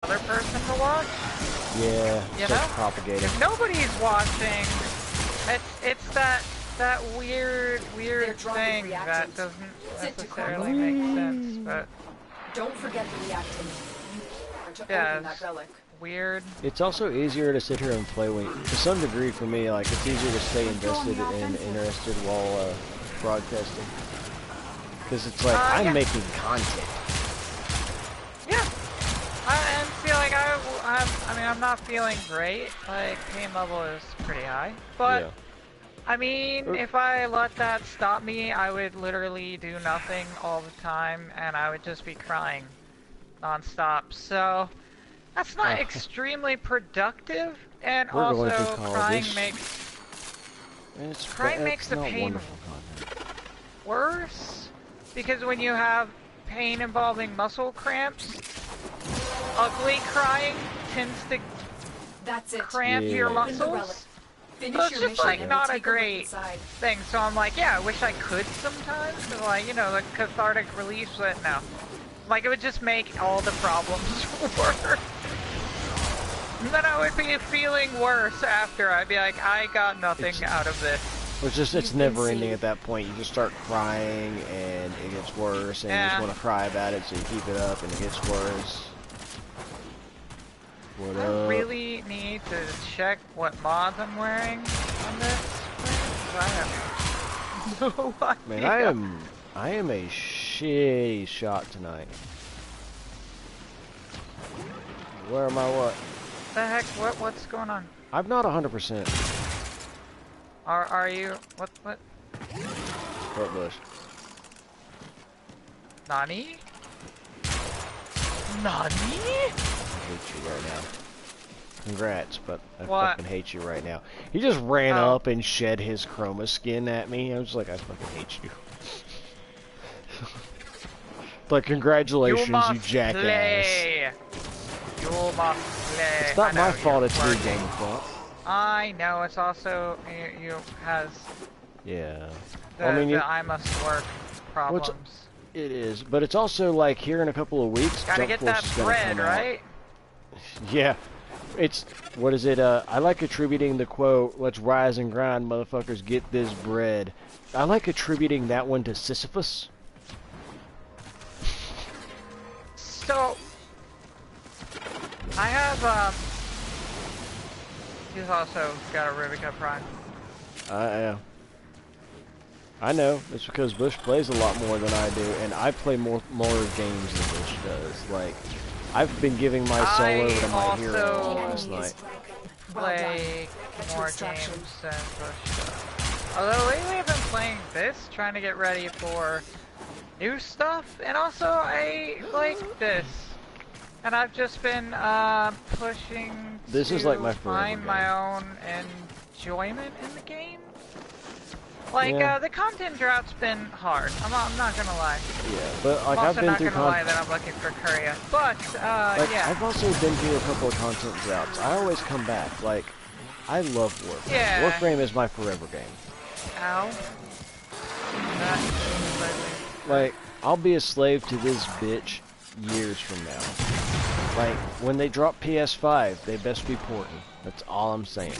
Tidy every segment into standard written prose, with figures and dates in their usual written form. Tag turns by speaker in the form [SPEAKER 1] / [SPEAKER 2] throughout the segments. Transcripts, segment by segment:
[SPEAKER 1] other person to watch.
[SPEAKER 2] Yeah,
[SPEAKER 1] You
[SPEAKER 2] start
[SPEAKER 1] know?
[SPEAKER 2] propagating.
[SPEAKER 1] If nobody's watching, it's that weird thing that doesn't necessarily make sense, but
[SPEAKER 3] don't forget the reactant.
[SPEAKER 1] yeah,
[SPEAKER 3] Open that relic.
[SPEAKER 1] Weird.
[SPEAKER 2] It's also easier to sit here and play when, to some degree for me, like it's easier to stay invested and interested while broadcasting. Because it's like, I'm making content.
[SPEAKER 1] Yeah. And feel like I mean, I'm not feeling great. Like, pain level is pretty high. But, yeah. I mean, if I let that stop me, I would literally do nothing all the time, and I would just be crying non-stop. So, that's not extremely productive, and also crying makes the pain worse, because when you have pain involving muscle cramps, ugly crying tends to cramp your muscles. So it's just like not a great thing. So I'm like, yeah, I wish I could sometimes, cause like, you know, the cathartic release, but no. Like, it would just make all the problems worse. And then I would be feeling worse after. I'd be like, I got nothing out of this.
[SPEAKER 2] It's just, it's never ending at that point. You just start crying and it gets worse, and you just want to cry about it, so you keep it up and it gets worse. What up?
[SPEAKER 1] I really need to check what mods I'm wearing on this. I have no idea.
[SPEAKER 2] Man, I am a shitty shot tonight. Where am I? What?
[SPEAKER 1] The heck? What's going on?
[SPEAKER 2] I'm not 100%.
[SPEAKER 1] Are you? What?
[SPEAKER 2] Kurt Busch.
[SPEAKER 1] Nani? Nani?
[SPEAKER 2] I hate you right now. Congrats, but I fucking hate you right now. He just ran up and shed his chroma skin at me. I was like, I fucking hate you. Like, congratulations, you jackass.
[SPEAKER 1] Play. You must play.
[SPEAKER 2] It's not my fault, it's your game fault.
[SPEAKER 1] I know, it's also, you has...
[SPEAKER 2] Yeah.
[SPEAKER 1] I must work problems.
[SPEAKER 2] It is, but it's also like here in a couple of weeks,
[SPEAKER 1] gotta get that bread, right?
[SPEAKER 2] Yeah. It's, what is it, I like attributing the quote, let's rise and grind, motherfuckers, get this bread. I like attributing that one to Sisyphus.
[SPEAKER 1] So, I have, he's also got a Rubicon Prime.
[SPEAKER 2] I know. It's because Bush plays a lot more than I do, and I play more games than Bush does. Like, I've been giving my solo to my hero last night.
[SPEAKER 1] Play more games than Bush does. Although lately I've been playing this, trying to get ready for new stuff, and also I like this. And I've just been pushing to find my own enjoyment in the game. Like, the content drop's been hard. I'm not gonna lie.
[SPEAKER 2] Yeah, but like
[SPEAKER 1] I've been through not gonna lie that I'm looking for Korea. But, yeah.
[SPEAKER 2] I've also been through a couple of content drops. I always come back. Like, I love Warframe.
[SPEAKER 1] Yeah.
[SPEAKER 2] Warframe is my forever game.
[SPEAKER 1] Ow.
[SPEAKER 2] Like, I'll be a slave to this bitch years from now. Like, when they drop PS5, they best be porting. That's all I'm saying.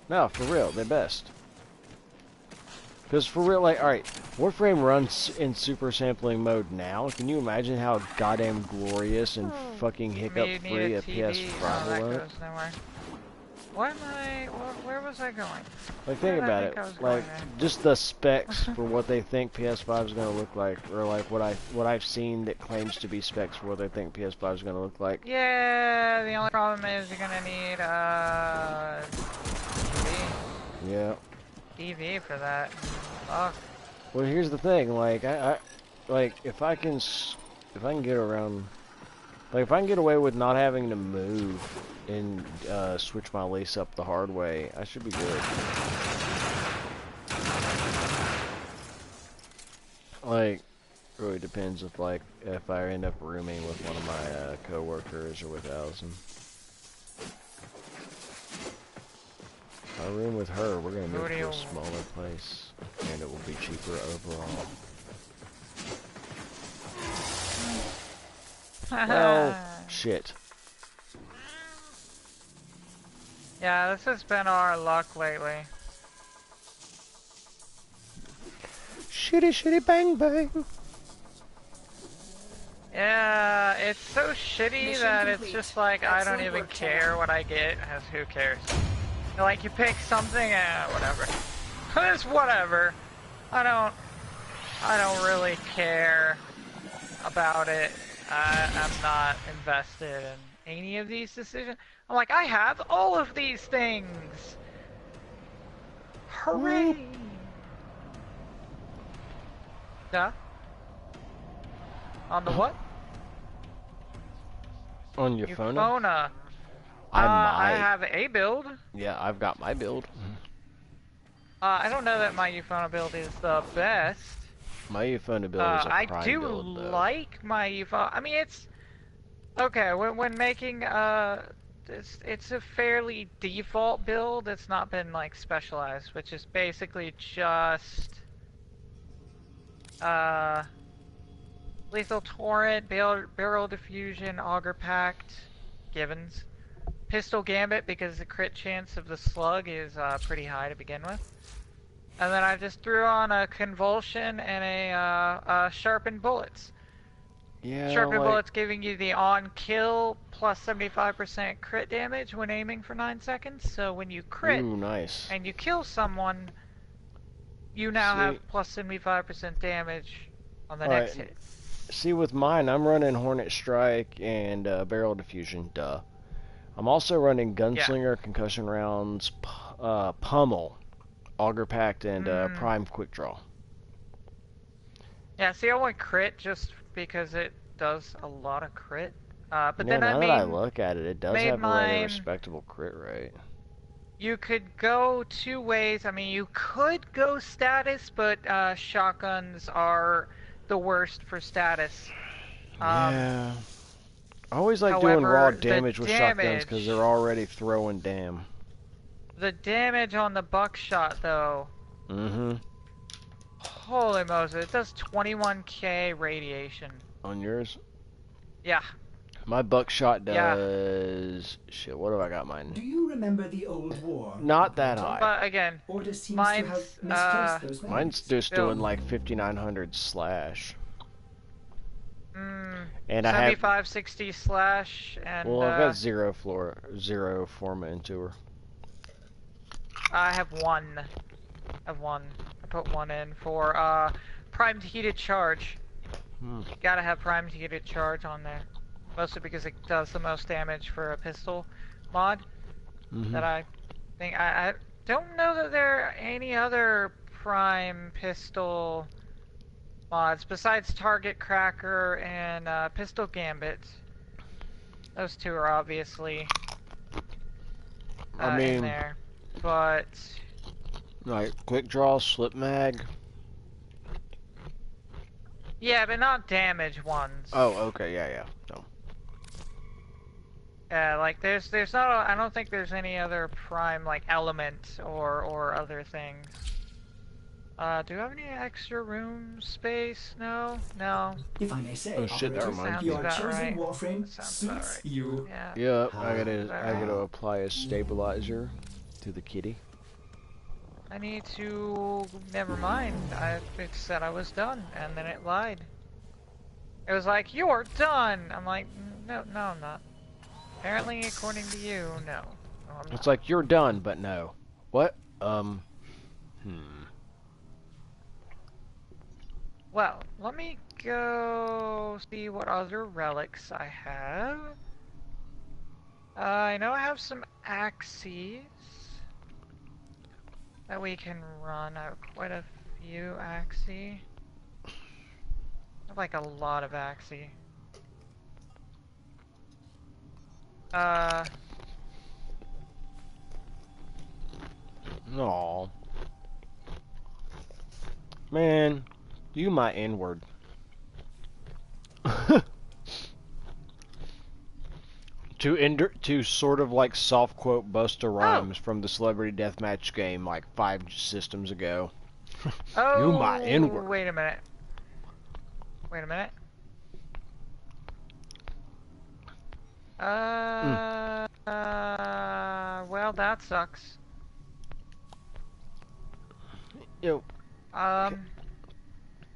[SPEAKER 2] No, for real, they best. Because for real, like, alright, Warframe runs in super sampling mode now. Can you imagine how goddamn glorious and fucking hiccup-free a PS5 will look?
[SPEAKER 1] Where was I going?
[SPEAKER 2] Like, think about it. Like, just the specs for what they think PS5 is going to look like, or like what I've seen that claims to be specs for what they think PS5 is going to look like.
[SPEAKER 1] Yeah, the only problem is you're gonna need DV.
[SPEAKER 2] Yeah.
[SPEAKER 1] DV for that. Fuck.
[SPEAKER 2] Well, here's the thing. Like, like if I can get around. Like, if I can get away with not having to move and switch my lace up the hard way, I should be good. Like, really depends if I end up rooming with one of my co-workers or with Allison. If I room with her, we're gonna move to a smaller place, and it will be cheaper overall. Well, shit.
[SPEAKER 1] Yeah, this has been our luck lately.
[SPEAKER 2] Shitty, shitty, bang, bang.
[SPEAKER 1] Yeah, it's so shitty
[SPEAKER 3] Mission
[SPEAKER 1] that
[SPEAKER 3] complete.
[SPEAKER 1] it's just like, I don't
[SPEAKER 3] Excellent
[SPEAKER 1] even
[SPEAKER 3] work,
[SPEAKER 1] care
[SPEAKER 3] Taylor.
[SPEAKER 1] what I get, as who cares? Like, you pick something, whatever. It's whatever. I don't really care about it. I'm not invested in any of these decisions. I'm like, I have all of these things! Hooray! Duh? On the what?
[SPEAKER 2] On your phone?
[SPEAKER 1] Euphona.
[SPEAKER 2] I
[SPEAKER 1] I
[SPEAKER 2] might.
[SPEAKER 1] have a build.
[SPEAKER 2] Yeah, I've got my build.
[SPEAKER 1] I don't know that my Euphona build is the best.
[SPEAKER 2] My Euphona build is a
[SPEAKER 1] I
[SPEAKER 2] prime
[SPEAKER 1] do
[SPEAKER 2] build, though.
[SPEAKER 1] like my Euphona. I mean, it's okay when making it's a fairly default build. It's not been like specialized, which is basically just lethal torrent, barrel diffusion, auger pact, givens, pistol gambit because the crit chance of the slug is pretty high to begin with. And then I just threw on a convulsion and a sharpened bullets.
[SPEAKER 2] Yeah,
[SPEAKER 1] Sharpened bullets giving you the on kill plus 75% crit damage when aiming for 9 seconds. So when you crit
[SPEAKER 2] Ooh, nice.
[SPEAKER 1] and you kill someone, you now have plus 75% damage on the next hit.
[SPEAKER 2] See, with mine, I'm running Hornet Strike and Barrel Diffusion, duh. I'm also running Gunslinger, Concussion Rounds, Pummel, Auger Pact, and Prime Quick Draw.
[SPEAKER 1] Yeah, see, I went crit just because it does a lot of crit. But
[SPEAKER 2] Yeah,
[SPEAKER 1] then
[SPEAKER 2] now that I look at it, it does have a rather respectable crit rate.
[SPEAKER 1] You could go two ways. I mean, you could go status, but shotguns are the worst for status.
[SPEAKER 2] Yeah. I always like doing raw damage with shotguns because they're already throwing damn.
[SPEAKER 1] The damage on the buckshot, though.
[SPEAKER 2] Mm-hmm.
[SPEAKER 1] Holy Moses, it does 21k radiation.
[SPEAKER 2] On yours?
[SPEAKER 1] Yeah.
[SPEAKER 2] My buckshot does... Shit, what have I got mine?
[SPEAKER 4] Do you remember the old war?
[SPEAKER 2] Not that high.
[SPEAKER 1] But again,
[SPEAKER 2] mine's just doing like 5,900 slash. And
[SPEAKER 1] 75, 60 slash, and
[SPEAKER 2] well, I've got zero forma into her.
[SPEAKER 1] I have one. I put one in for primed heated charge. You gotta have primed heated charge on there. Mostly because it does the most damage for a pistol mod. That I think I don't know that there are any other prime pistol mods besides Target Cracker and Pistol Gambit. Those two are obviously in there, but
[SPEAKER 2] like quick draw, slip mag.
[SPEAKER 1] Yeah, but not damage ones.
[SPEAKER 2] Oh, okay, yeah. No.
[SPEAKER 1] Yeah, like there's not. I don't think there's any other prime like element or other things. Do you have any extra room space? No.
[SPEAKER 4] If I may say,
[SPEAKER 2] oh shit, that reminds me.
[SPEAKER 4] Your chosen warframe suits you.
[SPEAKER 1] Yeah.
[SPEAKER 2] I gotta apply a stabilizer to the kitty.
[SPEAKER 1] I need to. Never mind. It said I was done, and then it lied. It was like, "You're done." I'm like, no, I'm not. Apparently, according to you, no.
[SPEAKER 2] It's like you're done, but no. What?
[SPEAKER 1] Well, let me go see what other relics I have. I know I have some axes that we can run. I have quite a few axes. I have like a lot of axes.
[SPEAKER 2] No. Man, you my N-word. To sort of like soft quote Busta Rhymes from the Celebrity Deathmatch game like 5 systems ago.
[SPEAKER 1] Oh,
[SPEAKER 2] you my N-word.
[SPEAKER 1] Wait a minute. Well, that sucks.
[SPEAKER 2] Yo.
[SPEAKER 1] Um.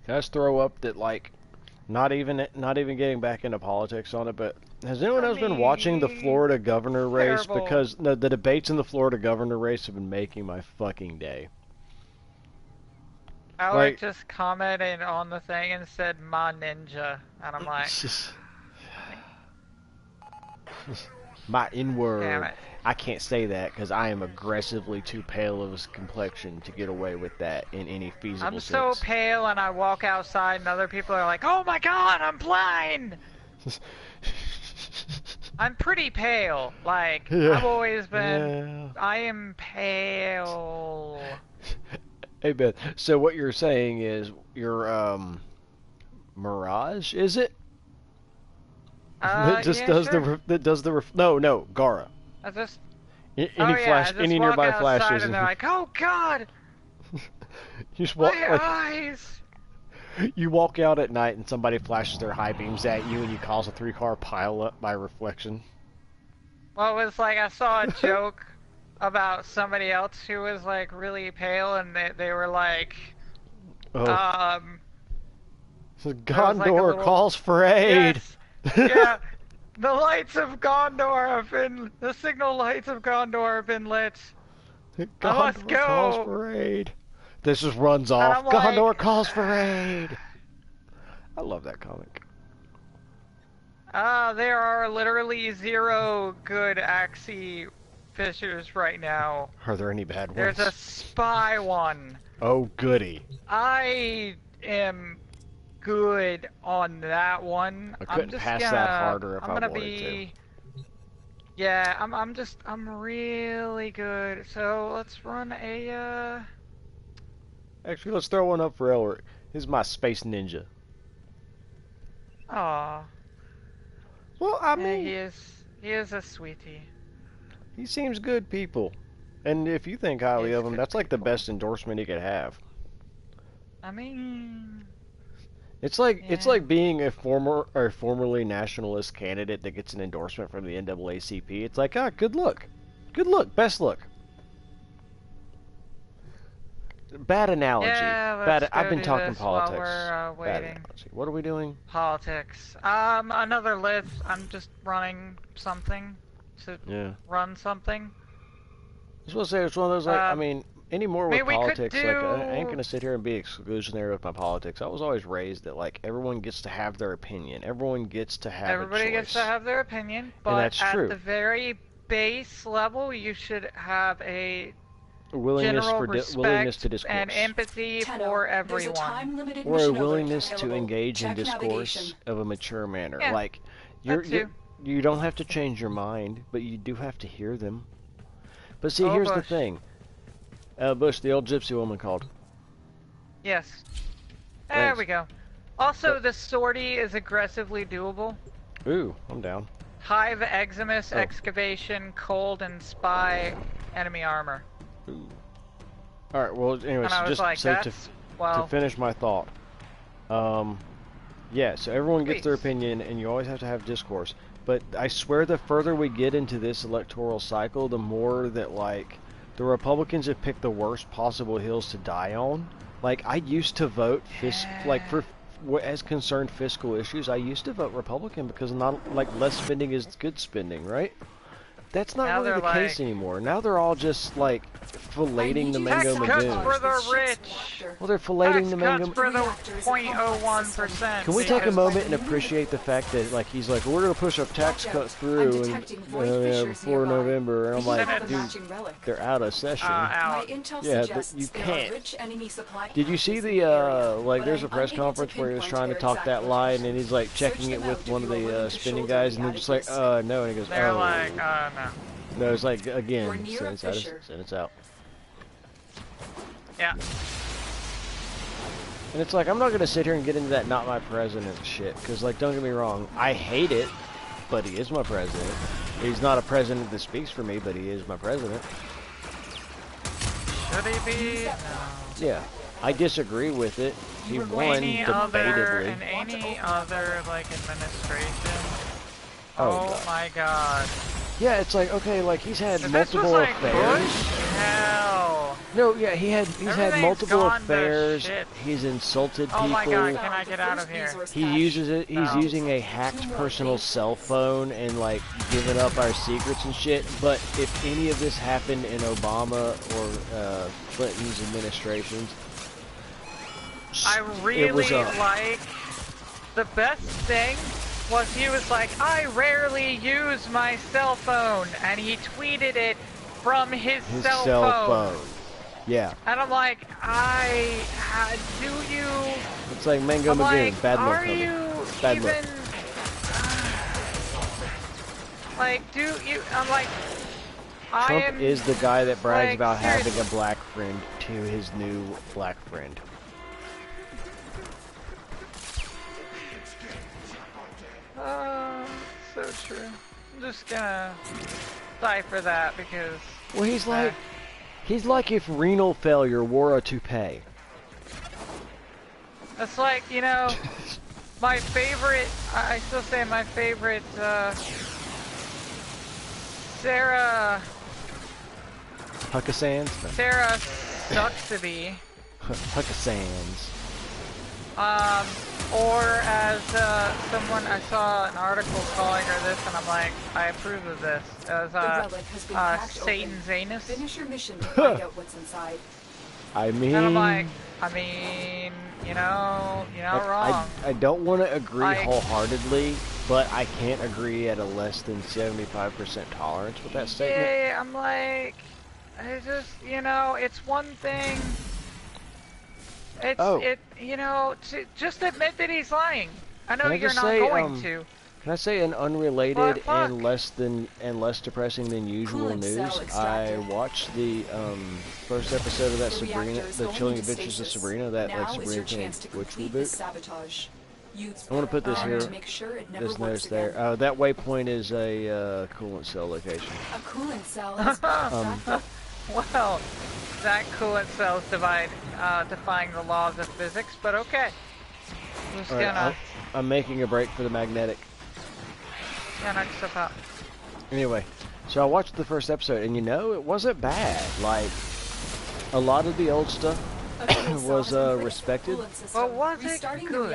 [SPEAKER 2] Can I just throw up that, like, not even getting back into politics on it, but has anyone else been watching the Florida governor race?
[SPEAKER 1] Terrible.
[SPEAKER 2] Because the debates in the Florida governor race have been making my fucking day.
[SPEAKER 1] Alec just commented on the thing and said, "Ma ninja," and I'm like,
[SPEAKER 2] my N-word.
[SPEAKER 1] damn it.
[SPEAKER 2] I can't say that because I am aggressively too pale of a complexion to get away with that in any feasible
[SPEAKER 1] I'm
[SPEAKER 2] sense.
[SPEAKER 1] so pale and I walk outside and other people are like, "Oh my god, I'm blind!" I'm pretty pale. Like, I've always been...
[SPEAKER 2] Yeah.
[SPEAKER 1] I am pale.
[SPEAKER 2] Hey, Beth, so what you're saying is your, Mirage, is it? That just
[SPEAKER 1] yeah,
[SPEAKER 2] does
[SPEAKER 1] sure.
[SPEAKER 2] no, Gara.
[SPEAKER 1] I just...
[SPEAKER 2] Any
[SPEAKER 1] I just
[SPEAKER 2] any
[SPEAKER 1] walk
[SPEAKER 2] nearby
[SPEAKER 1] outside
[SPEAKER 2] flashes.
[SPEAKER 1] and they're like, "Oh god!
[SPEAKER 2] You just walk,
[SPEAKER 1] My
[SPEAKER 2] like,
[SPEAKER 1] eyes!"
[SPEAKER 2] you walk out at night and somebody flashes their high beams at you and you cause a 3-car pileup by reflection.
[SPEAKER 1] Well, it was like I saw a joke about somebody else who was like really pale and they were like,
[SPEAKER 2] So
[SPEAKER 1] there was,
[SPEAKER 2] Gondor
[SPEAKER 1] like, a little-
[SPEAKER 2] calls for aid.
[SPEAKER 1] Yes, yeah, the lights of Gondor have been, the signal lights of Gondor have been lit.
[SPEAKER 2] Gondor
[SPEAKER 1] must go.
[SPEAKER 2] calls for aid. This just runs
[SPEAKER 1] And
[SPEAKER 2] off.
[SPEAKER 1] I'm like,
[SPEAKER 2] Gondor calls for aid. I love that comic.
[SPEAKER 1] There are literally 0 good Axie fishers right now.
[SPEAKER 2] Are there any bad ones?
[SPEAKER 1] There's a spy one.
[SPEAKER 2] Oh, goody.
[SPEAKER 1] I am good on that one.
[SPEAKER 2] I couldn't pass that harder if I wanted
[SPEAKER 1] to. Yeah, I'm really good. So let's run a,
[SPEAKER 2] Actually, let's throw one up for Elric. This is my space ninja.
[SPEAKER 1] Aw.
[SPEAKER 2] Well, I
[SPEAKER 1] Yeah,
[SPEAKER 2] mean,
[SPEAKER 1] he is a sweetie.
[SPEAKER 2] he seems good, people. And if you think highly
[SPEAKER 1] He's
[SPEAKER 2] of him,
[SPEAKER 1] good
[SPEAKER 2] that's like the
[SPEAKER 1] people.
[SPEAKER 2] best endorsement he could have.
[SPEAKER 1] I mean,
[SPEAKER 2] It's like
[SPEAKER 1] Yeah.
[SPEAKER 2] being a formerly nationalist candidate that gets an endorsement from the NAACP. It's like, good look, best look. Bad analogy.
[SPEAKER 1] yeah,
[SPEAKER 2] Bad.
[SPEAKER 1] let's
[SPEAKER 2] I've
[SPEAKER 1] go
[SPEAKER 2] been
[SPEAKER 1] do
[SPEAKER 2] talking
[SPEAKER 1] this while
[SPEAKER 2] politics.
[SPEAKER 1] we're
[SPEAKER 2] Bad
[SPEAKER 1] waiting.
[SPEAKER 2] analogy. What are we doing?
[SPEAKER 1] Politics. Another list. I'm just running something to
[SPEAKER 2] Yeah.
[SPEAKER 1] run something.
[SPEAKER 2] I was supposed to say it's one of those like I mean anymore with
[SPEAKER 1] maybe we could
[SPEAKER 2] politics. Like I ain't
[SPEAKER 1] do-
[SPEAKER 2] gonna sit here and be exclusionary with my politics. I was always raised that like everyone gets to have their opinion. Everyone gets to have a
[SPEAKER 1] Everybody
[SPEAKER 2] choice.
[SPEAKER 1] gets to have their opinion, but
[SPEAKER 2] that's
[SPEAKER 1] at
[SPEAKER 2] true.
[SPEAKER 1] the very base level, you should have a
[SPEAKER 2] willingness
[SPEAKER 1] general
[SPEAKER 2] for
[SPEAKER 1] respect
[SPEAKER 2] willingness to discourse.
[SPEAKER 1] and empathy for everyone.
[SPEAKER 2] Or a willingness to engage in discourse of a mature manner.
[SPEAKER 1] Yeah,
[SPEAKER 2] like you don't have to change your mind, but you do have to hear them. But see, here's the
[SPEAKER 1] Bush.
[SPEAKER 2] thing. Bush, the old gypsy woman called.
[SPEAKER 1] Yes. There
[SPEAKER 2] Thanks.
[SPEAKER 1] we go. Also, the sortie is aggressively doable.
[SPEAKER 2] Ooh, I'm down.
[SPEAKER 1] Hive, Eximus,
[SPEAKER 2] Oh.
[SPEAKER 1] Excavation, Cold, and Spy enemy armor.
[SPEAKER 2] Ooh. All right. Well, anyways,
[SPEAKER 1] And I was
[SPEAKER 2] just
[SPEAKER 1] like,
[SPEAKER 2] so
[SPEAKER 1] that's,
[SPEAKER 2] to finish my thought. Yeah. So everyone gets their
[SPEAKER 1] Please.
[SPEAKER 2] opinion, and you always have to have discourse. But I swear, the further we get into this electoral cycle, the more that like the Republicans have picked the worst possible hills to die on. Like I used to vote as concerned fiscal issues, I used to vote Republican because not like less spending is good spending, right? That's not
[SPEAKER 1] Now
[SPEAKER 2] really the
[SPEAKER 1] they're
[SPEAKER 2] case
[SPEAKER 1] like-
[SPEAKER 2] anymore. Now they're all just like filleting the
[SPEAKER 1] Tax
[SPEAKER 2] mango
[SPEAKER 1] cuts
[SPEAKER 2] magoon.
[SPEAKER 1] for the rich.
[SPEAKER 2] Well, they're filleting
[SPEAKER 1] Tax
[SPEAKER 2] the
[SPEAKER 1] cuts
[SPEAKER 2] mango.
[SPEAKER 1] for the 0.01%.
[SPEAKER 2] Can we take a
[SPEAKER 1] because-
[SPEAKER 2] moment and appreciate the fact that, like, he's like, we're gonna push a tax cut through before November, and I'm like, dude, they're out of session.
[SPEAKER 1] out.
[SPEAKER 2] Yeah, but you can't. Did you see the like? There's a press conference where he was trying to talk that line, and he's like checking it with one of the spinning guys, and they're just like, no, and he goes,
[SPEAKER 1] They're
[SPEAKER 2] oh.
[SPEAKER 1] like, no.
[SPEAKER 2] No, it's like again,
[SPEAKER 3] You're near
[SPEAKER 2] sentence
[SPEAKER 3] a
[SPEAKER 2] out.
[SPEAKER 3] fissure.
[SPEAKER 2] Sentence out.
[SPEAKER 1] Yeah.
[SPEAKER 2] And it's like, I'm not going to sit here and get into that not my president shit, because, like, don't get me wrong, I hate it, but he is my president. He's not a president that speaks for me, but he is my president.
[SPEAKER 1] Should he be? No.
[SPEAKER 2] Yeah, I disagree with it. He won
[SPEAKER 1] In any
[SPEAKER 2] debatably.
[SPEAKER 1] other, like, administration, Oh my god.
[SPEAKER 2] Yeah, it's like, okay, like he's had
[SPEAKER 1] If
[SPEAKER 2] multiple
[SPEAKER 1] this was like
[SPEAKER 2] affairs.
[SPEAKER 1] Bush, hell.
[SPEAKER 2] No, yeah, he's had multiple
[SPEAKER 1] gone to
[SPEAKER 2] affairs.
[SPEAKER 1] shit.
[SPEAKER 2] He's insulted people.
[SPEAKER 1] Oh my god, can I get out of here?
[SPEAKER 2] He uses it. He's using a hacked personal cell phone and like giving up our secrets and shit. But if any of this happened in Obama or Clinton's administrations,
[SPEAKER 1] I really like the best thing was he was like, I rarely use my cell phone, and he tweeted it from his cell phone.
[SPEAKER 2] Yeah.
[SPEAKER 1] And I'm like, do you?
[SPEAKER 2] It's like Mango Magoon,
[SPEAKER 1] like,
[SPEAKER 2] bad luck.
[SPEAKER 1] Are you
[SPEAKER 2] bad
[SPEAKER 1] even?
[SPEAKER 2] Luck.
[SPEAKER 1] Like, do you? I'm like,
[SPEAKER 2] Trump is the guy that brags
[SPEAKER 1] like,
[SPEAKER 2] about
[SPEAKER 1] seriously.
[SPEAKER 2] having a black friend to his new black friend.
[SPEAKER 1] So true. I'm just gonna die for that because.
[SPEAKER 2] Well, he's like if renal failure wore a toupee.
[SPEAKER 1] It's like, you know, my favorite. I still say my favorite. Sarah.
[SPEAKER 2] Huckasands?
[SPEAKER 1] Sarah sucks to be.
[SPEAKER 2] Huckasands.
[SPEAKER 1] Or as someone, I saw an article calling her this, and I'm like, I approve of this. As Satan's anus.
[SPEAKER 3] Finish your mission to find out what's inside.
[SPEAKER 2] I mean...
[SPEAKER 1] And I'm like, you're not wrong.
[SPEAKER 2] I don't want to agree wholeheartedly, but I can't agree at a less than 75% tolerance with that statement.
[SPEAKER 1] Yeah, I'm like, I just, it's one thing. To just admit that he's lying. I know you're not going to.
[SPEAKER 2] Can I say an unrelated and less depressing than usual news? I watched the first episode of that Sabrina, the Chilling Adventures of Sabrina, that like Sabrina Teenage Witch reboot. I want to put this here. This notice there. That waypoint is a coolant cell location.
[SPEAKER 3] A coolant cell is
[SPEAKER 1] well, that coolant cell is defying the laws of physics, but okay. Just gonna...
[SPEAKER 2] I'm making a break for the magnetic.
[SPEAKER 1] Yeah, knock stuff out.
[SPEAKER 2] Anyway, so I watched the first episode, and it wasn't bad. Like, a lot of the old stuff was respected.
[SPEAKER 1] Well, was it good?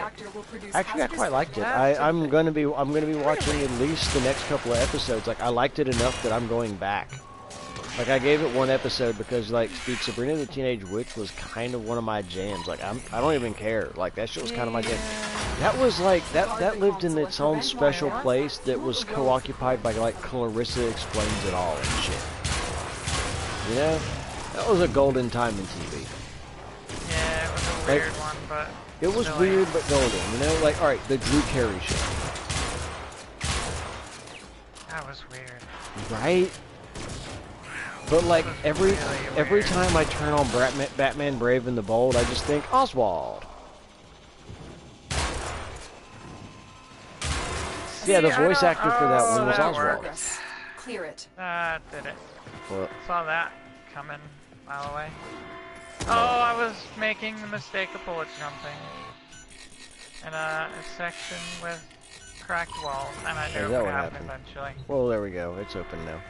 [SPEAKER 2] Actually, I quite liked it. I'm gonna be watching at least the next couple of episodes. Like, I liked it enough that I'm going back. Like, I gave it one episode because, like, dude, Sabrina the Teenage Witch was kind of one of my jams. Like, I don't even care. Like, that shit was kind of my jam. That was, like, that lived in its own special place that was co-occupied by, like, Clarissa Explains It All and shit. You know? That was a golden time in TV.
[SPEAKER 1] Yeah, it was a weird one, but...
[SPEAKER 2] It was weird but golden, you know? Like, alright, the Drew Carey show.
[SPEAKER 1] That was weird.
[SPEAKER 2] Right? But like every time I turn on Batman Brave and the Bold, I just think Oswald. Yeah, the voice actor for that one was Oswald.
[SPEAKER 3] Clear it.
[SPEAKER 1] Did it.
[SPEAKER 2] What?
[SPEAKER 1] Saw that coming a mile away. Oh, I was making the mistake of bullet jumping in a section with cracked walls, and I knew it would happen eventually.
[SPEAKER 2] Well, there we go. It's open now.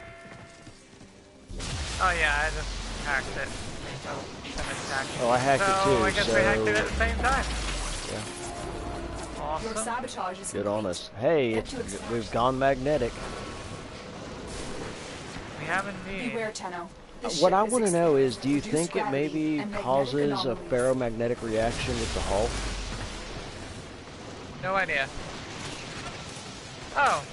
[SPEAKER 1] Oh yeah, I just hacked it.
[SPEAKER 2] Oh, I hacked it too.
[SPEAKER 1] I guess we hacked it at the same time.
[SPEAKER 2] Yeah.
[SPEAKER 1] Awesome.
[SPEAKER 3] Your sabotage is
[SPEAKER 2] good on us. Hey, we've gone magnetic.
[SPEAKER 1] We have indeed.
[SPEAKER 3] Beware, Tenno.
[SPEAKER 2] What I want to know is, do you think it maybe causes a ferromagnetic reaction with the hull?
[SPEAKER 1] No idea. Oh.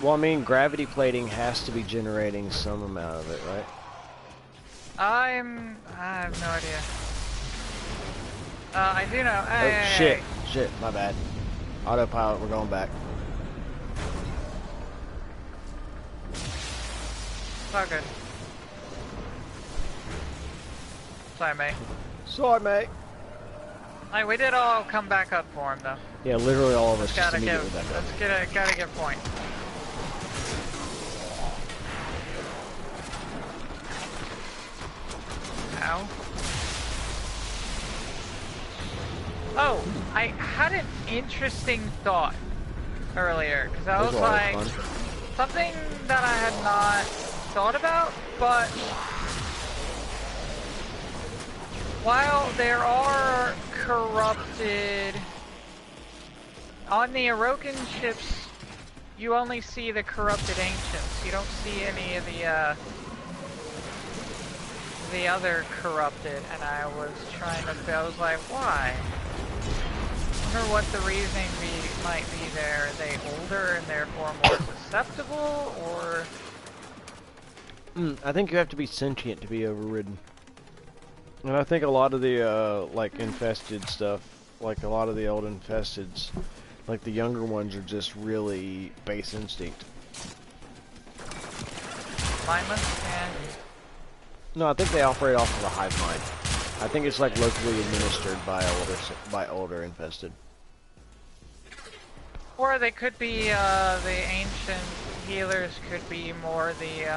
[SPEAKER 2] Well, I mean, gravity plating has to be generating some amount of it, right?
[SPEAKER 1] I have no idea. I do know. Hey,
[SPEAKER 2] Shit, my bad. Autopilot, we're going back.
[SPEAKER 1] It's all good. Sorry, mate.
[SPEAKER 2] Sorry, mate.
[SPEAKER 1] Like, we did all come back up for him, though.
[SPEAKER 2] Yeah, literally all of us just
[SPEAKER 1] Gotta
[SPEAKER 2] immediately back up.
[SPEAKER 1] Gotta get point. Ow. Oh, I had an interesting thought. earlier, because I was
[SPEAKER 2] Those were
[SPEAKER 1] like,
[SPEAKER 2] always fun.
[SPEAKER 1] something that I had not thought about, but while there are corrupted, on the Orokin ships, you only see the corrupted ancients. You don't see any of the other corrupted, and I was trying to, I was like, why? I wonder what the reasoning might be there. Are they older and therefore more susceptible, or?
[SPEAKER 2] I think you have to be sentient to be overridden. And I think a lot of the, like, infested stuff, like a lot of the old infesteds, like the younger ones are just really base instinct.
[SPEAKER 1] Mindless? Yeah.
[SPEAKER 2] No, I think they operate off of a hive mind. I think it's like locally administered by older infested.
[SPEAKER 1] Or they could be, the ancient healers could be more the,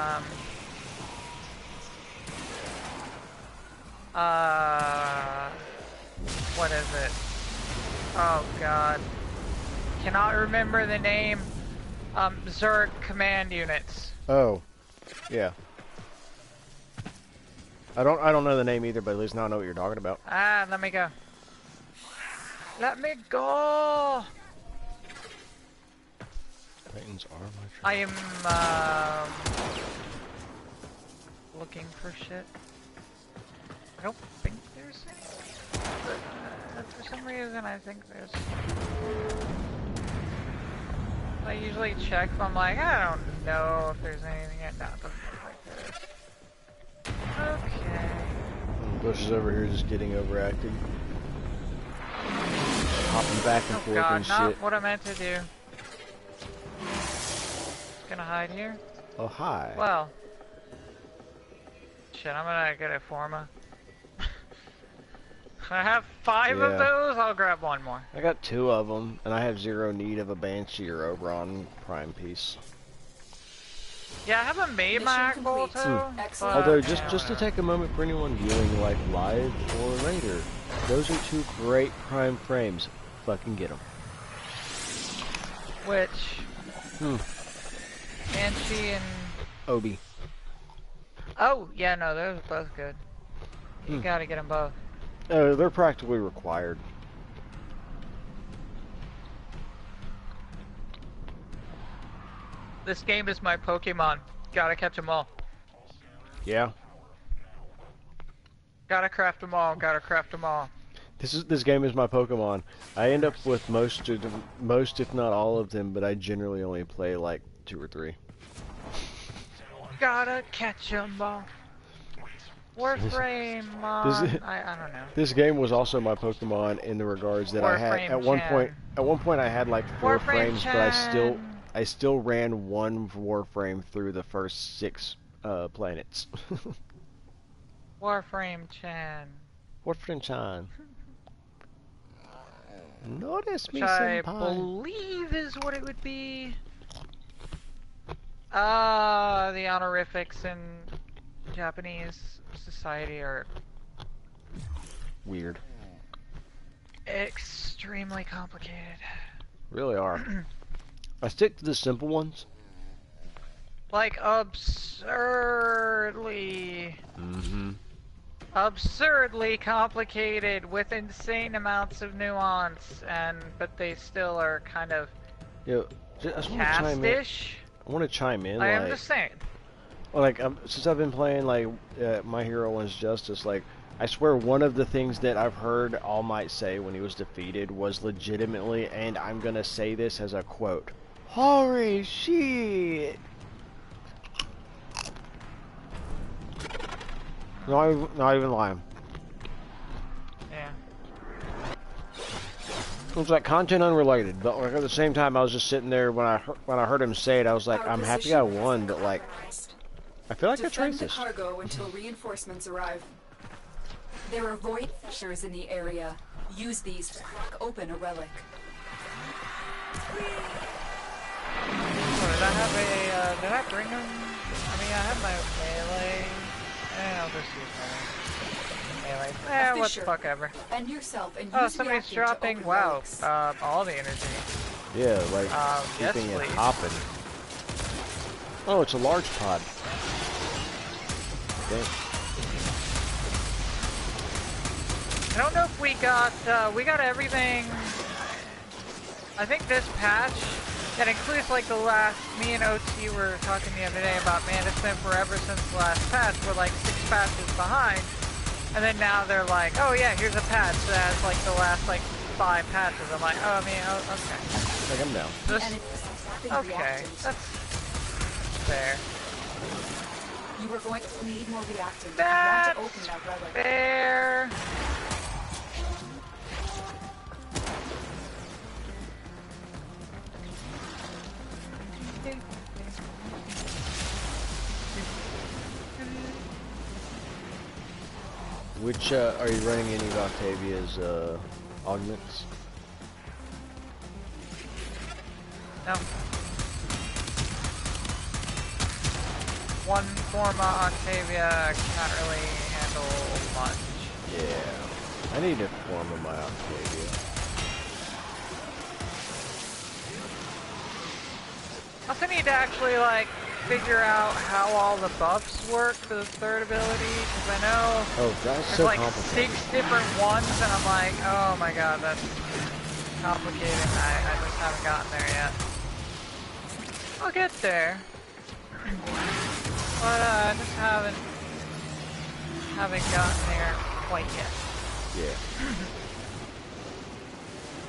[SPEAKER 1] what is it? Oh god. Cannot remember the name. Zerg command units.
[SPEAKER 2] Oh. Yeah. I don't know the name either, but at least now I know what you're talking about.
[SPEAKER 1] Ah, let me go. Let me go!
[SPEAKER 2] Titans are my
[SPEAKER 1] I am, looking for shit. I don't think there's any, but for some reason I think there's. I usually check, but I'm like, I don't know if there's anything yet. No, it doesn't look like there is. Okay.
[SPEAKER 2] Bush is over here just getting overactive. Hopping back and forth
[SPEAKER 1] God,
[SPEAKER 2] and
[SPEAKER 1] not
[SPEAKER 2] shit.
[SPEAKER 1] what I meant to do. Gonna hide here?
[SPEAKER 2] Oh, hi.
[SPEAKER 1] Well. Shit, I'm gonna get a Forma. I have 5 of those, I'll grab one more.
[SPEAKER 2] I got 2 of them, and I have 0 need of a Banshee or Oberon Prime piece.
[SPEAKER 1] Yeah, I haven't made my Bolto.
[SPEAKER 2] Although, just to take a moment for anyone viewing like live or later, those are 2 great Prime frames. Fucking get them.
[SPEAKER 1] Which? Banshee and
[SPEAKER 2] Obi.
[SPEAKER 1] Oh, yeah, no, those are both good. You gotta get them both.
[SPEAKER 2] They're practically required.
[SPEAKER 1] This game is my Pokemon. Gotta catch them all.
[SPEAKER 2] Yeah.
[SPEAKER 1] Gotta craft them all. Gotta craft them all.
[SPEAKER 2] This game is my Pokemon. I end up with most, if not all of them, but I generally only play like 2 or 3.
[SPEAKER 1] Gotta catch them all. Warframe on. I don't know.
[SPEAKER 2] This game was also my Pokemon in the regards that I had at one point. At one point, I had like 4 frames, but I still ran 1 Warframe through the first 6 planets.
[SPEAKER 1] Warframe Chan.
[SPEAKER 2] Warframe Chan. Notice me,
[SPEAKER 1] Which I
[SPEAKER 2] senpai.
[SPEAKER 1] believe is what it would be. The honorifics in Japanese society are
[SPEAKER 2] weird.
[SPEAKER 1] Extremely complicated.
[SPEAKER 2] Really are. I stick to the simple ones.
[SPEAKER 1] Like absurdly absurdly complicated with insane amounts of nuance, but they still are kind of cast-ish.
[SPEAKER 2] I want to chime in.
[SPEAKER 1] I'm just saying.
[SPEAKER 2] Like, since I've been playing, like, My Hero Wants Justice, like, I swear one of the things that I've heard All Might say when he was defeated was legitimately, and I'm gonna say this as a quote, "Holy shit!" Not even lying.
[SPEAKER 1] Yeah.
[SPEAKER 2] It was like content unrelated, but like at the same time, I was just sitting there when I heard him say it. I was like, I'm happy I won, but like, I feel like I traced this.
[SPEAKER 3] Cargo until reinforcements arrive. There are void fissures in the area. Use these to crack open a relic.
[SPEAKER 1] Did I have a? Did I bring him? I mean, I have my melee. I'll just use my melee. What the fuck ever.
[SPEAKER 3] And yourself and
[SPEAKER 1] oh, somebody's dropping. Wow. All the energy.
[SPEAKER 2] Yeah, like
[SPEAKER 1] yes,
[SPEAKER 2] keeping it
[SPEAKER 1] please.
[SPEAKER 2] hopping. Oh, it's a large pod. Okay.
[SPEAKER 1] I don't know if we got everything. I think this patch, that includes like the last, me and OT were talking the other day about, man, it's been forever since the last patch, we're like 6 patches behind, and then now they're like, oh yeah, here's a patch that has like the last like 5 patches. I'm like, oh, I mean, oh, okay.
[SPEAKER 2] I think I'm down.
[SPEAKER 1] Okay, that's fair.
[SPEAKER 3] You were going to need more reactants.
[SPEAKER 1] That's
[SPEAKER 3] you want to open that relic.
[SPEAKER 1] fair.
[SPEAKER 2] Which, are you running any of Octavia's, augments?
[SPEAKER 1] No. One Forma Octavia can't really handle much.
[SPEAKER 2] Yeah. I need a form of my Octavia.
[SPEAKER 1] I also need to actually, like, figure out how all the buffs work for the third ability, because I know
[SPEAKER 2] that's
[SPEAKER 1] there's
[SPEAKER 2] so
[SPEAKER 1] like
[SPEAKER 2] complicated.
[SPEAKER 1] 6 different ones, and I'm like, oh my god, that's complicated. I just haven't gotten there yet. I'll get there. But I just haven't gotten there quite yet.
[SPEAKER 2] Yeah.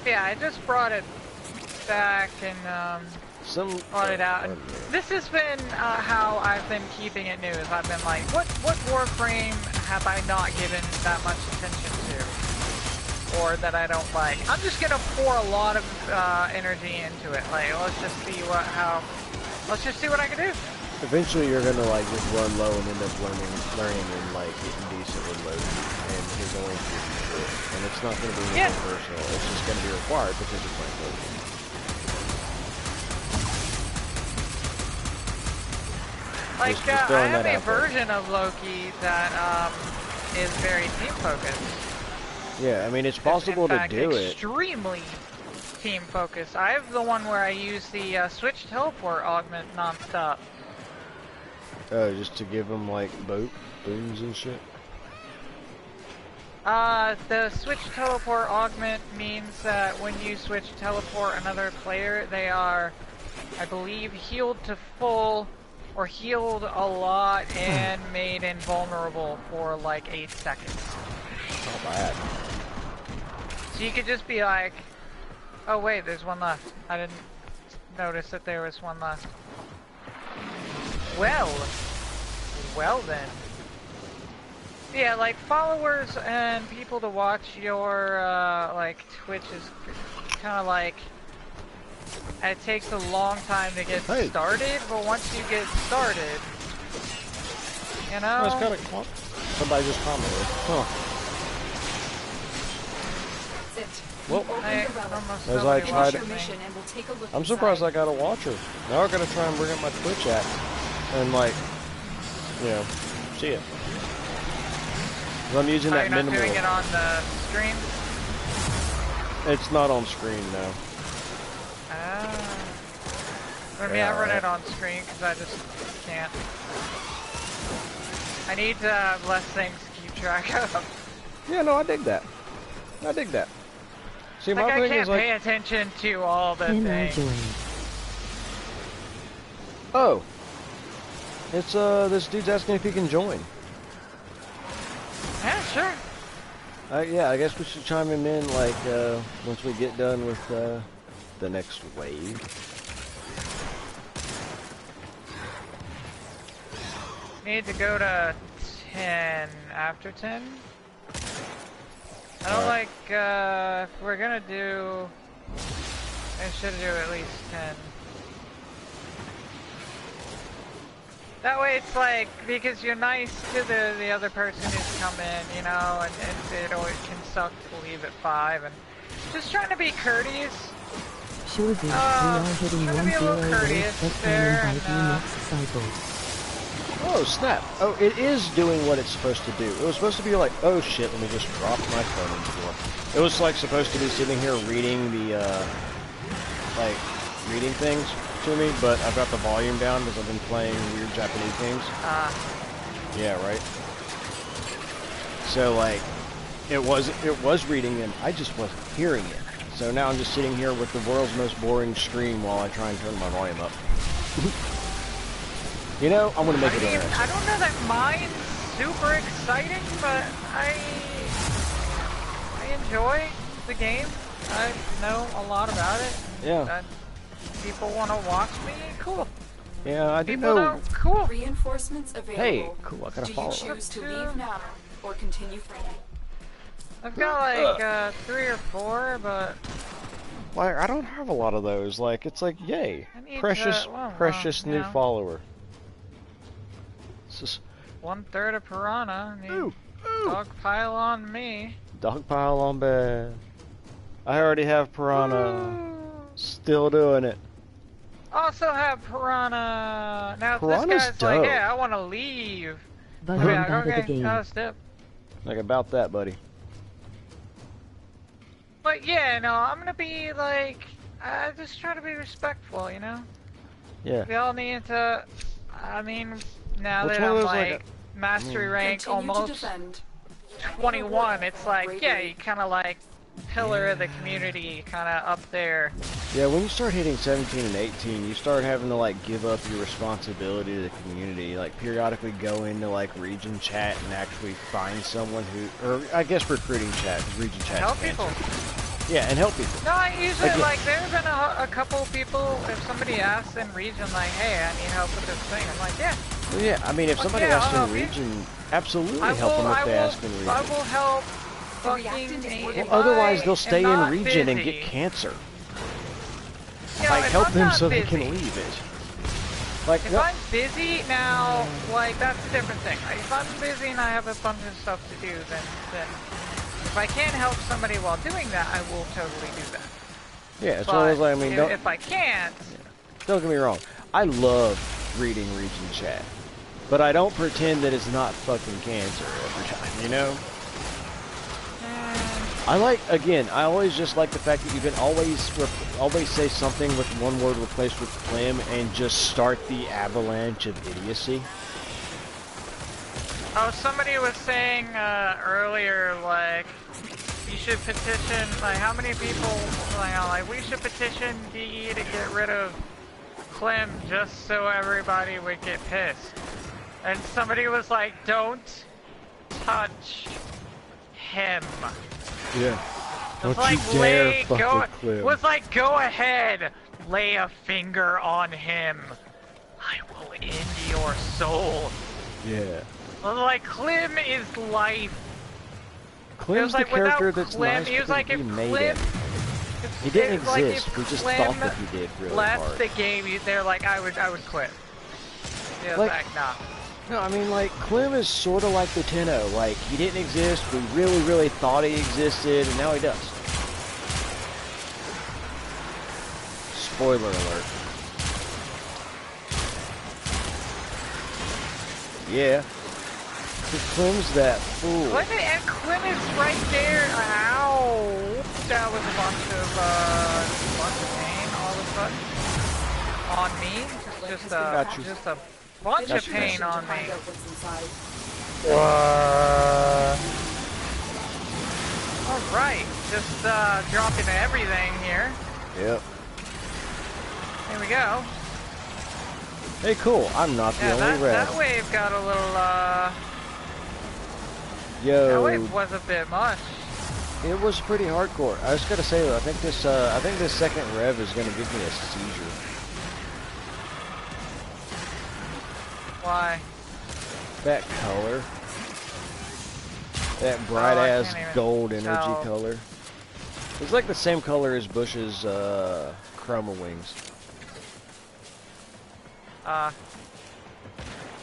[SPEAKER 1] Yeah, I just brought it back and brought it out. And this has been how I've been keeping it new. Is I've been like, what Warframe have I not given that much attention to, or that I don't like? I'm just gonna pour a lot of energy into it. Like, let's just see what I can do.
[SPEAKER 2] Eventually you're gonna like just run low and end up learning and like getting decent with loading, and you're going to do it. And it's not gonna be anything personal, it's just gonna be required because you're playing loading.
[SPEAKER 1] Like, I have a version of Loki that is very team focused.
[SPEAKER 2] Yeah, I mean it's possible to do it.
[SPEAKER 1] Extremely team focused. I have the one where I use the switch teleport augment non-stop.
[SPEAKER 2] Just to give them like booms and shit.
[SPEAKER 1] The switch teleport augment means that when you switch teleport another player, they are, I believe, healed to full, or healed a lot and made invulnerable for like 8 seconds.
[SPEAKER 2] Not bad.
[SPEAKER 1] So you could just be like, oh wait, there's one left. I didn't notice that there was one left. Well then. Yeah, like followers and people to watch your like Twitch is kind of like, it takes a long time to get started, but once you get started, you know.
[SPEAKER 2] That's kind of somebody just commented. Huh. Well, as I tried it, I'm surprised I got a watcher. Now I gotta try and bring up my Twitch app and like, you know, see it. I'm using that minimal.
[SPEAKER 1] You're not doing it on the stream?
[SPEAKER 2] It's not on screen now.
[SPEAKER 1] I mean, I run it on screen because I just can't. I need to have less things to keep track of.
[SPEAKER 2] Yeah, no, I dig that. I dig that. See,
[SPEAKER 1] like,
[SPEAKER 2] my
[SPEAKER 1] I
[SPEAKER 2] thing
[SPEAKER 1] can't
[SPEAKER 2] is like,
[SPEAKER 1] pay attention to all the things.
[SPEAKER 2] Oh, it's this dude's asking if he can join.
[SPEAKER 1] Yeah, sure.
[SPEAKER 2] Yeah, I guess we should chime him in like once we get done with the next wave.
[SPEAKER 1] Need to go to 10 after 10. I don't like, if we're gonna do, I should do at least 10. That way it's like, because you're nice to the other person who's come in, you know, and it always can suck to leave at 5, and just trying to be courteous.
[SPEAKER 5] Sure, we are hitting
[SPEAKER 1] 1-0 there, and,
[SPEAKER 2] oh, snap. Oh, it is doing what it's supposed to do. It was supposed to be like, oh shit, let me just drop my phone into the floor. It was like supposed to be sitting here reading the like reading things to me, but I've got the volume down because I've been playing weird Japanese games. Yeah, right. So like, it was reading and I just wasn't hearing it. So now I'm just sitting here with the world's most boring stream while I try and turn my volume up. You know, I'm gonna make it interesting.
[SPEAKER 1] I don't know that mine's super exciting, but I enjoy the game. I know a lot about it.
[SPEAKER 2] Yeah.
[SPEAKER 1] People want to watch me, cool.
[SPEAKER 2] Yeah, I do
[SPEAKER 1] People
[SPEAKER 2] know.
[SPEAKER 1] don't, cool.
[SPEAKER 3] Reinforcements available.
[SPEAKER 2] Hey, cool, I gotta follow.
[SPEAKER 3] Do you choose to leave now or continue fighting?
[SPEAKER 1] I've got like 3 or 4, but
[SPEAKER 2] Like, I don't have a lot of those. Like, it's like, yay, precious new follower. It's just
[SPEAKER 1] 1/3 of Piranha. I mean,
[SPEAKER 2] ooh.
[SPEAKER 1] dog pile on me.
[SPEAKER 2] Dog pile on bed. I already have Piranha. Still doing it.
[SPEAKER 1] Also have Piranha. Now if
[SPEAKER 2] Piranha's
[SPEAKER 1] this guy's
[SPEAKER 2] dope.
[SPEAKER 1] like, yeah, I want to leave.
[SPEAKER 5] Volume
[SPEAKER 1] Yeah,
[SPEAKER 5] out of the
[SPEAKER 1] okay,
[SPEAKER 5] game.
[SPEAKER 1] step.
[SPEAKER 2] Like, about that, buddy.
[SPEAKER 1] But yeah, no, I'm gonna be like, I just try to be respectful, you know?
[SPEAKER 2] Yeah.
[SPEAKER 1] We all need to, I mean, now
[SPEAKER 2] Which
[SPEAKER 1] that
[SPEAKER 2] one of
[SPEAKER 1] I'm
[SPEAKER 2] those,
[SPEAKER 1] like,
[SPEAKER 2] like,
[SPEAKER 1] mastery rank
[SPEAKER 3] Continue to
[SPEAKER 1] almost
[SPEAKER 3] defend.
[SPEAKER 1] 21, it's like, yeah, you kind of like, pillar of the community, kind of up there.
[SPEAKER 2] Yeah, when you start hitting 17 and 18, you start having to, like, give up your responsibility to the community. Like, periodically go into, like, region chat and actually find someone who, or I guess recruiting chat, because region chat
[SPEAKER 1] Help people.
[SPEAKER 2] Yeah, and help people.
[SPEAKER 1] No, I usually,
[SPEAKER 2] Again.
[SPEAKER 1] like, there's been a couple people, if somebody asks in region, like, hey, I need help with this thing, I'm like, yeah.
[SPEAKER 2] Well, yeah, I mean, if somebody
[SPEAKER 1] yeah,
[SPEAKER 2] asks
[SPEAKER 1] I'll
[SPEAKER 2] in
[SPEAKER 1] help you.
[SPEAKER 2] region, absolutely help them if they ask in region.
[SPEAKER 1] I will help fucking
[SPEAKER 2] Well, otherwise they'll stay in region and
[SPEAKER 1] busy.
[SPEAKER 2] get cancer.
[SPEAKER 1] You know,
[SPEAKER 2] Like,
[SPEAKER 1] if
[SPEAKER 2] help
[SPEAKER 1] I'm
[SPEAKER 2] them
[SPEAKER 1] not
[SPEAKER 2] so
[SPEAKER 1] busy,
[SPEAKER 2] they can leave it. Like,
[SPEAKER 1] If
[SPEAKER 2] what?
[SPEAKER 1] I'm busy now, like, that's a different thing. Like, if I'm busy and I have a bunch of stuff to do, then if I can't help somebody while doing that, I will totally do that.
[SPEAKER 2] Yeah, as
[SPEAKER 1] But
[SPEAKER 2] long as I mean,
[SPEAKER 1] if I can't,
[SPEAKER 2] don't get me wrong. I love reading region chat, but I don't pretend that it's not fucking cancer every time, you know? I like, again, I always just like the fact that you can always say something with one word replaced with Clem and just start the avalanche of idiocy.
[SPEAKER 1] oh, somebody was saying earlier, like, you should petition, like, how many people, like, we should petition DE to get rid of Clem just so everybody would get pissed. And somebody was like, don't touch him.
[SPEAKER 2] Yeah.
[SPEAKER 1] Was
[SPEAKER 2] Don't
[SPEAKER 1] like,
[SPEAKER 2] you dare fuck with Clem.
[SPEAKER 1] Was like, go ahead, lay a finger on him. I will end your soul.
[SPEAKER 2] Yeah.
[SPEAKER 1] Was like, Clem is life.
[SPEAKER 2] Clem's the
[SPEAKER 1] like,
[SPEAKER 2] character that's
[SPEAKER 1] Clem,
[SPEAKER 2] nice
[SPEAKER 1] he was
[SPEAKER 2] because
[SPEAKER 1] like,
[SPEAKER 2] he
[SPEAKER 1] if
[SPEAKER 2] made
[SPEAKER 1] Clem,
[SPEAKER 2] it. He didn't
[SPEAKER 1] it's like
[SPEAKER 2] exist.
[SPEAKER 1] if
[SPEAKER 2] We just
[SPEAKER 1] Clem
[SPEAKER 2] thought that he did really
[SPEAKER 1] left
[SPEAKER 2] hard.
[SPEAKER 1] the game, they're like, I would quit. Yeah,
[SPEAKER 2] Like-
[SPEAKER 1] nah.
[SPEAKER 2] No, I mean, like, Clem is sort of like the Tenno. Like, he didn't exist, we really, really thought he existed, and now he does. Spoiler alert. Yeah. Because Clem's that fool.
[SPEAKER 1] And Clem is right there. Ow! That was a bunch of pain all of a sudden. On me? Just a bunch of pain on me. Alright, just dropping everything here.
[SPEAKER 2] Yep.
[SPEAKER 1] Here we go.
[SPEAKER 2] Hey, cool. I'm not the only rev.
[SPEAKER 1] That wave got a little,
[SPEAKER 2] Yo.
[SPEAKER 1] that wave was a bit much.
[SPEAKER 2] It was pretty hardcore. I was gonna say though, I think this second rev is gonna give me a seizure.
[SPEAKER 1] Why?
[SPEAKER 2] That color. That bright
[SPEAKER 1] I
[SPEAKER 2] ass
[SPEAKER 1] can't even
[SPEAKER 2] gold energy
[SPEAKER 1] tell.
[SPEAKER 2] color. It's like the same color as Bush's chroma wings.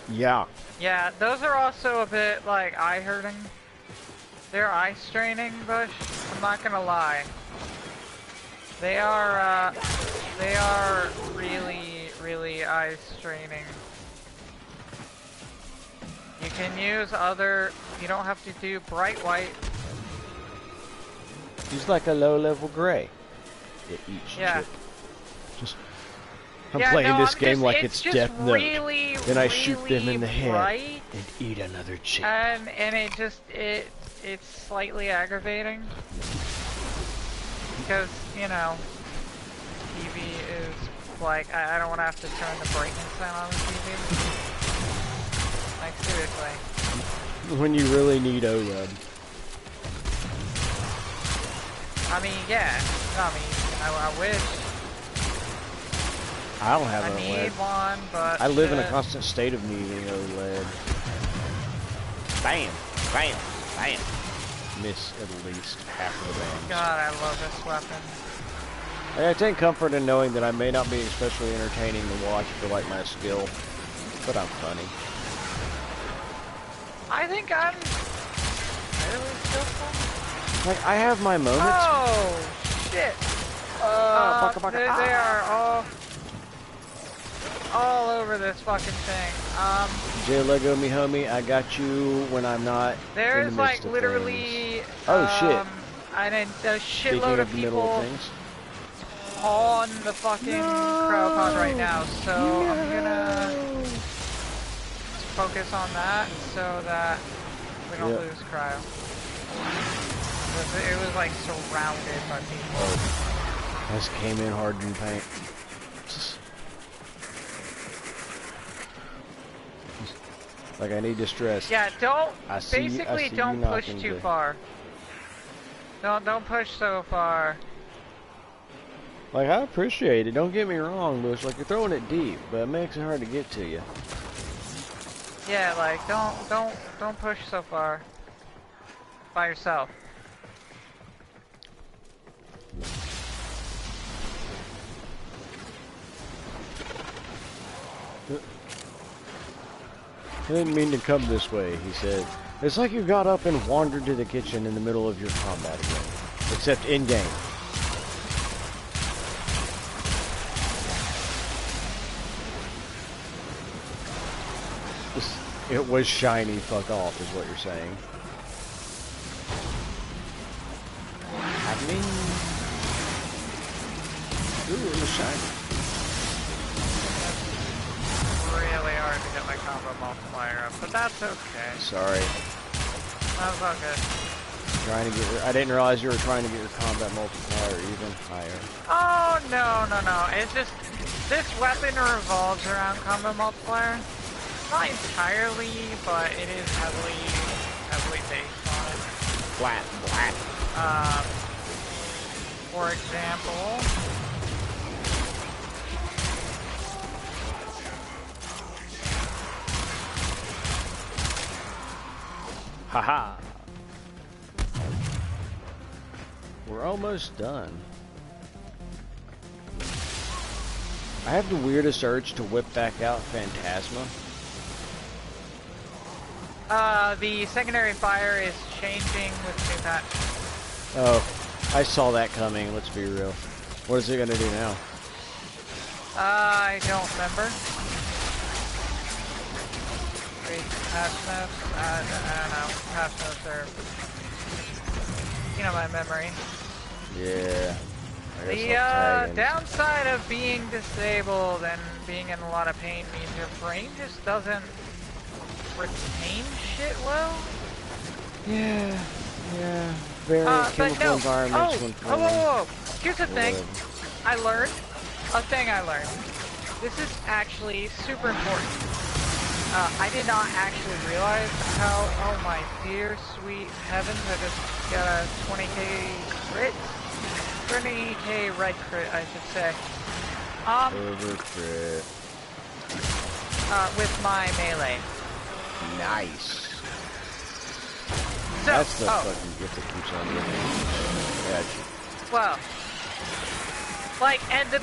[SPEAKER 2] Yeah.
[SPEAKER 1] Yeah, those are also a bit, like, eye hurting. They're eye straining, Bush. I'm not gonna lie. They are really, really eye straining. You can use other, you don't have to do bright white.
[SPEAKER 2] He's like a low level gray. It eats
[SPEAKER 1] Yeah.
[SPEAKER 2] chip. I'm playing this game
[SPEAKER 1] just,
[SPEAKER 2] like it's Death Note.
[SPEAKER 1] Really,
[SPEAKER 2] then I
[SPEAKER 1] really
[SPEAKER 2] shoot them in the head
[SPEAKER 1] bright,
[SPEAKER 2] and eat another chick.
[SPEAKER 1] And it's slightly aggravating. Because, you know, TV is like, I don't want to have to turn the brightness down on the TV. Like, seriously.
[SPEAKER 2] When you really need OLED.
[SPEAKER 1] I mean, yeah. I mean, I wish.
[SPEAKER 2] I don't have
[SPEAKER 1] I
[SPEAKER 2] OLED.
[SPEAKER 1] need one, but
[SPEAKER 2] I live in a constant state of needing OLED. Bam! Bam! Bam! Miss at least half of the bangs.
[SPEAKER 1] God, I love this weapon.
[SPEAKER 2] I take comfort in knowing that I may not be especially entertaining to watch for like my skill, but I'm funny.
[SPEAKER 1] I think I'm really skillful.
[SPEAKER 2] Like, I have my moments.
[SPEAKER 1] Oh, shit. They are all over this fucking thing.
[SPEAKER 2] J Lego me homie, I got you when I'm not
[SPEAKER 1] there's
[SPEAKER 2] in the midst
[SPEAKER 1] like
[SPEAKER 2] of
[SPEAKER 1] literally
[SPEAKER 2] things. Oh shit.
[SPEAKER 1] And a
[SPEAKER 2] Speaking
[SPEAKER 1] shitload
[SPEAKER 2] of
[SPEAKER 1] of
[SPEAKER 2] the middle
[SPEAKER 1] people
[SPEAKER 2] of things.
[SPEAKER 1] on the fucking cryo pod right now, so I'm gonna focus on that so that we don't lose cryo. It was like surrounded by people.
[SPEAKER 2] Oh. I just came in hard in paint. Like I need to stress.
[SPEAKER 1] Yeah, don't
[SPEAKER 2] basically
[SPEAKER 1] don't push too far. Don't push so far.
[SPEAKER 2] Like I appreciate it, don't get me wrong, but it's like you're throwing it deep, but it makes it hard to get to you.
[SPEAKER 1] Yeah, like don't push so far by yourself.
[SPEAKER 2] I didn't mean to come this way, he said. It's like you got up and wandered to the kitchen in the middle of your combat again. Except in-game. It was shiny, fuck off, is what you're saying. Happening? Ooh, it was shiny.
[SPEAKER 1] Really hard to get my combo multiplier up, but that's okay.
[SPEAKER 2] Sorry.
[SPEAKER 1] That's all good.
[SPEAKER 2] Trying to get I didn't realize you were trying to get your combat multiplier even higher.
[SPEAKER 1] Oh no. It's just this weapon revolves around combo multiplier. Not entirely, but it is heavily based on it.
[SPEAKER 2] Flat.
[SPEAKER 1] For example,
[SPEAKER 2] haha. We're almost done. I have the weirdest urge to whip back out Phantasma.
[SPEAKER 1] the secondary fire is changing with the new patch.
[SPEAKER 2] Oh, I saw that coming, let's be real. What is it gonna do now?
[SPEAKER 1] I don't remember. Wait, patch notes? I don't know. Patch notes are, you know, my memory.
[SPEAKER 2] Yeah.
[SPEAKER 1] The downside of being disabled and being in a lot of pain means your brain just doesn't retain shit well.
[SPEAKER 2] Yeah. Very chemical environments when
[SPEAKER 1] whoa. Here's the thing. I learned. This is actually super important. I did not actually realize how, oh my dear sweet heavens, I just got a 20k crit. 20k red crit, I should say.
[SPEAKER 2] Over crit.
[SPEAKER 1] With my melee.
[SPEAKER 2] Nice.
[SPEAKER 1] So,
[SPEAKER 2] that's the fucking gift that keeps on giving. Gotcha.
[SPEAKER 1] Well, like, and the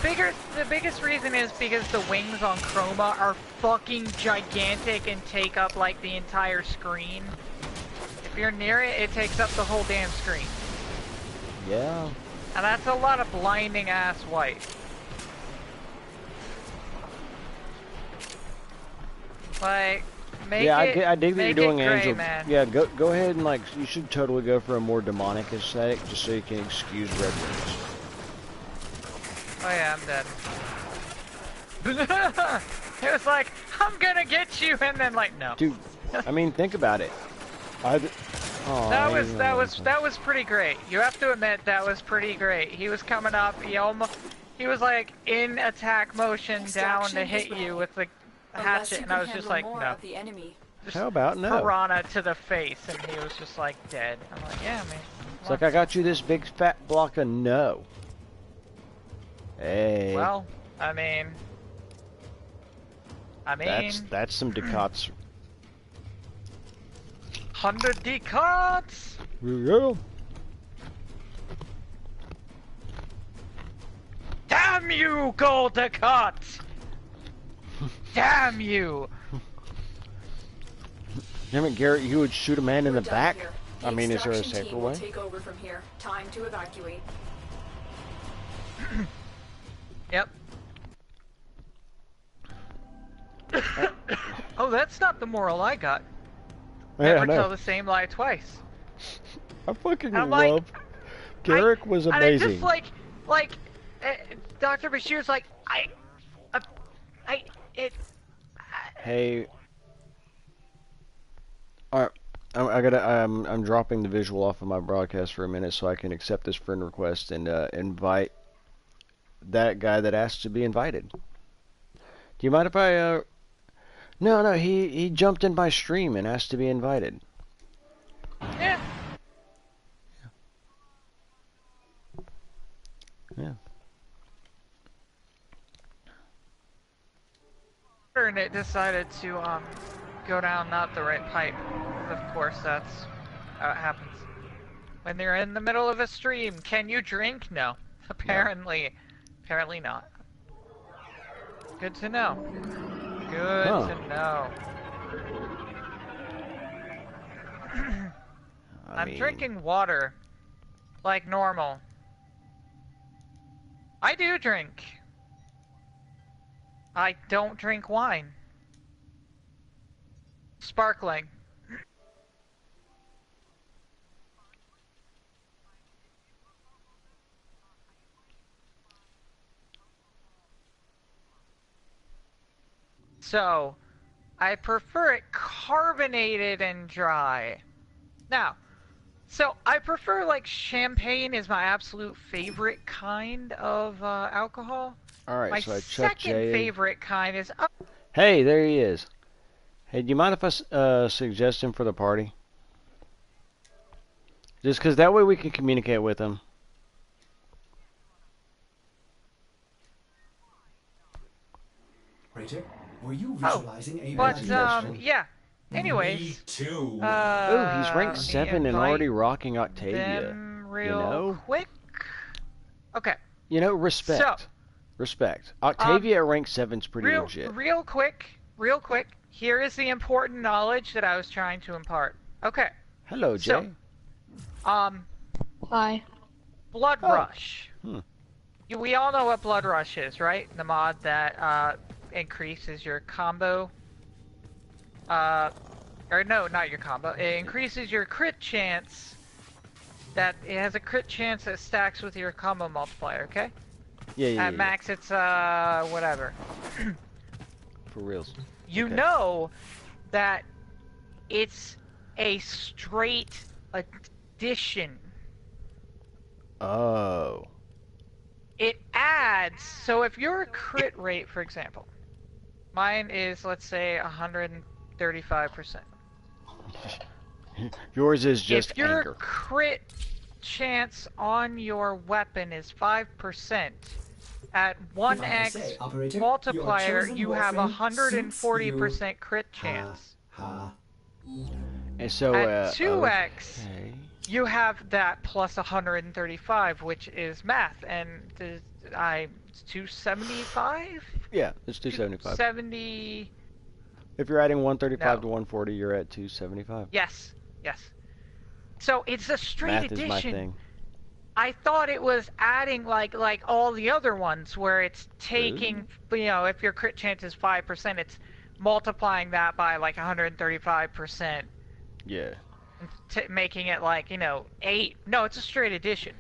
[SPEAKER 1] biggest reason is because the wings on Chroma are fucking gigantic and take up like the entire screen. If you're near it, it takes up the whole damn screen.
[SPEAKER 2] Yeah.
[SPEAKER 1] And that's a lot of blinding ass white. Like,
[SPEAKER 2] I dig that you're doing Angel.
[SPEAKER 1] Man.
[SPEAKER 2] Yeah, go ahead and like, you should totally go for a more demonic aesthetic just so you can excuse red wings.
[SPEAKER 1] Oh yeah, I'm dead. It was like, I'm gonna get you, and then like, no.
[SPEAKER 2] Dude, I mean, think about it. Oh,
[SPEAKER 1] that was pretty great. You have to admit that was pretty great. He was coming up. He was like in attack motion down to hit you with the hatchet, and I was just like, no.
[SPEAKER 2] How about no?
[SPEAKER 1] Piranha to the face, and he was just like dead. I'm like, yeah, man.
[SPEAKER 2] It's like I got you this big fat block of no. Hey.
[SPEAKER 1] Well, I mean,
[SPEAKER 2] that's some Ducats.
[SPEAKER 1] 100 Ducats.
[SPEAKER 2] Yeah.
[SPEAKER 1] Damn you, Gold Ducats! Damn you!
[SPEAKER 2] Damn it, Garrett, you would shoot a man in the back? I mean, is there a safer way?
[SPEAKER 3] Take over from here. Time to evacuate.
[SPEAKER 1] Yep. Oh, that's not the moral I got.
[SPEAKER 2] Yeah,
[SPEAKER 1] Never tell the same lie twice.
[SPEAKER 2] I fucking love...
[SPEAKER 1] Like,
[SPEAKER 2] Garrick was amazing.
[SPEAKER 1] And I just Dr. Bashir's like,
[SPEAKER 2] Hey... Alright, I'm dropping the visual off of my broadcast for a minute so I can accept this friend request and invite that guy that asked to be invited. Do you mind if I No, he jumped in my stream and asked to be invited.
[SPEAKER 1] Yeah.
[SPEAKER 2] Yeah.
[SPEAKER 1] And it decided to go down not the right pipe. Of course, that's how it happens. When they're in the middle of a stream, can you drink? No. Apparently not. Good to know. Good to know. I'm drinking water. Like normal. I do drink. I don't drink wine. Sparkling. So, I prefer it carbonated and dry. Now, so I prefer like champagne is my absolute favorite kind of alcohol.
[SPEAKER 2] Alright,
[SPEAKER 1] my
[SPEAKER 2] so I checked
[SPEAKER 1] second favorite kind is...
[SPEAKER 2] Hey, there he is. Hey, do you mind if I suggest him for the party? Just because that way we can communicate with him.
[SPEAKER 4] Rater, were you visualizing a
[SPEAKER 1] but, yeah. Anyways.
[SPEAKER 4] Me too.
[SPEAKER 2] Oh, he's ranked 7 and already rocking Octavia.
[SPEAKER 1] Real quick. Okay.
[SPEAKER 2] You know, respect.
[SPEAKER 1] So,
[SPEAKER 2] respect. Octavia at rank 7's pretty legit.
[SPEAKER 1] Real quick. Here is the important knowledge that I was trying to impart. Okay.
[SPEAKER 2] Hello, Jay.
[SPEAKER 1] So,
[SPEAKER 6] Hi.
[SPEAKER 1] Blood Rush.
[SPEAKER 2] Hmm.
[SPEAKER 1] We all know what Blood Rush is, right? The mod that increases your combo. Or no, not your combo. It increases your crit chance. That it has a crit chance that stacks with your combo multiplier. Okay.
[SPEAKER 2] Yeah.
[SPEAKER 1] At max, it's whatever.
[SPEAKER 2] For reals.
[SPEAKER 1] You know that it's a straight addition.
[SPEAKER 2] Oh.
[SPEAKER 1] It adds, so if your crit rate, for example, mine is, let's say, 135%.
[SPEAKER 2] Yours is just
[SPEAKER 1] if your
[SPEAKER 2] anger.
[SPEAKER 1] crit chance on your weapon is 5%, at 1x multiplier, you have 140% crit chance.
[SPEAKER 2] And so,
[SPEAKER 1] at 2x,
[SPEAKER 2] okay.
[SPEAKER 1] you have that plus 135, which is math, and it's 275?
[SPEAKER 2] Yeah, it's 275.
[SPEAKER 1] 70...
[SPEAKER 2] If you're adding 135 to 140, you're at 275.
[SPEAKER 1] Yes. So it's a straight
[SPEAKER 2] Math
[SPEAKER 1] addition.
[SPEAKER 2] is my thing.
[SPEAKER 1] I thought it was adding like all the other ones where it's taking, you know, if your crit chance is 5%, it's multiplying that by like 135%.
[SPEAKER 2] Yeah.
[SPEAKER 1] Making it like, you know, 8. No, it's a straight addition.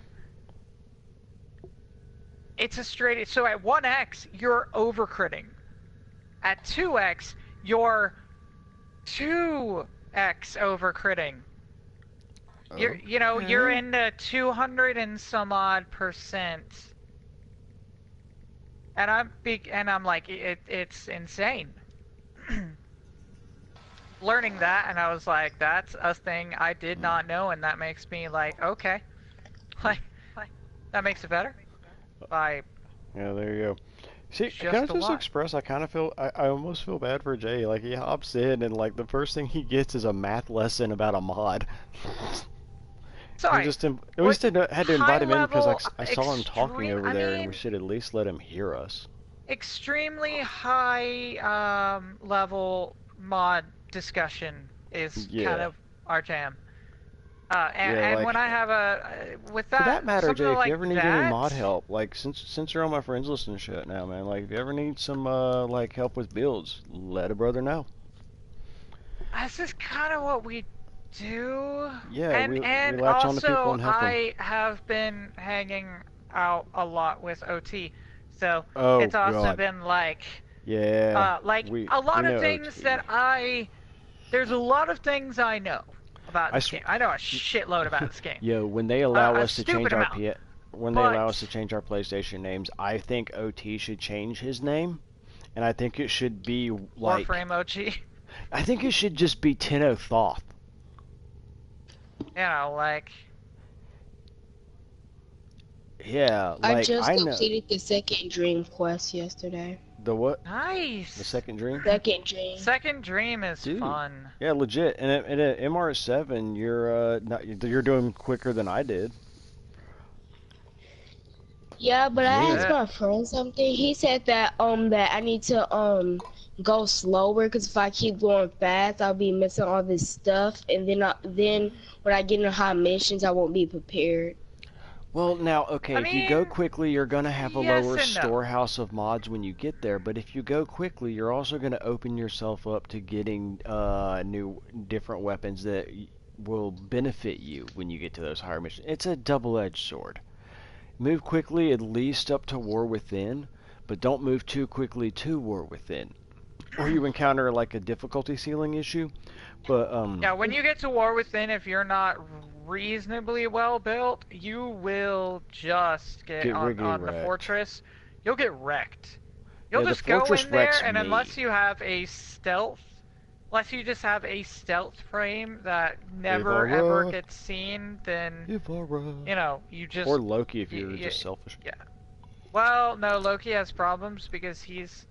[SPEAKER 1] It's a straight, so at 1x, you're over-critting. at 2x, you're 2x over critting. You're in the 200 and some odd %. And I'm like, it's insane. Learning that, and I was like, that's a thing I did not know, and that makes me like, okay. Like that makes it better.
[SPEAKER 2] Yeah, there you go. See, can I just express, I almost feel bad for Jay. Like, he hops in, and, like, the first thing he gets is a math lesson about a mod.
[SPEAKER 1] Sorry.
[SPEAKER 2] We just had to invite him in because I saw him talking over there, and we should at least let him hear us.
[SPEAKER 1] Extremely high level mod discussion is kind of our jam. And when I have with that,
[SPEAKER 2] for that matter, Jay, if you ever need any mod
[SPEAKER 1] that,
[SPEAKER 2] help, like since you're on my friends list and shit now, man, like if you ever need some like help with builds, let a brother know.
[SPEAKER 1] This is kind of what we do.
[SPEAKER 2] Yeah,
[SPEAKER 1] and
[SPEAKER 2] we latch
[SPEAKER 1] also
[SPEAKER 2] on to people and help them.
[SPEAKER 1] I have been hanging out a lot with OT, so it's also been like like a lot of things OT. There's a lot of things I know about this game. I know a shitload about this game.
[SPEAKER 2] Yo, when they allow us to change our allow us to change our PlayStation names, I think OT should change his name, and I think it should be like
[SPEAKER 1] Warframe OG.
[SPEAKER 2] I think it should just be Tenno Thoth.
[SPEAKER 1] You know, like.
[SPEAKER 2] Yeah, like
[SPEAKER 6] I just completed the second dream quest yesterday.
[SPEAKER 2] The what?
[SPEAKER 1] Nice.
[SPEAKER 2] The second dream.
[SPEAKER 6] Second dream.
[SPEAKER 1] Second dream is fun.
[SPEAKER 2] Yeah, legit. And at MR7, you're doing quicker than I did.
[SPEAKER 6] Yeah, but I asked my friend something. He said that that I need to go slower because if I keep going fast, I'll be missing all this stuff, and then when I get into high missions, I won't be prepared.
[SPEAKER 2] Well, now, okay, if you go quickly, you're going to have a lower storehouse of mods when you get there, but if you go quickly, you're also going to open yourself up to getting different weapons that will benefit you when you get to those higher missions. It's a double-edged sword. Move quickly at least up to War Within, but don't move too quickly to War Within, or you encounter like a difficulty ceiling issue. But
[SPEAKER 1] yeah, when you get to War Within, if you're not reasonably well built, you will just get on the fortress. You'll get wrecked. You'll just go in there, and unless you have a stealth, unless you just have a stealth frame that never ever gets seen, then you know you just
[SPEAKER 2] or Loki if you're just selfish.
[SPEAKER 1] Yeah. Well, no, Loki has problems because he's.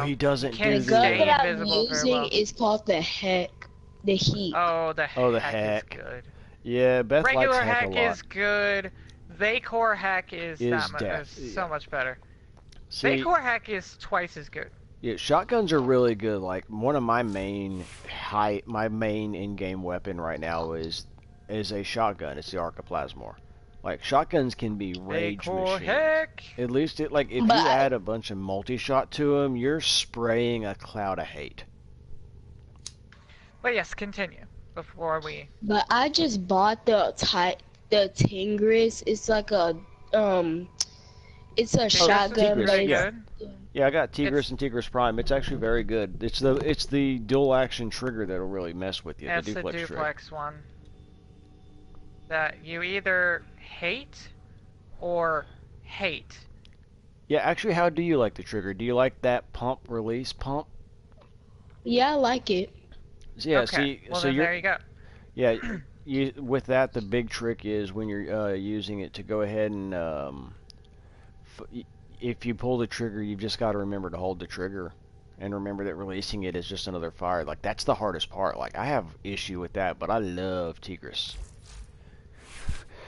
[SPEAKER 2] He doesn't do
[SPEAKER 6] the gun that I'm using is called the Heck. The Heat.
[SPEAKER 1] Oh, the Heck is good.
[SPEAKER 2] Yeah, Beth
[SPEAKER 1] regular
[SPEAKER 2] likes Heck a lot.
[SPEAKER 1] Is good. Vapor Heck is so much better.
[SPEAKER 2] See,
[SPEAKER 1] Vapor Heck is twice as good.
[SPEAKER 2] Yeah, shotguns are really good. Like one of my main in-game weapon right now is a shotgun. It's the Arcoplasmor. Like shotguns can be rage machines.
[SPEAKER 1] Heck.
[SPEAKER 2] At least if you add a bunch of multi-shot to them, you're spraying a cloud of hate.
[SPEAKER 1] But yes, continue before we.
[SPEAKER 6] But I just bought the Tigris. It's like a it's a shotgun.
[SPEAKER 2] Yeah, I got Tigris and Tigris Prime. It's actually very good. It's the dual action trigger that'll really mess with you.
[SPEAKER 1] Yeah, it's the duplex one. That you either hate or hate.
[SPEAKER 2] Yeah, actually, how do you like the trigger? Do you like that pump release pump?
[SPEAKER 6] Yeah, I like it.
[SPEAKER 2] Yeah,
[SPEAKER 1] okay. Well, then there you go.
[SPEAKER 2] Yeah, with that, the big trick is when you're using it to go ahead and if you pull the trigger, you've just got to remember to hold the trigger and remember that releasing it is just another fire. Like that's the hardest part. Like I have issue with that, but I love Tigris.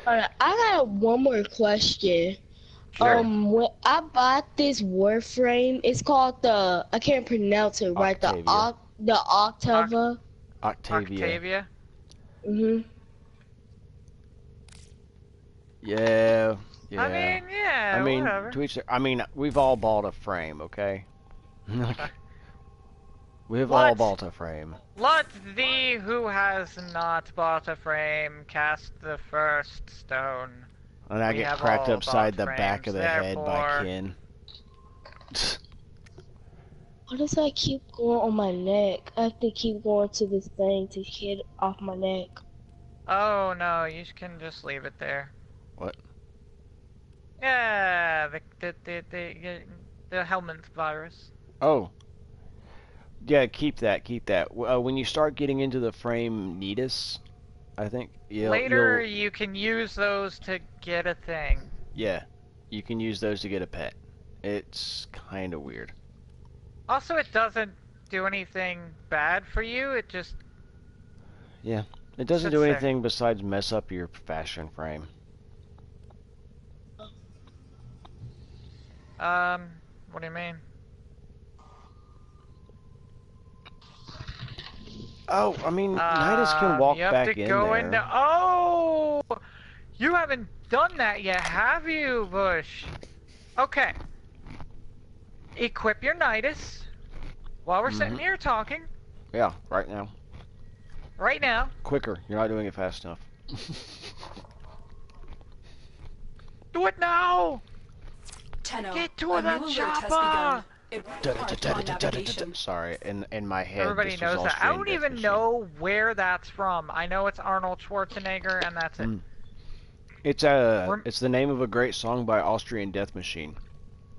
[SPEAKER 6] Alright, I got one more question.
[SPEAKER 2] Sure.
[SPEAKER 6] When I bought this Warframe, it's called I can't pronounce it right.
[SPEAKER 2] Octavia.
[SPEAKER 6] The Octavia.
[SPEAKER 1] Octavia.
[SPEAKER 6] Mhm.
[SPEAKER 2] Yeah.
[SPEAKER 1] I mean, whatever.
[SPEAKER 2] To each their, I mean, we've all bought a frame, okay? We've all bought a frame.
[SPEAKER 1] Let thee who has not bought a frame cast the first stone.
[SPEAKER 2] And I get cracked upside the back of the head by Ken.
[SPEAKER 6] Why does that keep going on my neck? I have to keep going to this thing to get off my neck.
[SPEAKER 1] Oh no, you can just leave it there.
[SPEAKER 2] What?
[SPEAKER 1] Yeah, the helmet virus.
[SPEAKER 2] Oh. Yeah, keep that, keep that. When you start getting into the frame Nidus, I think
[SPEAKER 1] Later you can use those to get a thing.
[SPEAKER 2] Yeah, you can use those to get a pet. It's kind of weird.
[SPEAKER 1] Also, it doesn't do anything bad for you. It just
[SPEAKER 2] it doesn't do anything besides mess up your fashion frame.
[SPEAKER 1] What do you mean?
[SPEAKER 2] Oh, I mean, Nidus can walk back in there.
[SPEAKER 1] Oh! You haven't done that yet, have you, Bush? Okay. Equip your Nidus while we're sitting here talking.
[SPEAKER 2] Yeah, right now.
[SPEAKER 1] Right now.
[SPEAKER 2] Quicker. You're not doing it fast enough.
[SPEAKER 1] Do it now!
[SPEAKER 3] Tenno,
[SPEAKER 1] get to the chopper!
[SPEAKER 2] Sorry, in my head.
[SPEAKER 1] Everybody knows that. I don't even know where that's from. I know it's Arnold Schwarzenegger, and that's it.
[SPEAKER 2] It's the name of a great song by Austrian Death Machine.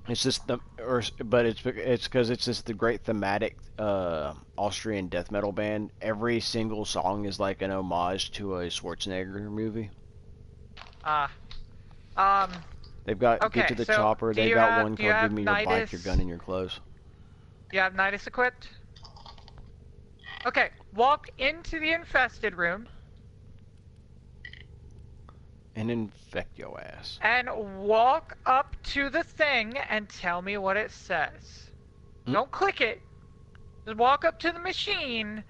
[SPEAKER 2] It's just but it's because it's just the great thematic Austrian death metal band. Every single song is like an homage to a Schwarzenegger movie. They've got Get to the Chopper. They've got one called Give Me Your Bike, Your Gun, and Your Clothes.
[SPEAKER 1] You have Nidus equipped? Okay, walk into the infested room.
[SPEAKER 2] And infect your ass.
[SPEAKER 1] And walk up to the thing and tell me what it says. Don't click it. Just walk up to the machine.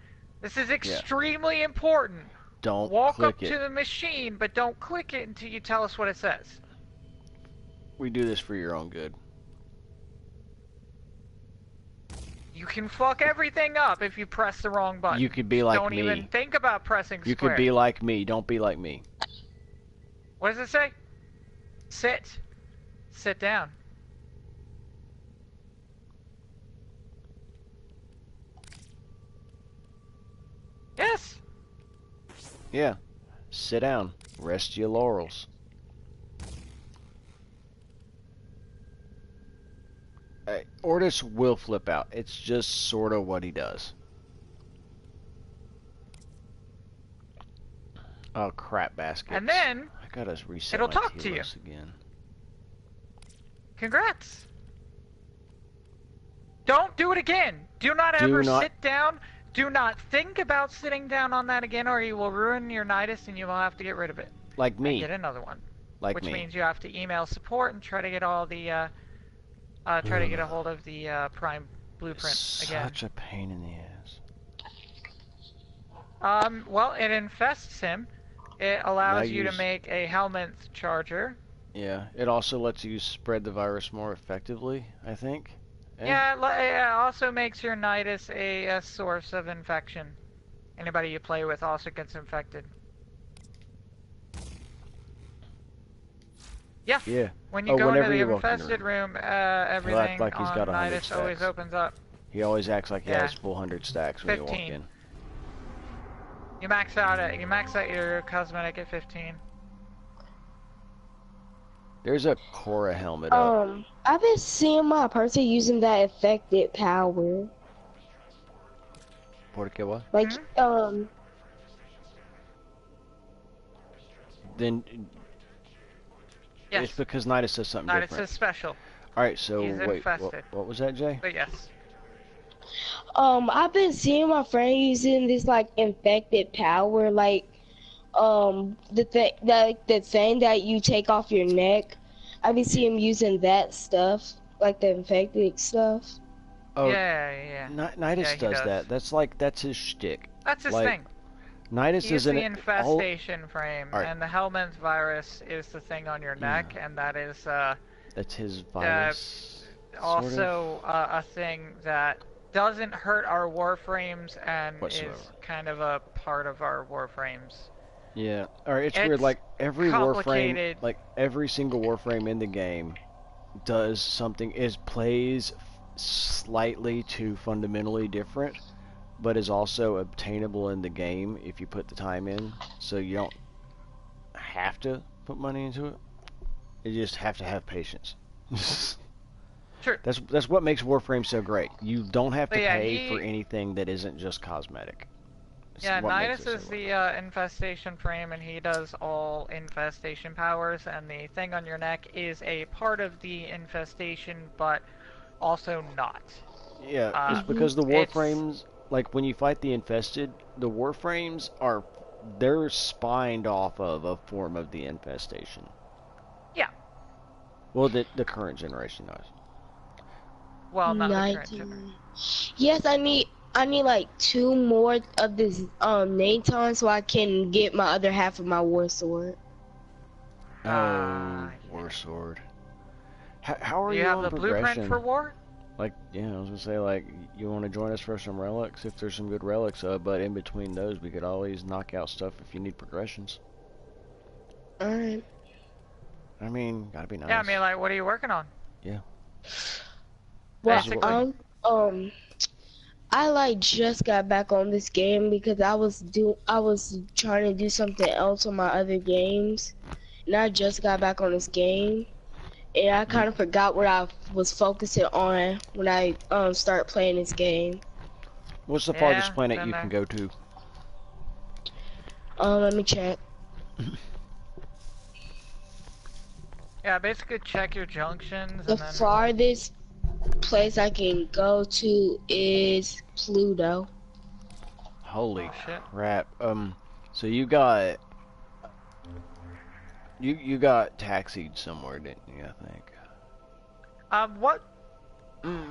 [SPEAKER 1] This is extremely important.
[SPEAKER 2] Don't
[SPEAKER 1] walk
[SPEAKER 2] click
[SPEAKER 1] up to the machine, but don't click it until you tell us what it says.
[SPEAKER 2] We do this for your own good.
[SPEAKER 1] You can fuck everything up if you press the wrong button.
[SPEAKER 2] You could be like
[SPEAKER 1] Don't
[SPEAKER 2] me.
[SPEAKER 1] even think about pressing square.
[SPEAKER 2] You could be like me. Don't be like me.
[SPEAKER 1] What does it say? Sit. Sit down. Yes.
[SPEAKER 2] Yeah. Sit down. Rest your laurels. Ordis will flip out. It's just sort of what he does. Oh, crap baskets.
[SPEAKER 1] And then
[SPEAKER 2] I gotta reset
[SPEAKER 1] it'll
[SPEAKER 2] my
[SPEAKER 1] talk to you
[SPEAKER 2] again.
[SPEAKER 1] Congrats. Don't do it again. Do not ever sit down. Do not think about sitting down on that again, or you will ruin your Nidus and you will have to get rid of it.
[SPEAKER 2] Like me.
[SPEAKER 1] And get another one.
[SPEAKER 2] Which
[SPEAKER 1] means you have to email support and try to get all the try to get a hold of the Prime blueprint again.
[SPEAKER 2] Such a pain in the ass.
[SPEAKER 1] Well, it infests him. It allows you to make a helmet charger.
[SPEAKER 2] Yeah, it also lets you spread the virus more effectively, I think.
[SPEAKER 1] Yeah, it also makes your Nidus a source of infection. Anybody you play with also gets infected. Yeah.
[SPEAKER 2] Yeah.
[SPEAKER 1] When you go into the infested room, everything
[SPEAKER 2] like he's got
[SPEAKER 1] on Nidus always opens up.
[SPEAKER 2] He always acts like he has full 100 stacks when
[SPEAKER 1] 15.
[SPEAKER 2] you walk in.
[SPEAKER 1] You max out your cosmetic at 15.
[SPEAKER 2] There's a Cora helmet up.
[SPEAKER 6] I've been seeing my person using that affected power.
[SPEAKER 2] Porque what?
[SPEAKER 6] Like,
[SPEAKER 2] Then
[SPEAKER 1] yes.
[SPEAKER 2] It's because Nidus says something different.
[SPEAKER 1] Nidus is special.
[SPEAKER 2] Alright, so
[SPEAKER 1] He's
[SPEAKER 2] wait,
[SPEAKER 1] infested.
[SPEAKER 2] what was that, Jay?
[SPEAKER 1] But yes.
[SPEAKER 6] I've been seeing my friend using this like infected power, like the thing that you take off your neck. I've been seeing him using that stuff, like the infected stuff.
[SPEAKER 2] Oh,
[SPEAKER 1] yeah.
[SPEAKER 2] Nidus does that. That's his shtick.
[SPEAKER 1] That's his thing.
[SPEAKER 2] Nidus is
[SPEAKER 1] the infestation frame, and the Hellman's virus is the thing on your neck, and that is
[SPEAKER 2] that's his virus.
[SPEAKER 1] Also, a thing that doesn't hurt our warframes and is kind of a part of our warframes.
[SPEAKER 2] Yeah. Alright, it's weird. Like every warframe, like every single warframe in the game, does something. Plays slightly to fundamentally different, but is also obtainable in the game if you put the time in. So you don't have to put money into it. You just have to have patience.
[SPEAKER 1] Sure.
[SPEAKER 2] That's what makes Warframe so great. You don't have to
[SPEAKER 1] But yeah,
[SPEAKER 2] pay for anything that isn't just cosmetic.
[SPEAKER 1] Yeah, Nidus is the infestation frame, and he does all infestation powers, and the thing on your neck is a part of the infestation, but also not.
[SPEAKER 2] Yeah, it's because the Warframes, like when you fight the infested, the Warframes they're spined off of a form of the infestation.
[SPEAKER 1] Yeah.
[SPEAKER 2] Well, the current generation does.
[SPEAKER 1] Well, not the current generation.
[SPEAKER 6] Yes, I need like 2 more of this Naton so I can get my other half of my war sword.
[SPEAKER 2] War sword. How are you
[SPEAKER 1] have
[SPEAKER 2] on
[SPEAKER 1] the
[SPEAKER 2] progression?
[SPEAKER 1] blueprint for war?
[SPEAKER 2] Like, yeah, I was gonna say, like, you want to join us for some relics if there's some good relics, but in between those, we could always knock out stuff if you need progressions.
[SPEAKER 6] Alright.
[SPEAKER 2] I mean, gotta be nice.
[SPEAKER 1] Yeah, I mean, like, what are you working on?
[SPEAKER 2] Yeah.
[SPEAKER 6] Well, I like just got back on this game because I was trying to do something else on my other games, and I just got back on this game, and I kind of forgot what I was focusing on when I started playing this game.
[SPEAKER 2] What's the farthest planet you can go to?
[SPEAKER 6] Let me check.
[SPEAKER 1] Yeah, basically check your junctions.
[SPEAKER 6] The farthest place I can go to is Pluto.
[SPEAKER 2] Holy crap. So you got you got taxied somewhere, didn't you, I think?
[SPEAKER 1] What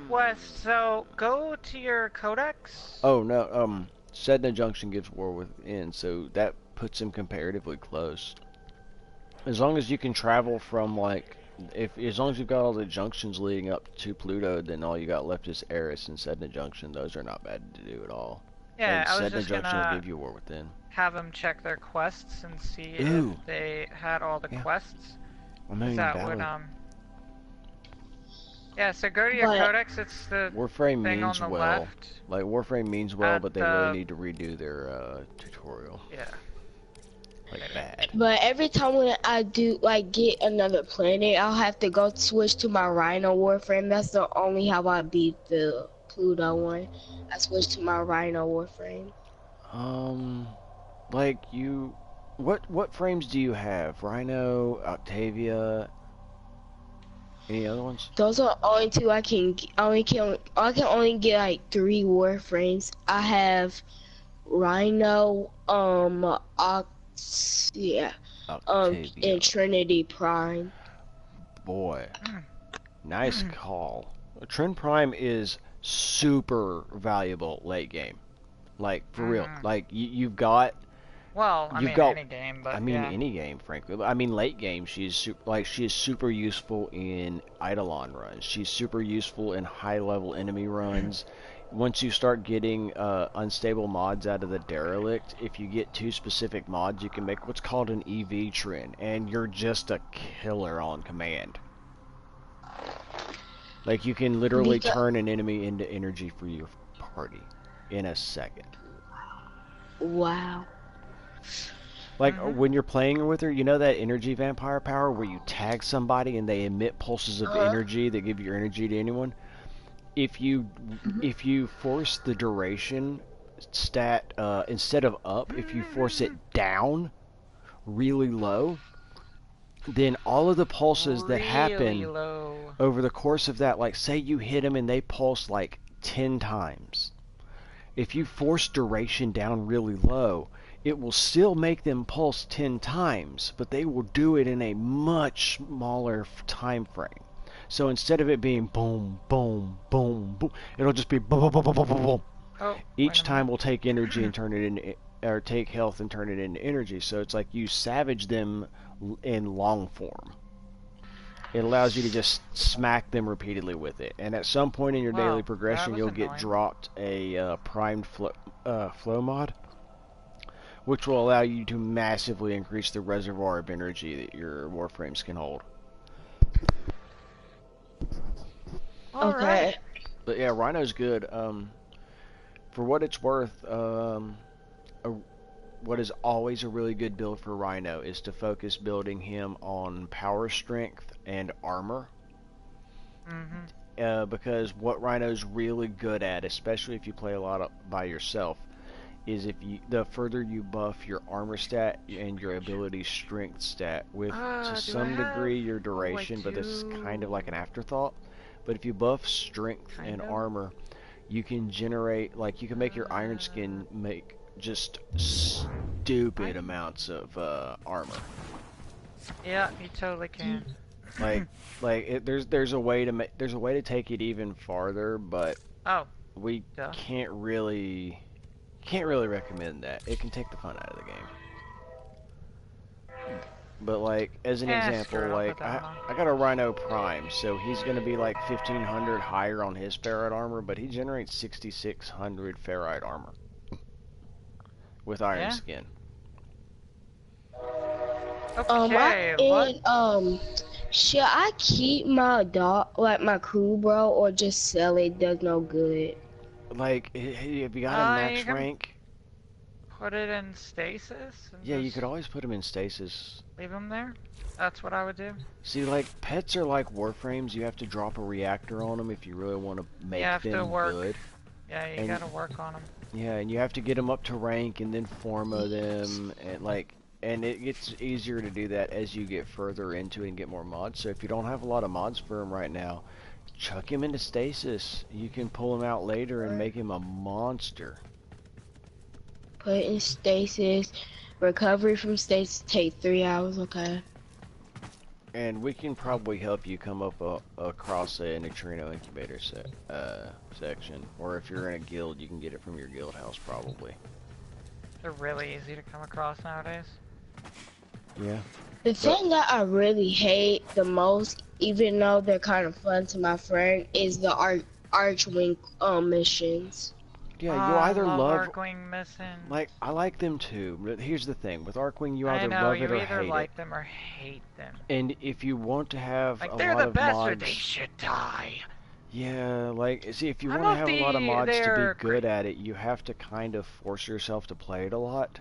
[SPEAKER 1] quest? So go to your codex.
[SPEAKER 2] Oh no, Sedna Junction gives War Within, so that puts him comparatively close. As long as you can travel from, like, as long as you've got all the junctions leading up to Pluto, then all you got left is Eris and Sedna Junction. Those are not bad to do at all.
[SPEAKER 1] Yeah,
[SPEAKER 2] and
[SPEAKER 1] I was
[SPEAKER 2] Sedna
[SPEAKER 1] just
[SPEAKER 2] Junction
[SPEAKER 1] gonna
[SPEAKER 2] will give you War Within.
[SPEAKER 1] have them check their quests and see if they had all the quests. Yeah, so go to your codex. It's the
[SPEAKER 2] Warframe
[SPEAKER 1] thing
[SPEAKER 2] means
[SPEAKER 1] on the
[SPEAKER 2] well.
[SPEAKER 1] left.
[SPEAKER 2] Like, Warframe means well, but they really need to redo their tutorial.
[SPEAKER 1] Yeah.
[SPEAKER 2] Like, bad.
[SPEAKER 6] But every time when I do, like, get another planet, I'll have to go switch to my Rhino Warframe. That's the only how I beat the Pluto one. I switched to my Rhino Warframe.
[SPEAKER 2] Like, what frames do you have? Rhino, Octavia, any other ones?
[SPEAKER 6] Those are only 2 I can only get like 3 Warframes. I have Rhino, and Trinity Prime.
[SPEAKER 2] Boy, nice call. Trin Prime is super valuable late game. Like, for real. Like, you've got...
[SPEAKER 1] Well, I mean, any game, but
[SPEAKER 2] any game, frankly. I mean, late game, she is super useful in Eidolon runs. She's super useful in high-level enemy runs. Once you start getting unstable mods out of the Derelict, if you get 2 specific mods, you can make what's called an EV Trin, and you're just a killer on command. Like, you can literally turn an enemy into energy for your party in a second.
[SPEAKER 6] Wow.
[SPEAKER 2] Like, when you're playing with her, you know that energy vampire power where you tag somebody and they emit pulses of energy that give your energy to anyone? If you force the duration stat, instead of up, if you force it down really low, then all of the pulses that happen over the course of that, like, say you hit them and they pulse like 10 times. If you force duration down really low, it will still make them pulse 10 times, but they will do it in a much smaller time frame. So instead of it being boom, boom, boom, boom, it'll just be boom, boom, boom, boom, boom, boom, boom. Each time will take energy and turn it into, or take health and turn it into energy. So it's like you savage them in long form. It allows you to just smack them repeatedly with it. And at some point in your daily progression, you'll get dropped a primed flow mod, which will allow you to massively increase the reservoir of energy that your Warframes can hold.
[SPEAKER 6] Okay.
[SPEAKER 2] But yeah, Rhino's good. For what it's worth, what is always a really good build for Rhino is to focus building him on power strength and armor. Because what Rhino's really good at, especially if you play a lot by yourself, is the further you buff your armor stat and your ability strength stat with to some degree your duration, but it's kind of like an afterthought. But if you buff strength and armor, you can generate, like, you can make your Iron Skin make just stupid amounts of armor.
[SPEAKER 1] Yeah, you totally can.
[SPEAKER 2] There's a way to take it even farther, but we
[SPEAKER 1] Duh.
[SPEAKER 2] can't really recommend that. It can take the fun out of the game. But like as an example, like I got a Rhino Prime, so he's gonna be like 1500 higher on his ferrite armor, but he generates 6600 ferrite armor with Iron Skin.
[SPEAKER 1] Okay,
[SPEAKER 6] should I keep my dog, like my crew, bro, or just sell it? Does no good.
[SPEAKER 2] Like, if you got a max rank,
[SPEAKER 1] put it in stasis. And
[SPEAKER 2] yeah, you could always put him in stasis.
[SPEAKER 1] Leave him there. That's what I would do.
[SPEAKER 2] See, like pets are like warframes. You have to drop a reactor on them if you really want to make them good.
[SPEAKER 1] Yeah, you gotta work on them.
[SPEAKER 2] Yeah, and you have to get them up to rank and then formo them, and it gets easier to do that as you get further into it and get more mods. So if you don't have a lot of mods for him right now, chuck him into stasis. You can pull him out later and make him a monster.
[SPEAKER 6] Put in stasis. Recovery from stasis take 3 hours, okay.
[SPEAKER 2] And we can probably help you come up across a neutrino incubator section. Or if you're in a guild, you can get it from your guild house probably.
[SPEAKER 1] They're really easy to come across nowadays.
[SPEAKER 2] Yeah.
[SPEAKER 6] The thing that I really hate the most, even though they're kind of fun to my friend, is the Archwing missions.
[SPEAKER 2] Yeah, you either love
[SPEAKER 1] Archwing missions.
[SPEAKER 2] Like, I like them too, but here's the thing. With Archwing, you either love it or hate it.
[SPEAKER 1] You either like them or hate them.
[SPEAKER 2] And if you want to have
[SPEAKER 1] like,
[SPEAKER 2] a
[SPEAKER 1] they're
[SPEAKER 2] lot
[SPEAKER 1] the
[SPEAKER 2] of
[SPEAKER 1] best
[SPEAKER 2] mods...
[SPEAKER 1] or they should die.
[SPEAKER 2] Yeah, like, see, if you want to have a lot of mods to be good at it, you have to kind of force yourself to play it a lot.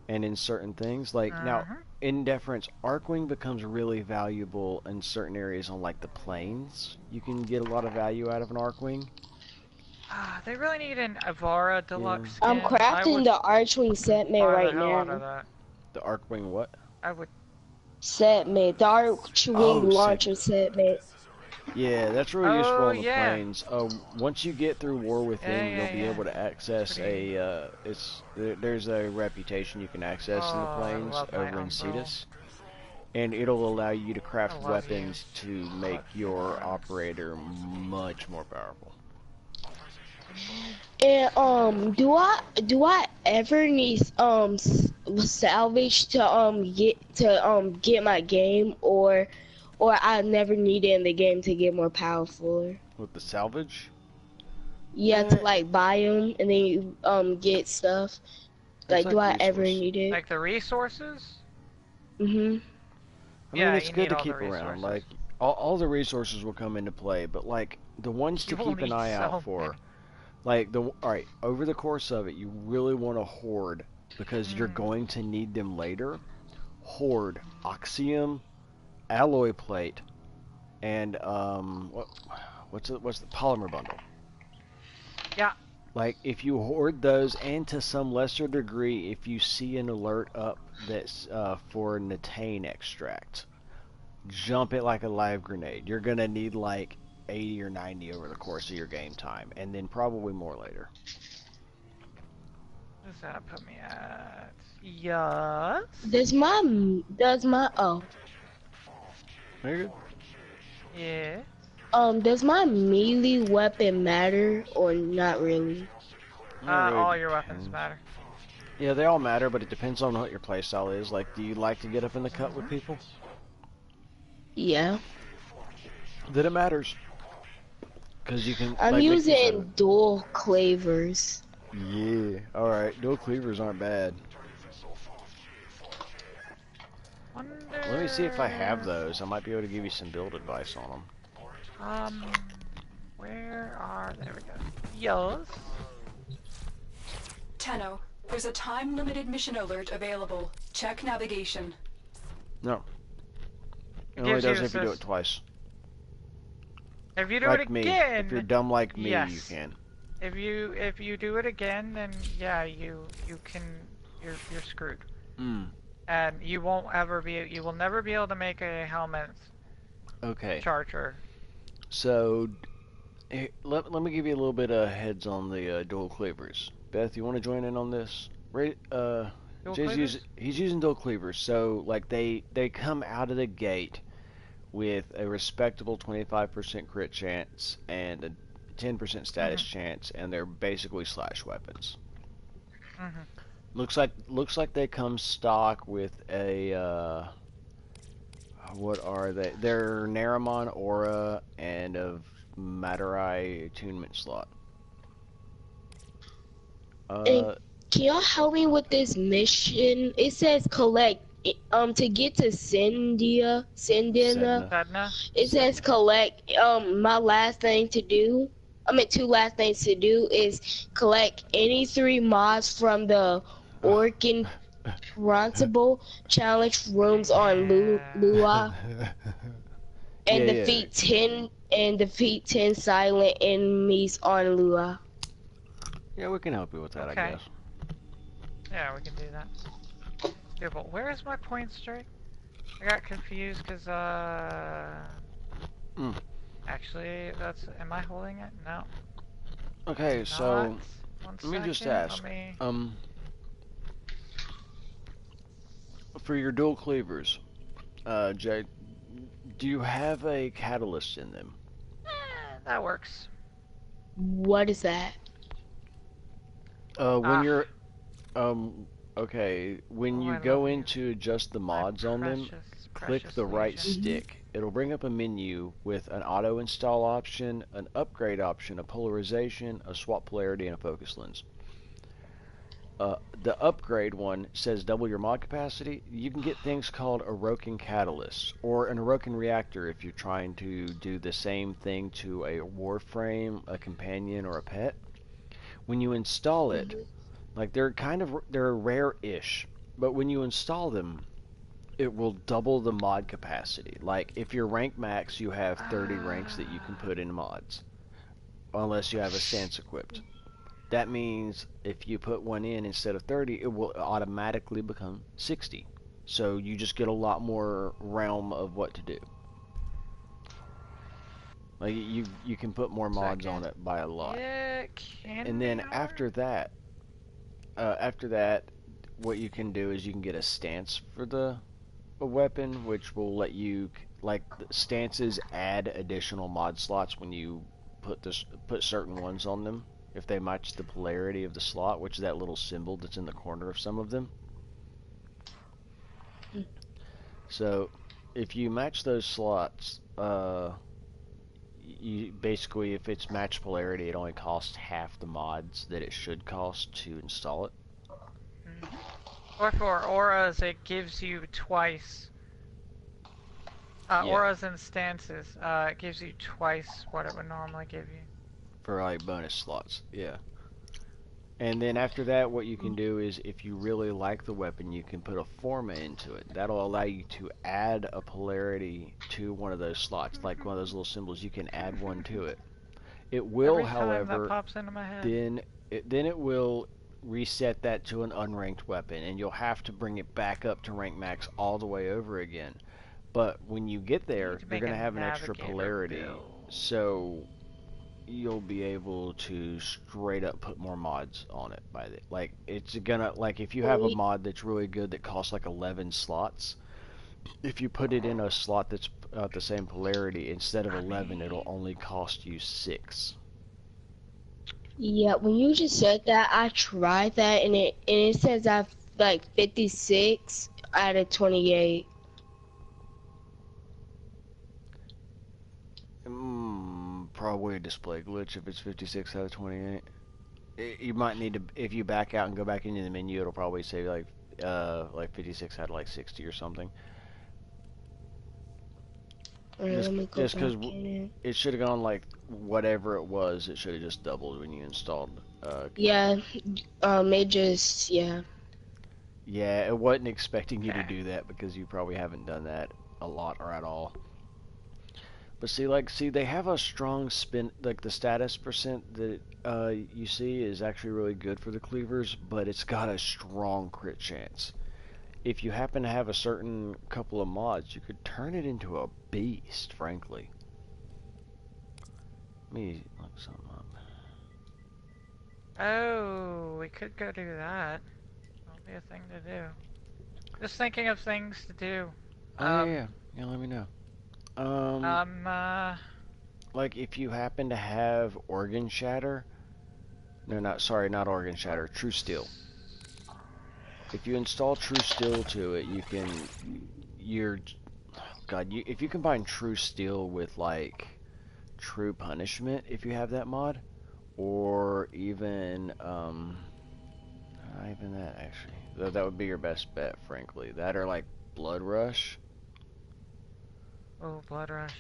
[SPEAKER 2] And in certain things, like, now, in deference, Archwing becomes really valuable in certain areas on, like, the plains. You can get a lot of value out of an Archwing.
[SPEAKER 1] They really need an Avara deluxe skin.
[SPEAKER 6] I'm crafting the Archwing set mate right now.
[SPEAKER 2] The Archwing what?
[SPEAKER 1] I would...
[SPEAKER 6] Set mate. The Archwing launcher set mate.
[SPEAKER 2] Yeah, that's really useful on the plains. Once you get through War Within, you'll be able to access there's a reputation you can access in the plains over in Cetus. And it'll allow you to craft weapons to make your operator much more powerful.
[SPEAKER 6] And do I ever need salvage to get my game, or I never need it in the game to get more powerful?
[SPEAKER 2] With the salvage?
[SPEAKER 6] Yeah, to like buy them and then you get stuff. Like, do I ever need it?
[SPEAKER 1] Like the resources?
[SPEAKER 6] Mhm.
[SPEAKER 2] I mean, it's good to keep around. Like, all the resources will come into play, but like the ones to keep an eye out for. Like, alright, over the course of it, you really want to hoard, because you're going to need them later. Hoard Oxium, Alloy Plate, and, what's the Polymer Bundle.
[SPEAKER 1] Yeah.
[SPEAKER 2] Like, if you hoard those, and to some lesser degree, if you see an alert up that's, for Natane Extract, jump it like a live grenade. You're gonna need, like, 80 or 90 over the course of your game time, and then probably more later.
[SPEAKER 1] What does that put me at? Yes.
[SPEAKER 6] Does my oh.
[SPEAKER 2] Very good.
[SPEAKER 1] Yeah.
[SPEAKER 6] Does my melee weapon matter or not really?
[SPEAKER 1] All your weapons matter.
[SPEAKER 2] Yeah, they all matter, but it depends on what your playstyle is. Like, do you like to get up in the cut with people?
[SPEAKER 6] Yeah.
[SPEAKER 2] Then it matters. Because you can.
[SPEAKER 6] I'm using dual cleavers.
[SPEAKER 2] Yeah. Alright, dual cleavers aren't bad. Let me see if I have those. I might be able to give you some build advice on them.
[SPEAKER 1] Where are... There we go. Yes.
[SPEAKER 3] Tenno, there's a time-limited mission alert available. Check navigation.
[SPEAKER 2] No. It
[SPEAKER 1] It
[SPEAKER 2] only
[SPEAKER 1] gives you
[SPEAKER 2] does if you do
[SPEAKER 1] this-
[SPEAKER 2] it twice.
[SPEAKER 1] If you do
[SPEAKER 2] Like
[SPEAKER 1] it
[SPEAKER 2] me.
[SPEAKER 1] again...
[SPEAKER 2] If you're dumb like me,
[SPEAKER 1] yes.
[SPEAKER 2] you can.
[SPEAKER 1] If you do it again, then yeah, you can... You're screwed.
[SPEAKER 2] Mm.
[SPEAKER 1] And you won't ever be... You will never be able to make a helmet
[SPEAKER 2] Okay.
[SPEAKER 1] charger.
[SPEAKER 2] So, let me give you a little bit of heads on the dual cleavers. Beth, you want to join in on this? Jay's he's using dual cleavers, so like they come out of the gate with a respectable 25% crit chance and a 10% status chance, and they're basically slash weapons. Looks like they come stock with a what are they? They're Naramon Aura and a Madurai attunement slot.
[SPEAKER 6] Can y'all help me with this mission? It says collect. To get to Sedna. It says collect. My last thing to do. Two last things to do is collect any 3 mods from the Orkin Runtable challenge rooms on Lua, and defeat 10 silent enemies on Lua.
[SPEAKER 2] Yeah, we can help you with that,
[SPEAKER 1] Okay.
[SPEAKER 2] I guess.
[SPEAKER 1] Yeah, we can do that. Yeah, but where is my point strike? I got confused because, Actually, that's... Am I holding it? No.
[SPEAKER 2] Okay, so...
[SPEAKER 1] Let
[SPEAKER 2] me just ask. For your dual cleavers, Jay, do you have a catalyst in them?
[SPEAKER 1] That works.
[SPEAKER 6] What is that?
[SPEAKER 2] When you're... okay, when you
[SPEAKER 1] I
[SPEAKER 2] go
[SPEAKER 1] love
[SPEAKER 2] in
[SPEAKER 1] you.
[SPEAKER 2] to adjust the mods on them, click
[SPEAKER 1] precious
[SPEAKER 2] the right
[SPEAKER 1] Legion.
[SPEAKER 2] stick. It'll bring up a menu with an auto install option, an upgrade option, a polarization, a swap polarity, and a focus lens. The upgrade one says double your mod capacity. You can get things called Orokin catalysts or an Orokin reactor if you're trying to do the same thing to a warframe, a companion, or a pet. When you install it, like they're rare-ish, but when you install them, it will double the mod capacity. Like, if you're rank max, you have 30 ranks that you can put in mods. Unless you have a stance equipped. That means if you put one in instead of 30, it will automatically become 60. So you just get a lot more realm of what to do. Like, you can put more mods on it by a lot.
[SPEAKER 1] Yeah, it can
[SPEAKER 2] And
[SPEAKER 1] be
[SPEAKER 2] then
[SPEAKER 1] hard.
[SPEAKER 2] after that, what you can do is you can get a stance for a weapon, which will let you, like, stances add additional mod slots when you put certain ones on them, if they match the polarity of the slot, which is that little symbol that's in the corner of some of them. So if you match those slots, you basically, if it's match polarity, it only costs half the mods that it should cost to install it.
[SPEAKER 1] Or for auras, it gives you twice.
[SPEAKER 2] Yeah.
[SPEAKER 1] Auras and stances, it gives you twice what it would normally give you.
[SPEAKER 2] For like bonus slots, yeah. And then after that, what you can do is, if you really like the weapon, you can put a forma into it. That'll allow you to add a polarity to one of those slots, like one of those little symbols. You can add one to it. It will,
[SPEAKER 1] Every time
[SPEAKER 2] however,
[SPEAKER 1] that pops into my head.
[SPEAKER 2] then it will reset that to an unranked weapon, and you'll have to bring it back up to rank max all the way over again. But when you get there, you're going to have an extra polarity, so you'll be able to straight up put more mods on it. Like, it's gonna, like, if you have a mod that's really good that costs like 11 slots, if you put it in a slot that's the same polarity, instead of 11, it'll only cost you 6.
[SPEAKER 6] Yeah, when you just said that, I tried that, and it says I have like 56 out of 28.
[SPEAKER 2] Probably a display glitch if it's 56 out of 28. You might need to, if you back out and go back into the menu, it'll probably say like 56 out of like 60 or something.
[SPEAKER 6] Alright, let me go
[SPEAKER 2] Just because
[SPEAKER 6] back in.
[SPEAKER 2] it should have gone like whatever it was, it should have just doubled when you installed.
[SPEAKER 6] Yeah, it just, yeah.
[SPEAKER 2] Yeah, it wasn't expecting you to do that because you probably haven't done that a lot or at all. But see, they have a strong spin, like the status percent that you see is actually really good for the cleavers, but it's got a strong crit chance. If you happen to have a certain couple of mods, you could turn it into a beast, frankly. Let me look something up.
[SPEAKER 1] Oh, we could go do that. That'll be a thing to do. Just thinking of things to do.
[SPEAKER 2] Yeah, let me know. Like if you happen to have Organ Shatter, no, not Organ Shatter, True Steel. If you install True Steel to it, you can, if you combine True Steel with like True Punishment, if you have that mod, or even, not even that actually, that would be your best bet, frankly. That or like Blood Rush.
[SPEAKER 1] Oh, Blood Rush.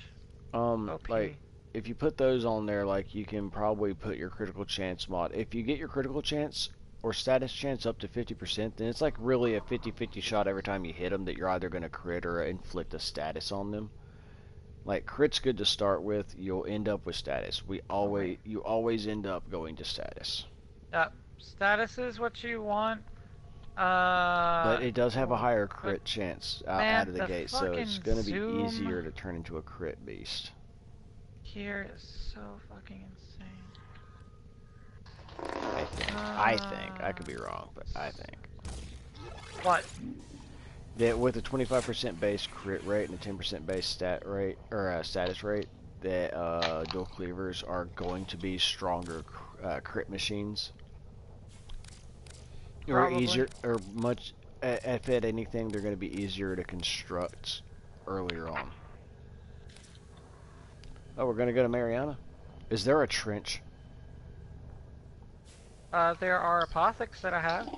[SPEAKER 2] Like, if you put those on there, like, you can probably put your critical chance mod. If you get your critical chance or status chance up to 50%, then it's like really a 50-50 shot every time you hit them that you're either going to crit or inflict a status on them. Like, crit's good to start with. You'll end up with status. You always end up going to status.
[SPEAKER 1] Status is what you want.
[SPEAKER 2] But it does have a higher crit chance out of the gate, so it's going to be easier to turn into a crit beast.
[SPEAKER 1] Here is so fucking insane.
[SPEAKER 2] I think. I could be wrong, but I think.
[SPEAKER 1] What?
[SPEAKER 2] That with a 25% base crit rate and a 10% base stat rate, or status rate, that dual cleavers are going to be stronger crit machines.
[SPEAKER 1] Probably.
[SPEAKER 2] Or easier, or much, if at anything, they're going to be easier to construct earlier on. Oh, we're going to go to Mariana? Is there a trench?
[SPEAKER 1] There are apothecs that I have.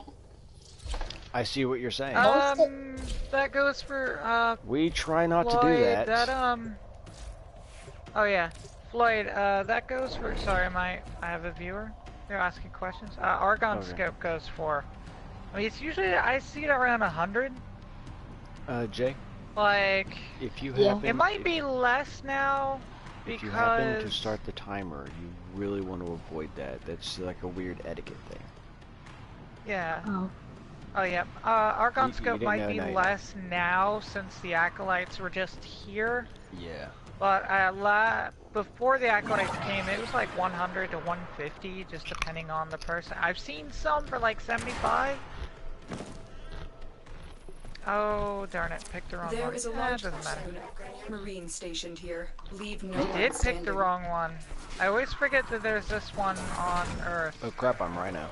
[SPEAKER 2] I see what you're saying.
[SPEAKER 1] That goes for,
[SPEAKER 2] we try not
[SPEAKER 1] Floyd,
[SPEAKER 2] to do that.
[SPEAKER 1] Oh yeah. Floyd, that goes for, sorry, I have a viewer. They're asking questions. Argon scope goes for, I mean, it's usually, I see it around 100.
[SPEAKER 2] Jay?
[SPEAKER 1] Like,
[SPEAKER 2] if you happen,
[SPEAKER 1] it might be less now, because...
[SPEAKER 2] If you happen to start the timer, you really want to avoid that. That's like a weird etiquette thing.
[SPEAKER 1] Yeah. Oh yeah. Argon scope might be less now, since the Acolytes were just here.
[SPEAKER 2] Yeah.
[SPEAKER 1] But before the Acolytes came, it was like 100 to 150, just depending on the person. I've seen some for like 75. Oh, darn it, picked the wrong one.
[SPEAKER 3] There is a large
[SPEAKER 1] doesn't matter.
[SPEAKER 3] Marine stationed here. Leave no
[SPEAKER 1] I did pick the wrong one. I always forget that there's this one on Earth.
[SPEAKER 2] Oh crap, I'm Rhino.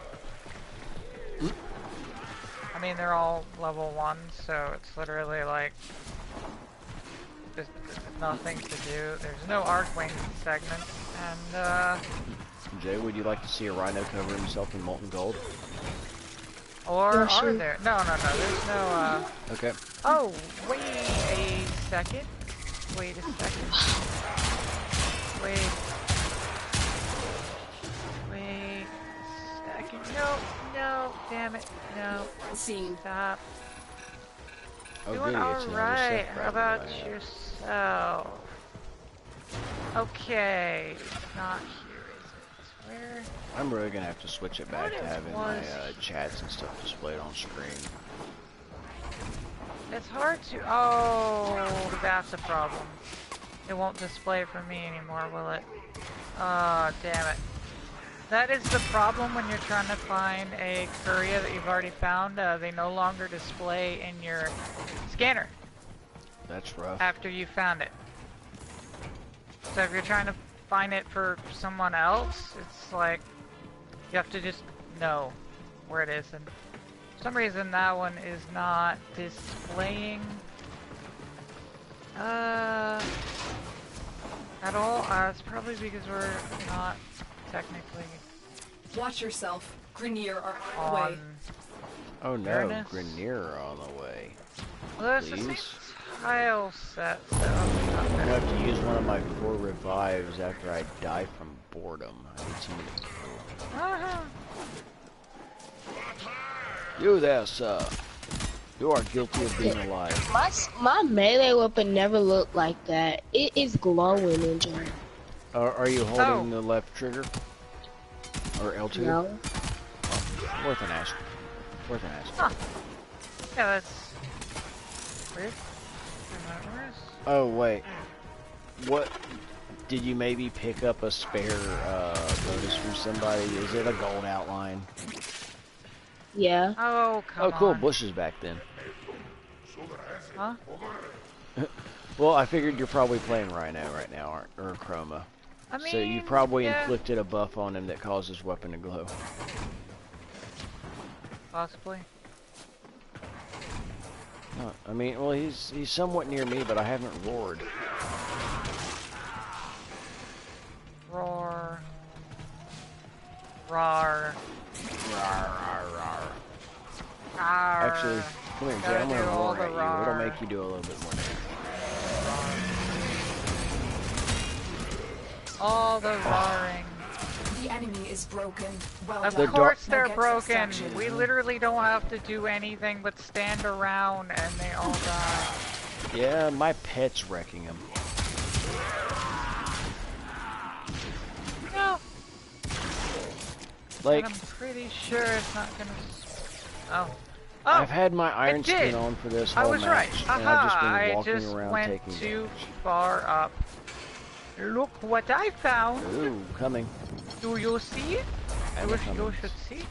[SPEAKER 1] I mean, they're all level 1, so it's literally like... just nothing to do. There's no Arcwing segment, and
[SPEAKER 2] Jay, would you like to see a Rhino cover himself in molten gold?
[SPEAKER 1] Or are there? No, there's no,
[SPEAKER 2] Okay.
[SPEAKER 1] Oh, wait a second. Wait a second. Wait a second. No, damn it. No.
[SPEAKER 3] Scene.
[SPEAKER 1] Stop.
[SPEAKER 2] Oh,
[SPEAKER 1] Doing alright. How about yourself? Okay. Not here, is it? Where?
[SPEAKER 2] I'm really gonna have to switch it back to having my chats and stuff displayed on screen.
[SPEAKER 1] It's hard to... Oh, that's a problem. It won't display for me anymore, will it? Oh, damn it. That is the problem when you're trying to find a courier that you've already found. They no longer display in your scanner.
[SPEAKER 2] That's rough.
[SPEAKER 1] After you found it. So if you're trying to find it for someone else, it's like you have to just know where it is. And for some reason that one is not displaying at all. It's probably because we're not technically...
[SPEAKER 3] Watch yourself. Grenier are on the way.
[SPEAKER 2] Oh no, Grenier are on the way.
[SPEAKER 1] Well, there's the same tile set, so...
[SPEAKER 2] I'm gonna have to use one of my 4 revives after I die from boredom. I need somebody cool. You there, sir. You are guilty of being alive.
[SPEAKER 6] My melee weapon never looked like that. It is glowing in there.
[SPEAKER 2] Are you holding the left trigger? Or L2?
[SPEAKER 6] No.
[SPEAKER 2] Oh, worth an ask. Worth an ask.
[SPEAKER 1] Huh. Yeah, that's weird.
[SPEAKER 2] Oh, wait. What? Did you maybe pick up a spare bonus from somebody? Is it a gold outline?
[SPEAKER 6] Yeah.
[SPEAKER 1] Oh, come on.
[SPEAKER 2] Oh, cool. Bush is back then.
[SPEAKER 1] Huh?
[SPEAKER 2] Well, I figured you're probably playing Rhino right now, or Chroma.
[SPEAKER 1] I mean,
[SPEAKER 2] so you probably
[SPEAKER 1] yeah.
[SPEAKER 2] inflicted a buff on him that caused his weapon to glow.
[SPEAKER 1] Possibly.
[SPEAKER 2] No, I mean, well, he's somewhat near me, but I haven't roared.
[SPEAKER 1] Roar. Rar.
[SPEAKER 2] Actually, come here, Jay. I'm gonna
[SPEAKER 1] all
[SPEAKER 2] roar
[SPEAKER 1] the
[SPEAKER 2] at you.
[SPEAKER 1] rar.
[SPEAKER 2] It'll make you do a little bit more damage.
[SPEAKER 1] All the roaring.
[SPEAKER 3] The enemy is broken. Well
[SPEAKER 1] Of
[SPEAKER 3] done.
[SPEAKER 1] course
[SPEAKER 3] Now
[SPEAKER 1] they're
[SPEAKER 3] get
[SPEAKER 1] broken.
[SPEAKER 3] section.
[SPEAKER 1] We literally don't have to do anything but stand around and they all die.
[SPEAKER 2] Yeah, my pet's wrecking him.
[SPEAKER 1] No.
[SPEAKER 2] Like,
[SPEAKER 1] And I'm pretty sure it's not gonna... Oh. Oh!
[SPEAKER 2] I've had my iron
[SPEAKER 1] it did.
[SPEAKER 2] skin on for this
[SPEAKER 1] I
[SPEAKER 2] whole
[SPEAKER 1] was
[SPEAKER 2] match,
[SPEAKER 1] right.
[SPEAKER 2] and I've just
[SPEAKER 1] Aha!
[SPEAKER 2] been
[SPEAKER 1] I
[SPEAKER 2] walking
[SPEAKER 1] just
[SPEAKER 2] around
[SPEAKER 1] went
[SPEAKER 2] taking
[SPEAKER 1] too
[SPEAKER 2] damage.
[SPEAKER 1] far up. Look what I found!
[SPEAKER 2] Ooh, coming.
[SPEAKER 1] Do you see?
[SPEAKER 2] And
[SPEAKER 1] You
[SPEAKER 2] coming.
[SPEAKER 1] should see.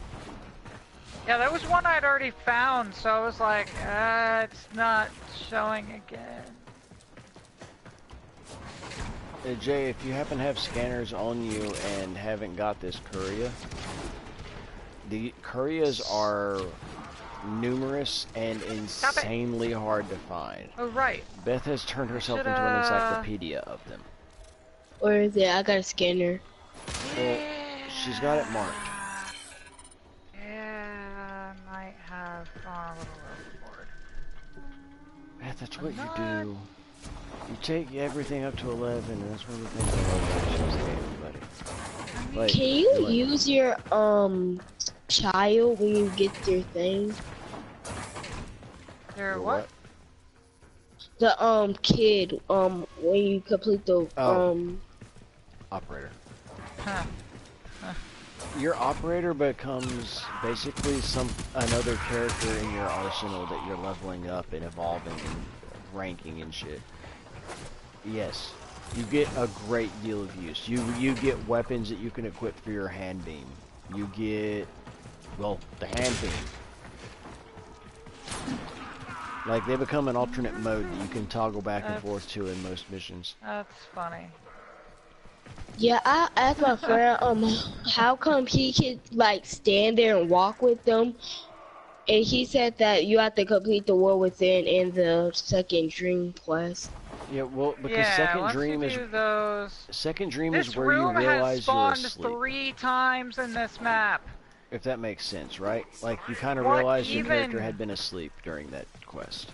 [SPEAKER 1] Yeah, that was one I'd already found, so I was like, it's not showing again.
[SPEAKER 2] Jay, if you happen to have scanners on you and haven't got this courier, the couriers are numerous and insanely hard to find.
[SPEAKER 1] Oh, right.
[SPEAKER 2] Beth has turned herself
[SPEAKER 1] Should,
[SPEAKER 2] into an encyclopedia of them.
[SPEAKER 6] Where is it? I got a scanner.
[SPEAKER 2] Well, she's got it marked.
[SPEAKER 1] Yeah, might have gone a little overboard.
[SPEAKER 2] Beth, that's what you do. You take everything up to 11, and that's one of the things I love about this game, buddy. Like,
[SPEAKER 6] Can you use your child when you get your thing?
[SPEAKER 1] Your what?
[SPEAKER 6] The kid when you complete the
[SPEAKER 2] Operator.
[SPEAKER 1] Huh.
[SPEAKER 2] Your operator becomes basically another character in your arsenal that you're leveling up and evolving and ranking and shit. Yes, you get a great deal of use. You get weapons that you can equip for your hand beam. You get, well, the hand beam. Like, they become an alternate mode that you can toggle back and forth to in most missions.
[SPEAKER 1] That's funny.
[SPEAKER 6] Yeah, I asked my friend how come he could like stand there and walk with them, and he said that you have to complete the War Within in the second Dream quest.
[SPEAKER 2] Yeah, well, because
[SPEAKER 1] Yeah,
[SPEAKER 2] second
[SPEAKER 1] once
[SPEAKER 2] dream
[SPEAKER 1] you
[SPEAKER 2] is
[SPEAKER 1] do those...
[SPEAKER 2] second dream
[SPEAKER 1] This
[SPEAKER 2] is where you
[SPEAKER 1] room has
[SPEAKER 2] realize you're
[SPEAKER 1] spawned
[SPEAKER 2] asleep.
[SPEAKER 1] 3 times in this map.
[SPEAKER 2] If that makes sense, right? Like, you kind of
[SPEAKER 1] What
[SPEAKER 2] realize your
[SPEAKER 1] even?
[SPEAKER 2] character had been asleep during that quest.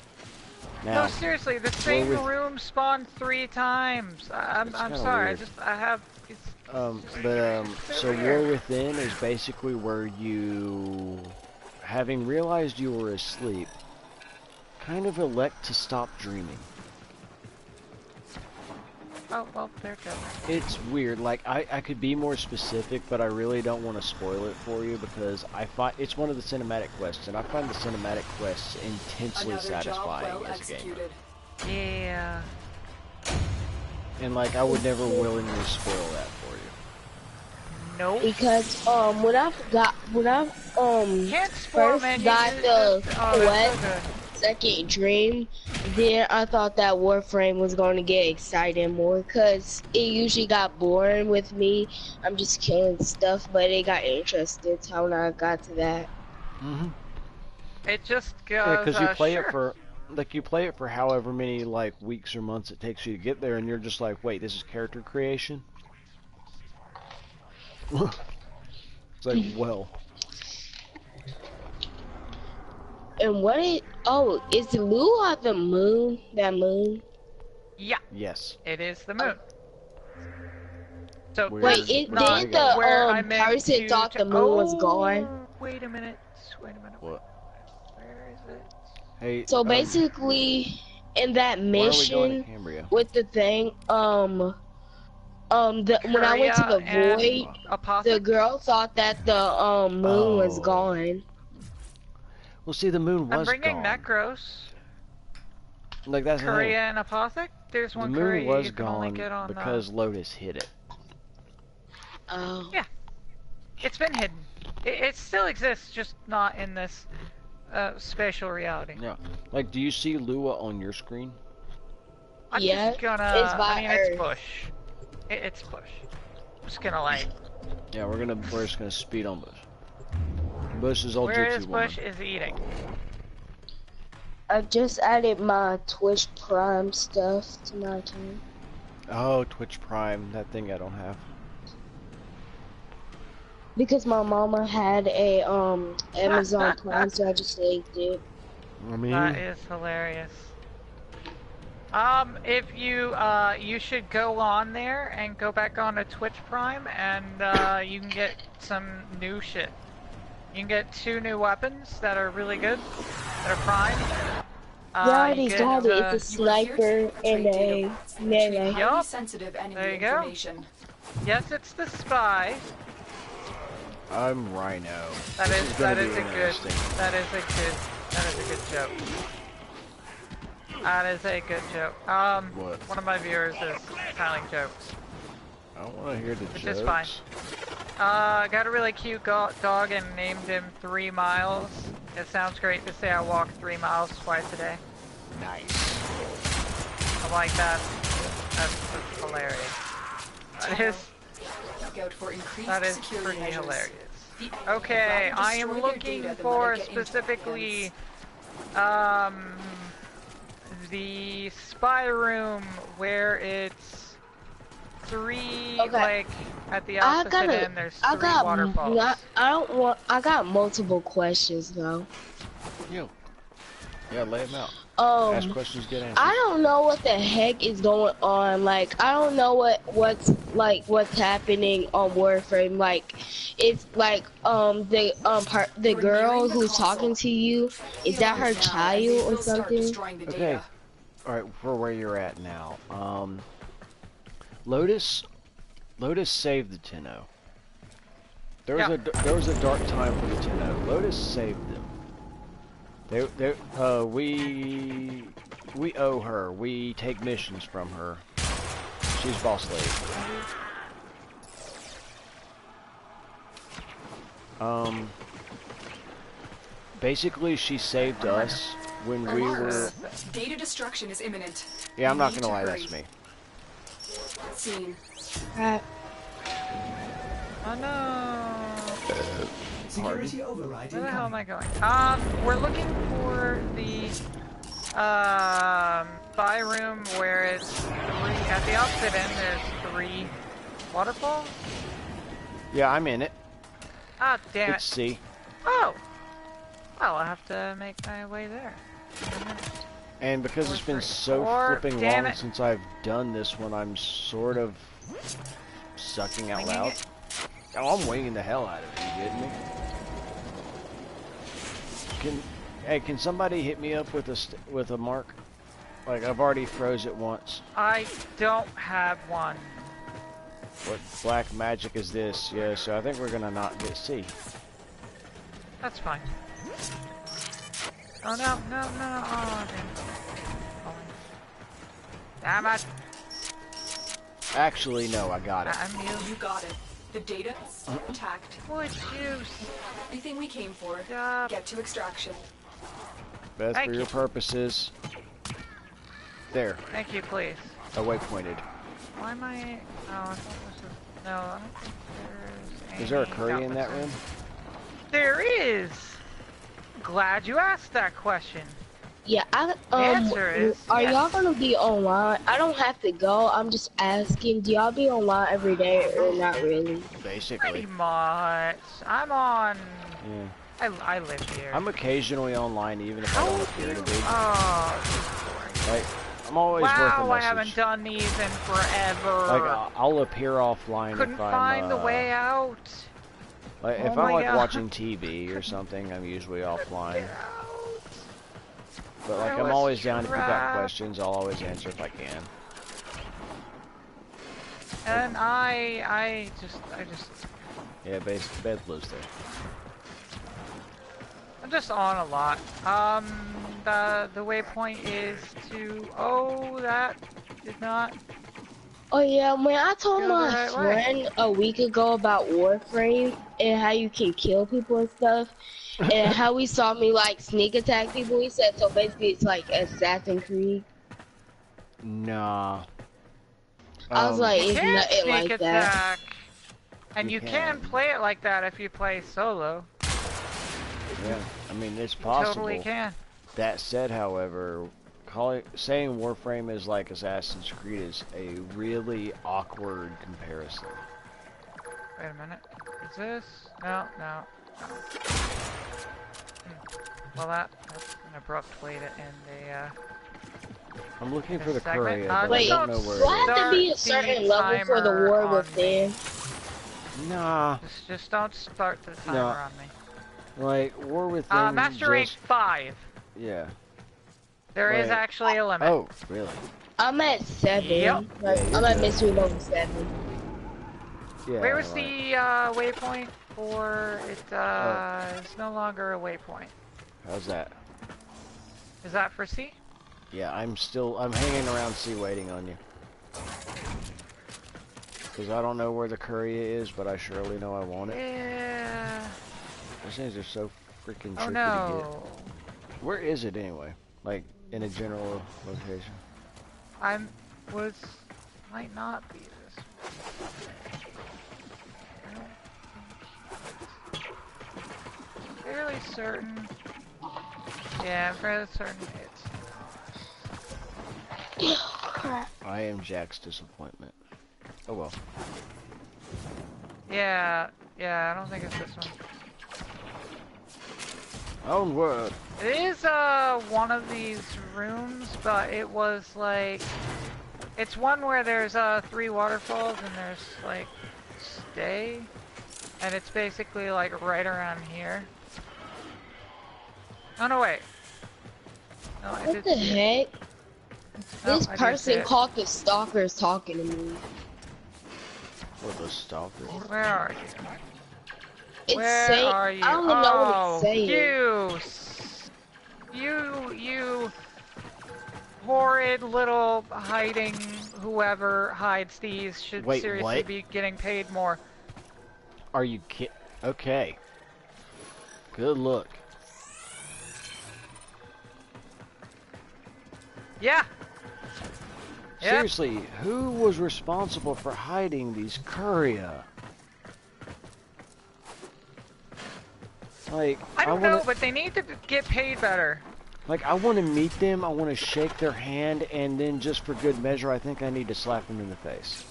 [SPEAKER 2] Now,
[SPEAKER 1] No, seriously, the same
[SPEAKER 2] with-
[SPEAKER 1] room spawned 3 times. I'm
[SPEAKER 2] kinda
[SPEAKER 1] sorry,
[SPEAKER 2] weird.
[SPEAKER 1] I have...
[SPEAKER 2] so War Within is basically where you, having realized you were asleep, kind of elect to stop dreaming.
[SPEAKER 1] Oh, well, they're good.
[SPEAKER 2] It's weird. Like, I could be more specific, but I really don't want to spoil it for you because it's one of the cinematic quests, and I find the cinematic quests intensely
[SPEAKER 3] Another job
[SPEAKER 2] satisfying
[SPEAKER 3] well
[SPEAKER 2] as a gamer.
[SPEAKER 3] executed.
[SPEAKER 1] Yeah.
[SPEAKER 2] And like, I would never willingly spoil that for you.
[SPEAKER 1] Nope.
[SPEAKER 6] Because when I
[SPEAKER 1] Can't spoil,
[SPEAKER 6] first
[SPEAKER 1] man.
[SPEAKER 6] got the
[SPEAKER 1] Oh, that's
[SPEAKER 6] quest,
[SPEAKER 1] so good.
[SPEAKER 6] second dream, then I thought that Warframe was going to get exciting more because it usually got boring with me. I'm just killing stuff, but it got interesting when I got to that.
[SPEAKER 2] Mm-hmm.
[SPEAKER 1] It just goes,
[SPEAKER 2] Yeah, because you play
[SPEAKER 1] sure.
[SPEAKER 2] it for, like, you play it for however many, like, weeks or months it takes you to get there, and you're just like, wait, this is character creation? It's like, well.
[SPEAKER 6] And what is the moon on the moon? That moon?
[SPEAKER 1] Yeah.
[SPEAKER 2] Yes.
[SPEAKER 1] It is the moon. So
[SPEAKER 2] Wait,
[SPEAKER 6] it
[SPEAKER 1] not
[SPEAKER 6] did the
[SPEAKER 1] where I meant
[SPEAKER 6] person thought the moon was gone.
[SPEAKER 1] Wait a minute. Wait a minute.
[SPEAKER 2] What?
[SPEAKER 1] Where is it?
[SPEAKER 2] Hey.
[SPEAKER 6] So basically, in that
[SPEAKER 2] why are we going to
[SPEAKER 6] mission
[SPEAKER 2] Cambria?
[SPEAKER 6] with the thing, when I went to the void, the girl thought that the moon was gone.
[SPEAKER 2] Well, see, the moon was
[SPEAKER 1] I'm bringing
[SPEAKER 2] gone.
[SPEAKER 1] Necros.
[SPEAKER 2] Like that's the thing.
[SPEAKER 1] Korea and Apothic. There's one
[SPEAKER 2] the moon
[SPEAKER 1] Korea
[SPEAKER 2] was
[SPEAKER 1] you can only
[SPEAKER 2] gone
[SPEAKER 1] get on
[SPEAKER 2] because Lotus hit it.
[SPEAKER 6] Oh.
[SPEAKER 1] Yeah. It's been hidden. It still exists, just not in this spatial reality.
[SPEAKER 2] Yeah. Like, do you see Lua on your screen?
[SPEAKER 1] I'm
[SPEAKER 6] Yeah,
[SPEAKER 1] just gonna.
[SPEAKER 6] it's by
[SPEAKER 1] it's push. It's push. I'm just gonna like.
[SPEAKER 2] Yeah, we're just gonna speed on Bush. Bush is all
[SPEAKER 1] Where
[SPEAKER 2] gypsy
[SPEAKER 1] is
[SPEAKER 2] woman.
[SPEAKER 1] Bush is eating.
[SPEAKER 6] I just added my Twitch Prime stuff to my account.
[SPEAKER 2] Oh, Twitch Prime, that thing I don't have.
[SPEAKER 6] Because my mama had a Amazon Prime, so I just saved it.
[SPEAKER 2] I mean,
[SPEAKER 1] That is hilarious. If you should go on there and go back on to Twitch Prime, and you can get some new shit. You can get 2 new weapons that are really good. That are prime.
[SPEAKER 6] I already got it. It's a sniper and a melee.
[SPEAKER 1] Yup.
[SPEAKER 3] Sensitive enemy
[SPEAKER 1] There you go.
[SPEAKER 3] information.
[SPEAKER 1] Yes, it's the spy.
[SPEAKER 2] I'm Rhino.
[SPEAKER 1] That
[SPEAKER 2] This
[SPEAKER 1] is
[SPEAKER 2] gonna
[SPEAKER 1] that is
[SPEAKER 2] be
[SPEAKER 1] a good
[SPEAKER 2] interesting.
[SPEAKER 1] that is a good joke. That is a good joke.
[SPEAKER 2] What?
[SPEAKER 1] One of my viewers is telling jokes,
[SPEAKER 2] I don't want to hear the
[SPEAKER 1] which
[SPEAKER 2] jokes.
[SPEAKER 1] is fine. I got a really cute dog and named him 3 Miles. It sounds great to say I walk 3 miles twice a day.
[SPEAKER 2] Nice.
[SPEAKER 1] I like that. That's hilarious. That is pretty hilarious. Okay, I am looking for specifically the spy room where it's 3 like at the opposite end. There's 3 waterfalls.
[SPEAKER 6] I got multiple questions though.
[SPEAKER 2] Yeah, lay them out. Ask questions, get answers.
[SPEAKER 6] I don't know what the heck is going on. Like, I don't know what's happening on Warframe. Like, it's like the girl who's talking to you, is that her child or something?
[SPEAKER 2] Okay. All right, for where you're at now. Lotus saved the Tenno. There was a dark time for the Tenno. Lotus saved them. We owe her. We take missions from her. She's boss lady. Basically, she saved us when we were.
[SPEAKER 3] Data destruction is imminent.
[SPEAKER 2] Yeah, I'm not gonna lie, that's me.
[SPEAKER 3] Scene.
[SPEAKER 1] Oh no.
[SPEAKER 4] Security override
[SPEAKER 1] Where the hell am
[SPEAKER 4] incoming.
[SPEAKER 1] I going? We're looking for the spy room where it's 3 at the opposite end. There's 3 waterfalls.
[SPEAKER 2] Yeah, I'm in it.
[SPEAKER 1] Ah, damn
[SPEAKER 2] It's
[SPEAKER 1] it.
[SPEAKER 2] C.
[SPEAKER 1] Oh. Well, I'll have to make my way there.
[SPEAKER 2] And because it's been so flipping long since I've done this one, I'm sort of sucking out loud. Oh, I'm winging the hell out of it. You kidding me? Can somebody hit me up with a mark? Like, I've already froze it once.
[SPEAKER 1] I don't have one.
[SPEAKER 2] What black magic is this? Yeah, so I think we're gonna not get C.
[SPEAKER 1] That's fine. Oh no, no, no, oh damn it.
[SPEAKER 2] Actually, no, I got it.
[SPEAKER 3] You got it. The data intact.
[SPEAKER 1] Wood juice.
[SPEAKER 3] Everything we came for. Get to extraction.
[SPEAKER 2] Best for your purposes. There.
[SPEAKER 1] Thank you, please.
[SPEAKER 2] Oh, waypointed.
[SPEAKER 1] Why am I? Oh, I thought this was. No, I don't think there's.
[SPEAKER 2] Is there a curry in that room?
[SPEAKER 1] There is. Glad you asked that question.
[SPEAKER 6] Yeah,
[SPEAKER 1] answer is
[SPEAKER 6] are
[SPEAKER 1] yes.
[SPEAKER 6] y'all gonna be online? I don't have to go. I'm just asking. Do y'all be online every day or not really?
[SPEAKER 2] Basically.
[SPEAKER 1] Pretty much. I'm on.
[SPEAKER 2] Yeah.
[SPEAKER 1] I live here.
[SPEAKER 2] I'm occasionally online, even if I don't appear to be.
[SPEAKER 1] Oh, this is boring.
[SPEAKER 2] Like, I'm always working
[SPEAKER 1] wow, I
[SPEAKER 2] message.
[SPEAKER 1] haven't done these in forever.
[SPEAKER 2] Like, I'll appear offline
[SPEAKER 1] Couldn't
[SPEAKER 2] if I'm,
[SPEAKER 1] find the way out.
[SPEAKER 2] Like,
[SPEAKER 1] Oh
[SPEAKER 2] if I'm, like,
[SPEAKER 1] God.
[SPEAKER 2] watching TV or something, I'm usually offline.
[SPEAKER 1] Get out.
[SPEAKER 2] But, like,
[SPEAKER 1] I
[SPEAKER 2] I'm
[SPEAKER 1] was
[SPEAKER 2] always down if you've got
[SPEAKER 1] trapped.
[SPEAKER 2] questions, I'll always answer if I can.
[SPEAKER 1] And I just...
[SPEAKER 2] Yeah, bed lives there.
[SPEAKER 1] I'm just on a lot. The waypoint is to... Oh, that did not...
[SPEAKER 6] Oh yeah, man, I told
[SPEAKER 1] Go
[SPEAKER 6] my
[SPEAKER 1] the right way.
[SPEAKER 6] friend a week ago about Warframe and how you can kill people and stuff, and how he saw me like sneak attack people. He said so basically it's like Assassin's Creed.
[SPEAKER 2] Nah.
[SPEAKER 6] I was like,
[SPEAKER 1] You
[SPEAKER 6] it's
[SPEAKER 1] can
[SPEAKER 6] nothing
[SPEAKER 1] sneak
[SPEAKER 6] like that.
[SPEAKER 1] attack. And you can play it like that if you play solo.
[SPEAKER 2] Yeah, I mean, it's
[SPEAKER 1] You
[SPEAKER 2] possible.
[SPEAKER 1] totally can.
[SPEAKER 2] That said, however, saying Warframe is like Assassin's Creed is a really awkward comparison.
[SPEAKER 1] Wait a minute. Is this? No. Well, that's an abrupt way to end a,
[SPEAKER 2] I'm looking for the
[SPEAKER 1] segment.
[SPEAKER 2] courier, but
[SPEAKER 6] Wait,
[SPEAKER 2] I don't know where
[SPEAKER 6] do I
[SPEAKER 2] it
[SPEAKER 6] have to be a certain level for the war
[SPEAKER 1] on
[SPEAKER 6] within?
[SPEAKER 2] is. Nah,
[SPEAKER 1] just don't start the timer
[SPEAKER 2] No.
[SPEAKER 1] on me.
[SPEAKER 2] like, War Within
[SPEAKER 1] Master rank
[SPEAKER 2] just...
[SPEAKER 1] 5.
[SPEAKER 2] Yeah.
[SPEAKER 1] There is
[SPEAKER 2] Wait.
[SPEAKER 1] actually a limit.
[SPEAKER 2] Oh, really?
[SPEAKER 6] I'm at 7.
[SPEAKER 1] Yep.
[SPEAKER 6] Like,
[SPEAKER 2] Yeah, you're
[SPEAKER 6] I'm at
[SPEAKER 2] good.
[SPEAKER 6] mystery level 7.
[SPEAKER 2] Yeah,
[SPEAKER 1] Where was
[SPEAKER 2] right.
[SPEAKER 1] the waypoint for it? It's no longer a waypoint.
[SPEAKER 2] How's that?
[SPEAKER 1] Is that for C?
[SPEAKER 2] Yeah, I'm hanging around C waiting on you. Because I don't know where the courier is, but I surely know I want it.
[SPEAKER 1] Yeah.
[SPEAKER 2] Those things are so freaking tricky
[SPEAKER 1] Oh
[SPEAKER 2] to
[SPEAKER 1] no.
[SPEAKER 2] get. Where is it anyway? Like, in a general location?
[SPEAKER 1] Might not be this one. I don't think it's fairly certain. Yeah, I'm fairly certain it's
[SPEAKER 6] Crap.
[SPEAKER 2] I am Jack's disappointment. Oh well.
[SPEAKER 1] Yeah, I don't think it's this one.
[SPEAKER 2] Own word.
[SPEAKER 1] It is one of these rooms, but it was like it's one where there's 3 waterfalls and there's like stay, and it's basically like right around here. Oh no, wait. No, I
[SPEAKER 6] What
[SPEAKER 1] did
[SPEAKER 6] the
[SPEAKER 1] see it.
[SPEAKER 6] heck?
[SPEAKER 1] No,
[SPEAKER 6] This
[SPEAKER 1] I did see
[SPEAKER 6] person
[SPEAKER 1] it.
[SPEAKER 6] called the stalkers talking to me.
[SPEAKER 2] What the stalker?
[SPEAKER 1] Where are you?
[SPEAKER 6] It's
[SPEAKER 1] Where
[SPEAKER 6] saying,
[SPEAKER 1] are you?
[SPEAKER 6] I don't even know what it's saying.
[SPEAKER 1] You horrid little hiding whoever hides these should
[SPEAKER 2] Wait,
[SPEAKER 1] seriously
[SPEAKER 2] what?
[SPEAKER 1] be getting paid more.
[SPEAKER 2] Are you kidding? Okay. Good look.
[SPEAKER 1] Yeah. Yep.
[SPEAKER 2] Seriously, who was responsible for hiding these courier? Like,
[SPEAKER 1] I don't
[SPEAKER 2] wanna,
[SPEAKER 1] know, but they need to get paid better.
[SPEAKER 2] Like, I want to meet them, I want to shake their hand, and then just for good measure, I think I need to slap them in the face.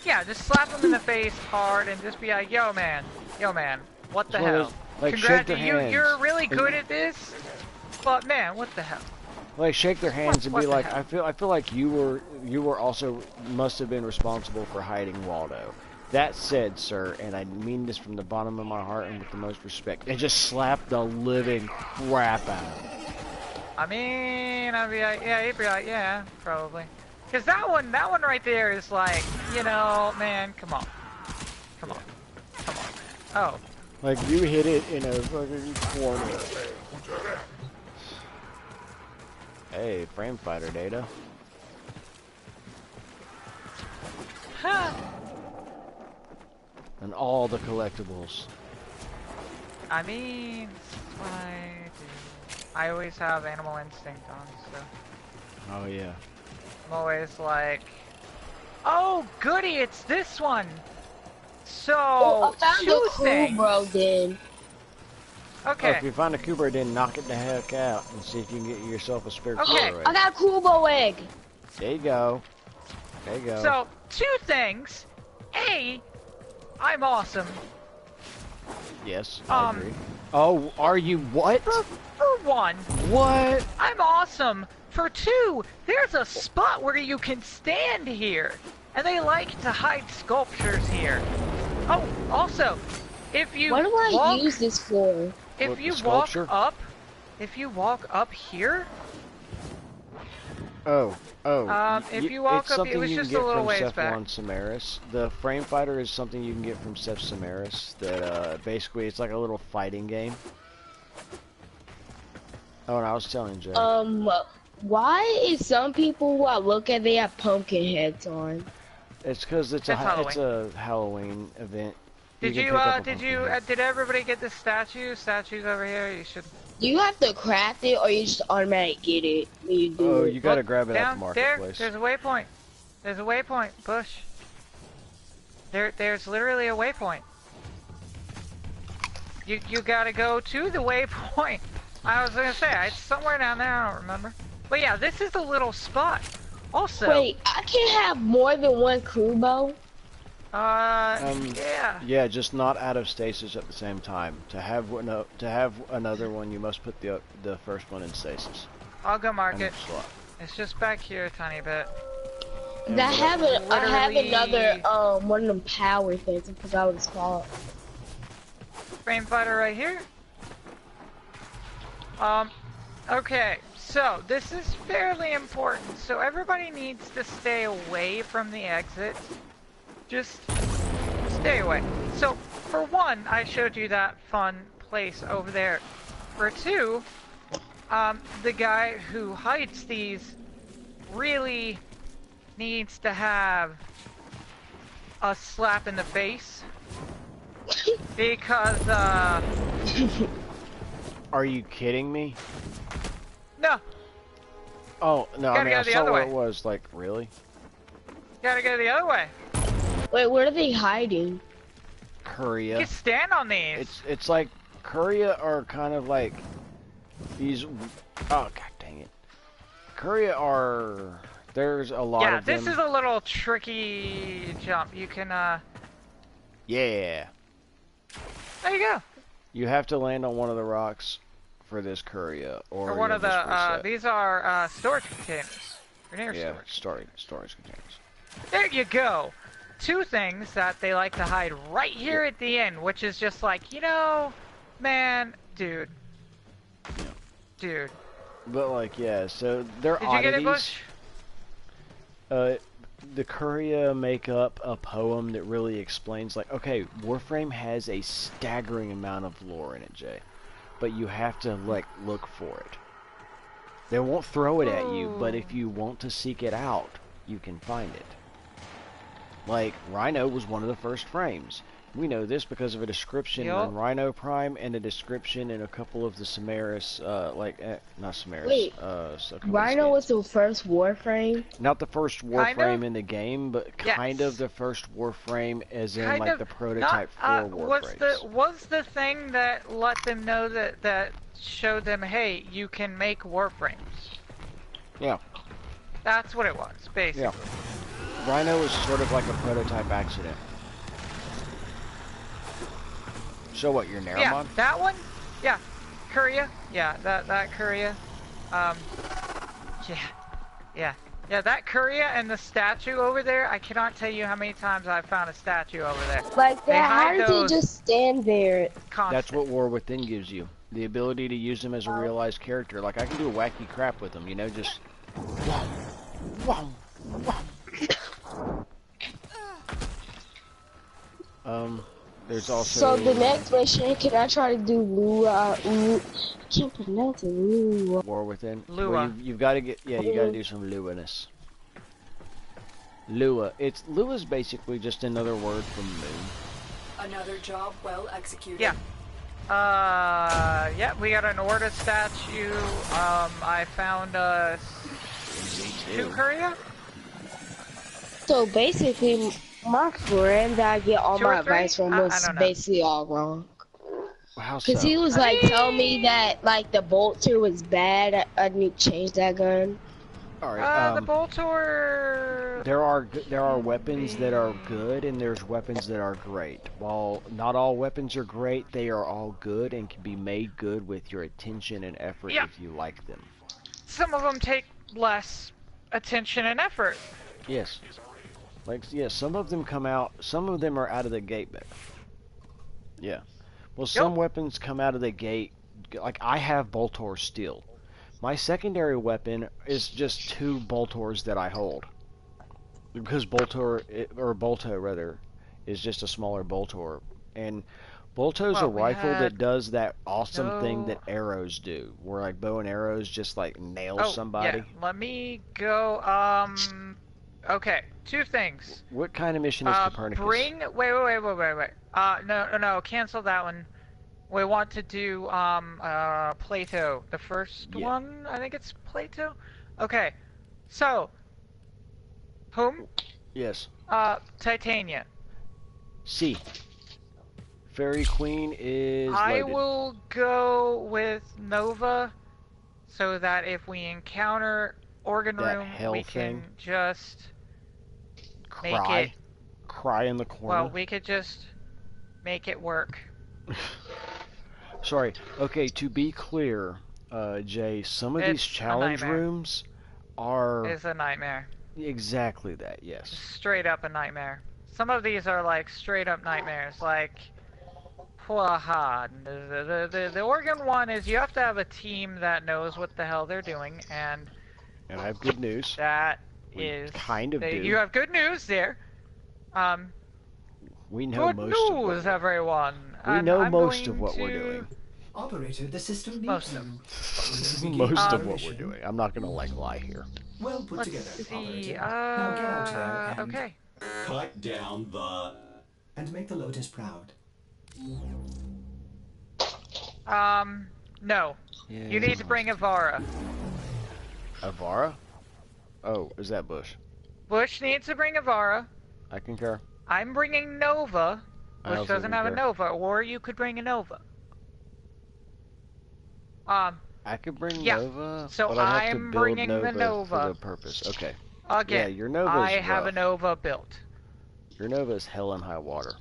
[SPEAKER 1] Yeah, just slap them in the face hard and just be like, yo man, what the hell?
[SPEAKER 2] Like, shake their hands.
[SPEAKER 1] You're really good at this, but man, what the hell?
[SPEAKER 2] Like, shake their hands and
[SPEAKER 1] What
[SPEAKER 2] be
[SPEAKER 1] the
[SPEAKER 2] like,
[SPEAKER 1] hell?
[SPEAKER 2] I feel like you were also must have been responsible for hiding Waldo. That said, sir, and I mean this from the bottom of my heart and with the most respect, and just slap the living crap out of him.
[SPEAKER 1] I mean, I'd be like, yeah, he'd be like, yeah, probably. Cause that one right there is like, you know, man, come on, man. Oh,
[SPEAKER 2] Like, you hit it in a fucking corner. Hey, frame fighter data.
[SPEAKER 1] huh.
[SPEAKER 2] And all the collectibles.
[SPEAKER 1] I mean, that's what I do. I always have animal instinct on, so
[SPEAKER 2] Oh yeah.
[SPEAKER 1] I'm always like, oh goody, it's this one. So,
[SPEAKER 6] Oh, I found
[SPEAKER 1] two
[SPEAKER 6] a
[SPEAKER 1] things.
[SPEAKER 6] bro then.
[SPEAKER 1] Okay.
[SPEAKER 2] Oh, if you find a Cooper, then knock it the heck out and see if you can get yourself a spare
[SPEAKER 1] Okay.
[SPEAKER 2] Cooper.
[SPEAKER 6] I got a Kubo egg.
[SPEAKER 2] There you go. There you go.
[SPEAKER 1] So, 2 things. A, I'm awesome.
[SPEAKER 2] Yes, I
[SPEAKER 1] Um,
[SPEAKER 2] agree. Oh, are you what?
[SPEAKER 1] For one,
[SPEAKER 2] What?
[SPEAKER 1] I'm awesome. For two, there's a spot where you can stand here. And they like to hide sculptures here. Oh, also, if you
[SPEAKER 6] What do I use this for?
[SPEAKER 1] If you walk up here.
[SPEAKER 2] Oh.
[SPEAKER 1] If you walk up, it was just a little ways back.
[SPEAKER 2] On Samaris. The frame fighter is something you can get from Seth Samaris. That basically it's like a little fighting game. Oh, and I was telling Jay.
[SPEAKER 6] Why is some people who I look at they have pumpkin heads on?
[SPEAKER 2] It's because it's a Halloween event.
[SPEAKER 1] Did everybody get the statue? Statues over here. You should.
[SPEAKER 6] Do you have to craft it, or you just automatically get it when you do it?
[SPEAKER 2] Oh, you gotta grab it at the marketplace.
[SPEAKER 1] There's a waypoint. There's a waypoint. Bush. There's literally a waypoint. You gotta go to the waypoint. I was gonna say it's somewhere down there. I don't remember. But yeah, this is a little spot. Also.
[SPEAKER 6] Wait, I can have more than one crew bow?
[SPEAKER 1] Yeah.
[SPEAKER 2] Yeah, just not out of stasis at the same time. To have another one, you must put the first one in stasis.
[SPEAKER 1] I'll go mark it. It's just back here a tiny bit.
[SPEAKER 6] I have another one of them power things. I forgot what it's called.
[SPEAKER 1] Frame fighter right here. Okay. So, this is fairly important, so everybody needs to stay away from the exit. Just stay away. So, for one, I showed you that fun place over there. For two, the guy who hides these really needs to have a slap in the face. Because,
[SPEAKER 2] Are you kidding me?
[SPEAKER 1] No.
[SPEAKER 2] Oh, no, I mean, I saw where it was, like, really?
[SPEAKER 1] Gotta go the other way.
[SPEAKER 6] Wait, where are they hiding?
[SPEAKER 2] Courier.
[SPEAKER 1] You can stand on these.
[SPEAKER 2] It's like, Courier are kind of like, these, oh, god dang it. Courier are, there's a lot of them.
[SPEAKER 1] Yeah, this is a little tricky jump. You can,
[SPEAKER 2] Yeah.
[SPEAKER 1] There you go.
[SPEAKER 2] You have to land on one of the rocks for this courier, or
[SPEAKER 1] one of the these are storage containers.
[SPEAKER 2] Storage containers.
[SPEAKER 1] There you go. Two things that they like to hide right here at the end, which is just like, you know, man, dude.
[SPEAKER 2] But like, yeah, so they're
[SPEAKER 1] Did
[SPEAKER 2] oddities.
[SPEAKER 1] You get it, Bush?
[SPEAKER 2] The courier make up a poem that really explains, like, okay, Warframe has a staggering amount of lore in it, Jay. But you have to, like, look for it. They won't throw it at you, but if you want to seek it out, you can find it. Like, Rhino was one of the first frames. We know this because of a description in Rhino Prime and a description in a couple of the Samaris, not Samaris.
[SPEAKER 6] Wait, Rhino was the first Warframe?
[SPEAKER 2] Not the first Warframe in the game, but kind of the first Warframe, as in like the prototype for Warframes.
[SPEAKER 1] Was the thing that let them know that showed them, hey, you can make Warframes?
[SPEAKER 2] Yeah.
[SPEAKER 1] That's what it was, basically.
[SPEAKER 2] Yeah. Rhino was sort of like a prototype accident. So what, you're Naramon?
[SPEAKER 1] Yeah, that one? Yeah. Courier? Yeah, that Courier. Yeah, that Courier and the statue over there, I cannot tell you how many times I've found a statue over there.
[SPEAKER 6] Like that, how did he just stand there?
[SPEAKER 1] Constant.
[SPEAKER 2] That's what War Within gives you. The ability to use them as a realized character. Like, I can do wacky crap with them, you know, just... There's also...
[SPEAKER 6] So the next mission, can I try to do Lua? I can't pronounce it. Lua.
[SPEAKER 2] War Within.
[SPEAKER 1] Lua.
[SPEAKER 2] Well, you've got to get... Yeah, you got to do some Lua-ness. Lua. Lua's basically just another word from moon.
[SPEAKER 3] Another job well executed.
[SPEAKER 1] Yeah. Yeah, we got an Orda statue. I found two Courier.
[SPEAKER 6] So basically, my friend that I get all my advice from was basically all wrong.
[SPEAKER 2] How so?
[SPEAKER 6] Because he was like telling me that like the Bolter was bad. I need to change that gun.
[SPEAKER 2] Alright,
[SPEAKER 1] the Bolter...
[SPEAKER 2] there are weapons that are good and there's weapons that are great. While not all weapons are great, they are all good and can be made good with your attention and effort if you like them.
[SPEAKER 1] Some of them take less attention and effort.
[SPEAKER 2] Yes. Like, yeah, some of them come out, some of them are out of the gate better. Yeah. Well, some weapons come out of the gate, like I have Boltor Steel. My secondary weapon is just 2 Boltors that I hold. Because Boltor, or Bolto rather, is just a smaller Boltor. And Bolto's a rifle that does that awesome thing that arrows do. Where like bow and arrows just like nail somebody.
[SPEAKER 1] Yeah. Let me go, okay, 2 things.
[SPEAKER 2] What kind of mission is Copernicus?
[SPEAKER 1] Wait. No, cancel that one. We want to do, Plato. The first one, I think it's Plato? Okay. So, whom?
[SPEAKER 2] Yes.
[SPEAKER 1] Titania.
[SPEAKER 2] C. Fairy Queen is
[SPEAKER 1] I
[SPEAKER 2] loaded.
[SPEAKER 1] will go with Nova, so that if we encounter Organ Room, we can just make it...
[SPEAKER 2] Cry in the corner.
[SPEAKER 1] Well, we could just make it work.
[SPEAKER 2] Sorry. Okay, to be clear, Jay, some of these challenge rooms are...
[SPEAKER 1] It's a nightmare.
[SPEAKER 2] Exactly that, yes.
[SPEAKER 1] Just straight up a nightmare. Some of these are like straight up nightmares, like... The Organ one is you have to have a team that knows what the hell they're doing, and
[SPEAKER 2] I have good news.
[SPEAKER 1] That
[SPEAKER 2] we kind of do.
[SPEAKER 1] You have good news there.
[SPEAKER 2] We know
[SPEAKER 1] good
[SPEAKER 2] most
[SPEAKER 1] news,
[SPEAKER 2] of
[SPEAKER 1] everyone.
[SPEAKER 2] We know most of what we're doing.
[SPEAKER 4] Operator, the system needs
[SPEAKER 1] most
[SPEAKER 2] of what we're doing. I'm not gonna like lie here.
[SPEAKER 4] Well put
[SPEAKER 1] Let's
[SPEAKER 4] together.
[SPEAKER 1] see.
[SPEAKER 4] Now get out there and
[SPEAKER 1] okay.
[SPEAKER 7] Cut down the...
[SPEAKER 4] And make the Lotus proud.
[SPEAKER 1] No. Yeah, you need to bring Avara.
[SPEAKER 2] Avara? Oh, is that Bush?
[SPEAKER 1] Bush needs to bring Avara.
[SPEAKER 2] I concur.
[SPEAKER 1] I'm bringing Nova. Bush doesn't have a Nova, or you could bring a Nova.
[SPEAKER 2] I could bring Nova,
[SPEAKER 1] so
[SPEAKER 2] but I have
[SPEAKER 1] I'm
[SPEAKER 2] to build
[SPEAKER 1] bringing
[SPEAKER 2] Nova
[SPEAKER 1] the Nova
[SPEAKER 2] for the purpose. Okay.
[SPEAKER 1] Again,
[SPEAKER 2] yeah, your Nova's
[SPEAKER 1] I have
[SPEAKER 2] rough.
[SPEAKER 1] a Nova built.
[SPEAKER 2] Your Nova's hell and high water.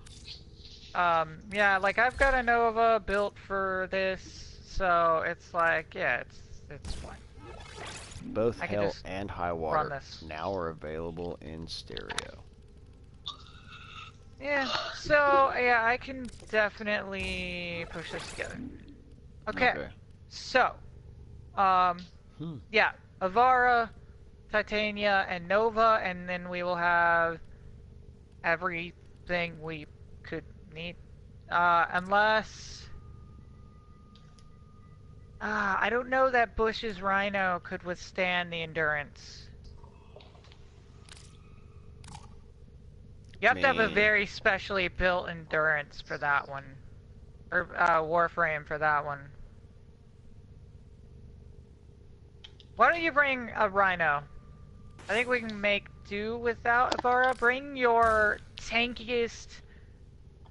[SPEAKER 1] Yeah, like I've got a Nova built for this, so it's like, yeah, it's fine.
[SPEAKER 2] Both hell and high water now are available in stereo.
[SPEAKER 1] Yeah, so yeah, I can definitely push this together. Okay. So, yeah, Avara, Titania, and Nova, and then we will have everything we could need. Unless... I don't know that Bush's Rhino could withstand the endurance. You have to have a very specially built endurance for that one. Or, Warframe for that one. Why don't you bring a Rhino? I think we can make do without Avara. Bring your tankiest,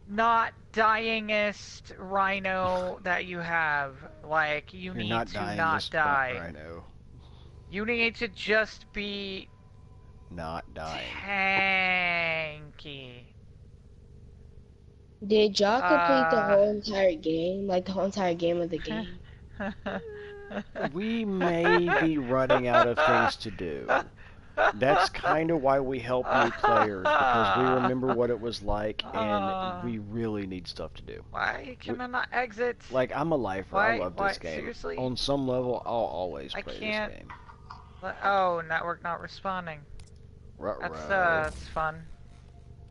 [SPEAKER 1] not dyingest Rhino that you have. Like, you need to not die.
[SPEAKER 2] Rhino.
[SPEAKER 1] You need to just be...
[SPEAKER 2] not dying.
[SPEAKER 1] Tanky.
[SPEAKER 6] Did y'all complete the whole entire game? Like, the whole entire game of the game?
[SPEAKER 2] We may be running out of things to do. That's kind of why we help new players, because we remember what it was like, and we really need stuff to do.
[SPEAKER 1] Why can I not exit?
[SPEAKER 2] Like, I'm a lifer. I love this game.
[SPEAKER 1] Seriously?
[SPEAKER 2] On some level, I'll always play this game.
[SPEAKER 1] Oh, network not responding. That's fun.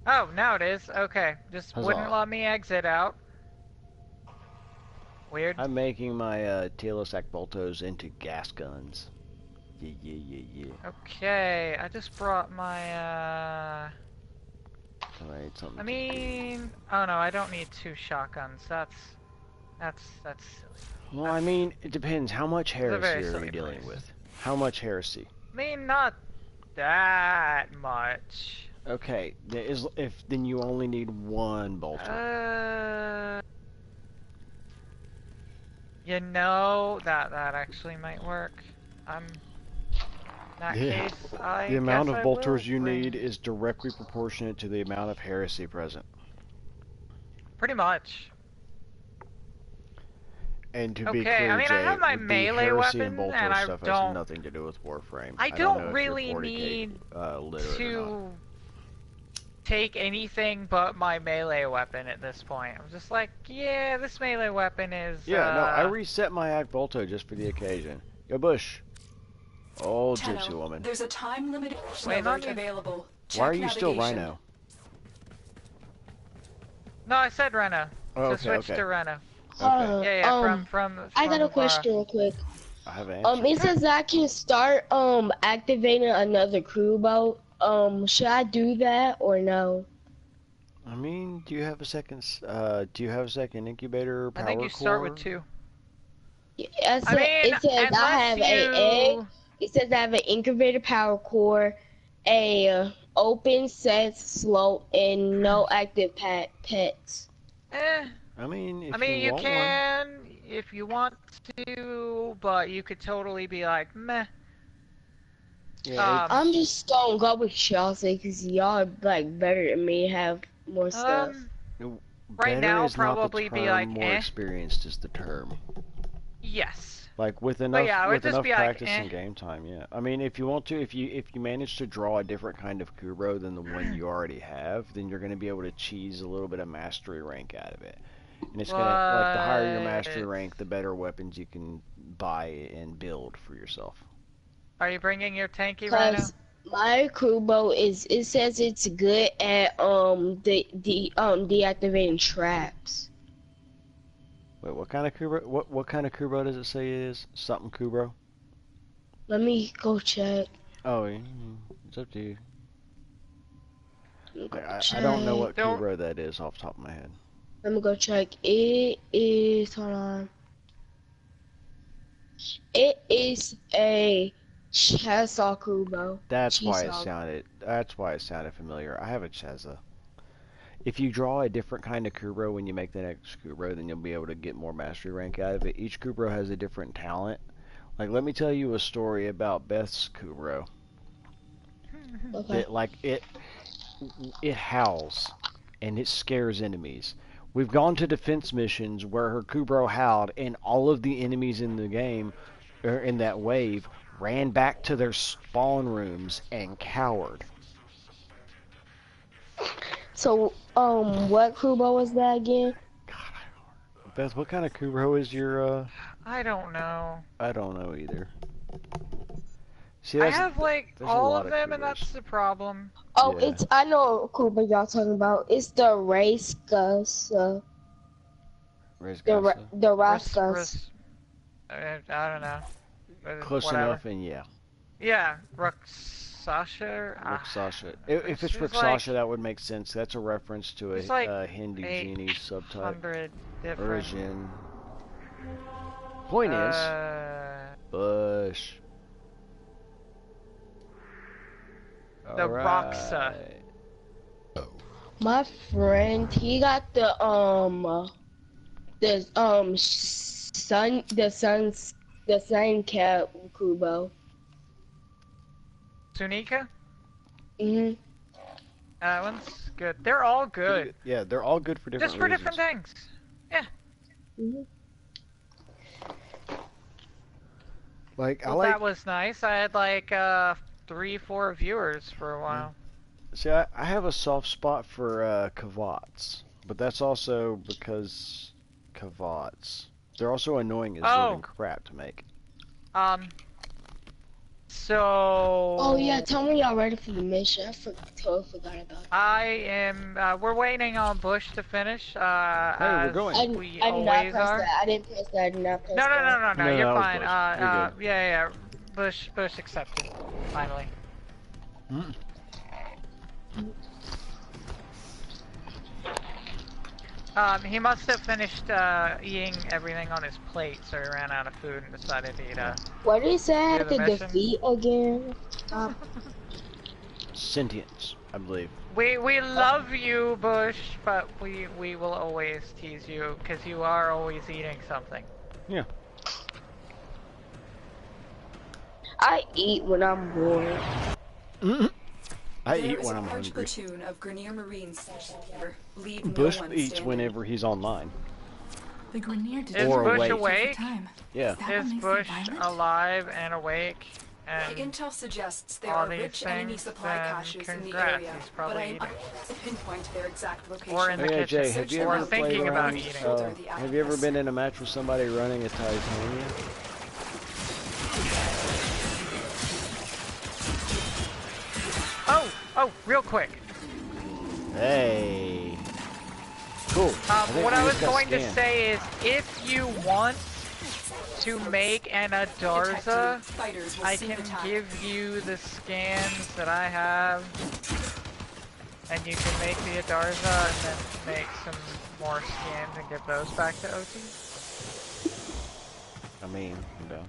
[SPEAKER 1] Oh, now it is. Okay, just wouldn't let me exit out. Weird.
[SPEAKER 2] I'm making my Telosac Boltos into gas guns. Yeah.
[SPEAKER 1] Okay, I just brought my
[SPEAKER 2] Alright, something.
[SPEAKER 1] I mean, oh no, I don't need 2 shotguns. That's silly.
[SPEAKER 2] Well, I mean, it depends. How much heresy are you dealing with? How much heresy?
[SPEAKER 1] I mean, not that much.
[SPEAKER 2] Okay, then you only need 1 Bolter.
[SPEAKER 1] You know, that actually might work. that case, I
[SPEAKER 2] The amount
[SPEAKER 1] guess
[SPEAKER 2] of
[SPEAKER 1] I
[SPEAKER 2] bolters
[SPEAKER 1] will
[SPEAKER 2] you
[SPEAKER 1] bring...
[SPEAKER 2] need is directly proportionate to the amount of heresy present.
[SPEAKER 1] Pretty much.
[SPEAKER 2] And to be
[SPEAKER 1] Okay,
[SPEAKER 2] clear,
[SPEAKER 1] I mean,
[SPEAKER 2] Jay,
[SPEAKER 1] I have my
[SPEAKER 2] the
[SPEAKER 1] melee
[SPEAKER 2] heresy and
[SPEAKER 1] weapon,
[SPEAKER 2] bolter
[SPEAKER 1] and I
[SPEAKER 2] stuff has
[SPEAKER 1] don't...
[SPEAKER 2] nothing to do with Warframe.
[SPEAKER 1] I
[SPEAKER 2] don't
[SPEAKER 1] don't
[SPEAKER 2] know
[SPEAKER 1] really
[SPEAKER 2] if you're 40K,
[SPEAKER 1] need
[SPEAKER 2] literate or not.
[SPEAKER 1] to take anything but my melee weapon at this point. I'm just like, yeah, this melee weapon is...
[SPEAKER 2] Yeah, no, I reset my Act Bolto just for the occasion. Yo, Bush. Oh, Gypsy woman.
[SPEAKER 3] There's a time limited
[SPEAKER 1] Wait,
[SPEAKER 3] alert available.
[SPEAKER 2] Why are you still Rhino?
[SPEAKER 1] No, I said Rhino.
[SPEAKER 2] Oh,
[SPEAKER 1] So
[SPEAKER 2] okay,
[SPEAKER 1] switch
[SPEAKER 2] okay.
[SPEAKER 1] to Rhino.
[SPEAKER 2] Okay.
[SPEAKER 1] Yeah, from
[SPEAKER 6] I got a question real quick.
[SPEAKER 2] I have an answer.
[SPEAKER 6] It says I can start activating another crew boat. Should I do that or no?
[SPEAKER 2] I mean, do you have a second incubator power core?
[SPEAKER 1] I think you start with 2.
[SPEAKER 6] Yeah, it says I have an egg. It says I have an incubator power core, a open set slope, and no active pets.
[SPEAKER 2] I mean,
[SPEAKER 1] you can if you want to, but you could totally be like, meh.
[SPEAKER 2] Yeah,
[SPEAKER 6] I'm just gonna go with Chelsea because y'all like better than me, have more stuff.
[SPEAKER 1] Right now, probably be like,
[SPEAKER 2] more experienced is the term.
[SPEAKER 1] Yes.
[SPEAKER 2] Like with enough practice
[SPEAKER 1] like,
[SPEAKER 2] and game time, yeah. I mean, if you want to, if you manage to draw a different kind of Kuro than the one you already have, then you're going to be able to cheese a little bit of mastery rank out of it. And it's gonna like the higher your mastery rank, the better weapons you can buy and build for yourself.
[SPEAKER 1] Are you bringing your tanky Rhino?
[SPEAKER 6] My crew boat it says it's good at deactivating traps.
[SPEAKER 2] Wait, what kind of Kubro? What kind of Kubro does it say it is? Something Kubro?
[SPEAKER 6] Let me go check.
[SPEAKER 2] Oh, it's up to you. I don't know what Kubro that is off the top of my head.
[SPEAKER 6] Let me go check. It is, hold on. It is a Chesa Kubro.
[SPEAKER 2] That's why it sounded familiar. I have a Chesa. If you draw a different kind of Kubro when you make the next Kubro, then you'll be able to get more mastery rank out of it. Each Kubro has a different talent. Like, let me tell you a story about Beth's Kubro.
[SPEAKER 6] Okay.
[SPEAKER 2] It howls, and it scares enemies. We've gone to defense missions where her Kubro howled, and all of the enemies in the game, or in that wave, ran back to their spawn rooms and cowered.
[SPEAKER 6] So, what Kubro was that again?
[SPEAKER 2] God, I don't... Beth, what kind of Kubro is your,
[SPEAKER 1] I don't know.
[SPEAKER 2] I don't know either. See,
[SPEAKER 1] I have, like, all of them,
[SPEAKER 2] Kubros.
[SPEAKER 1] and that's the problem.
[SPEAKER 6] Oh,
[SPEAKER 2] Yeah.
[SPEAKER 6] I know what Kubro y'all talking about. It's the Racegus. The Rascus.
[SPEAKER 1] I don't know.
[SPEAKER 2] Close enough, and yeah.
[SPEAKER 1] Yeah, Ruxasha.
[SPEAKER 2] Ruxasha. If it's Ruxasha,
[SPEAKER 1] like,
[SPEAKER 2] that would make sense. That's a reference to a
[SPEAKER 1] like
[SPEAKER 2] Hindi genie subtype
[SPEAKER 1] version.
[SPEAKER 2] Point is, Bush.
[SPEAKER 1] The Roxa.
[SPEAKER 6] My friend, he got the sun cap Kubo.
[SPEAKER 1] Sunika?
[SPEAKER 6] Mhm.
[SPEAKER 1] That one's good. They're all good.
[SPEAKER 2] Yeah, they're all good for different
[SPEAKER 1] reasons.
[SPEAKER 2] Just for
[SPEAKER 1] different things. Yeah.
[SPEAKER 6] Mhm.
[SPEAKER 2] Like,
[SPEAKER 1] that was nice. I had like 3-4 viewers for a while.
[SPEAKER 2] See, I have a soft spot for Kavats, but that's also because Kavats. They're also annoying as living crap to make.
[SPEAKER 1] So...
[SPEAKER 6] Oh yeah, tell me y'all ready for the mission. I totally forgot about that.
[SPEAKER 1] I am, we're waiting on Bush to finish,
[SPEAKER 2] hey, we're going.
[SPEAKER 6] I did not press that. I didn't press that. I did not press that.
[SPEAKER 1] No, you're fine.
[SPEAKER 2] You're
[SPEAKER 1] yeah. Bush accepted, finally.
[SPEAKER 2] Mm.
[SPEAKER 1] He must have finished eating everything on his plate, so he ran out of food and decided to eat
[SPEAKER 6] What did he say I had to defeat again?
[SPEAKER 2] Sentience, I believe.
[SPEAKER 1] We love you, Bush, but we will always tease you, because you are always eating something.
[SPEAKER 2] Yeah.
[SPEAKER 6] I eat when I'm bored.
[SPEAKER 2] I eat when I'm
[SPEAKER 3] There is a
[SPEAKER 2] hungry.
[SPEAKER 3] platoon of Grenier Marines stationed here. Leave
[SPEAKER 2] Bush
[SPEAKER 3] no one
[SPEAKER 2] eats
[SPEAKER 3] standing.
[SPEAKER 2] whenever he's online.
[SPEAKER 8] The Grenier did
[SPEAKER 1] Is
[SPEAKER 2] Or
[SPEAKER 1] Bush
[SPEAKER 2] awake.
[SPEAKER 1] awake?
[SPEAKER 8] time.
[SPEAKER 2] Yeah.
[SPEAKER 1] Is Bush alive and awake?
[SPEAKER 3] The
[SPEAKER 1] And
[SPEAKER 3] intel suggests there
[SPEAKER 1] all
[SPEAKER 3] are
[SPEAKER 1] these
[SPEAKER 3] rich enemy
[SPEAKER 1] things,
[SPEAKER 3] supply
[SPEAKER 1] then
[SPEAKER 3] caches in the
[SPEAKER 1] congrats,
[SPEAKER 3] area,
[SPEAKER 1] he's
[SPEAKER 3] but
[SPEAKER 1] probably
[SPEAKER 3] I am
[SPEAKER 1] eating.
[SPEAKER 3] unable to pinpoint their exact location.
[SPEAKER 1] Or in the
[SPEAKER 2] Oh, yeah,
[SPEAKER 1] kitchen.
[SPEAKER 2] Jay, have you
[SPEAKER 1] Or
[SPEAKER 2] ever
[SPEAKER 1] thinking
[SPEAKER 2] played
[SPEAKER 1] about
[SPEAKER 2] around,
[SPEAKER 1] eating.
[SPEAKER 2] have you ever been in a match with somebody running a Titania?
[SPEAKER 1] Oh, real quick.
[SPEAKER 2] Hey. Cool.
[SPEAKER 1] What I was going to say is, if you want to make an Adarza, I can give you the scans that I have, and you can make the Adarza and then make some more scans and give those back to OT.
[SPEAKER 2] I mean, no.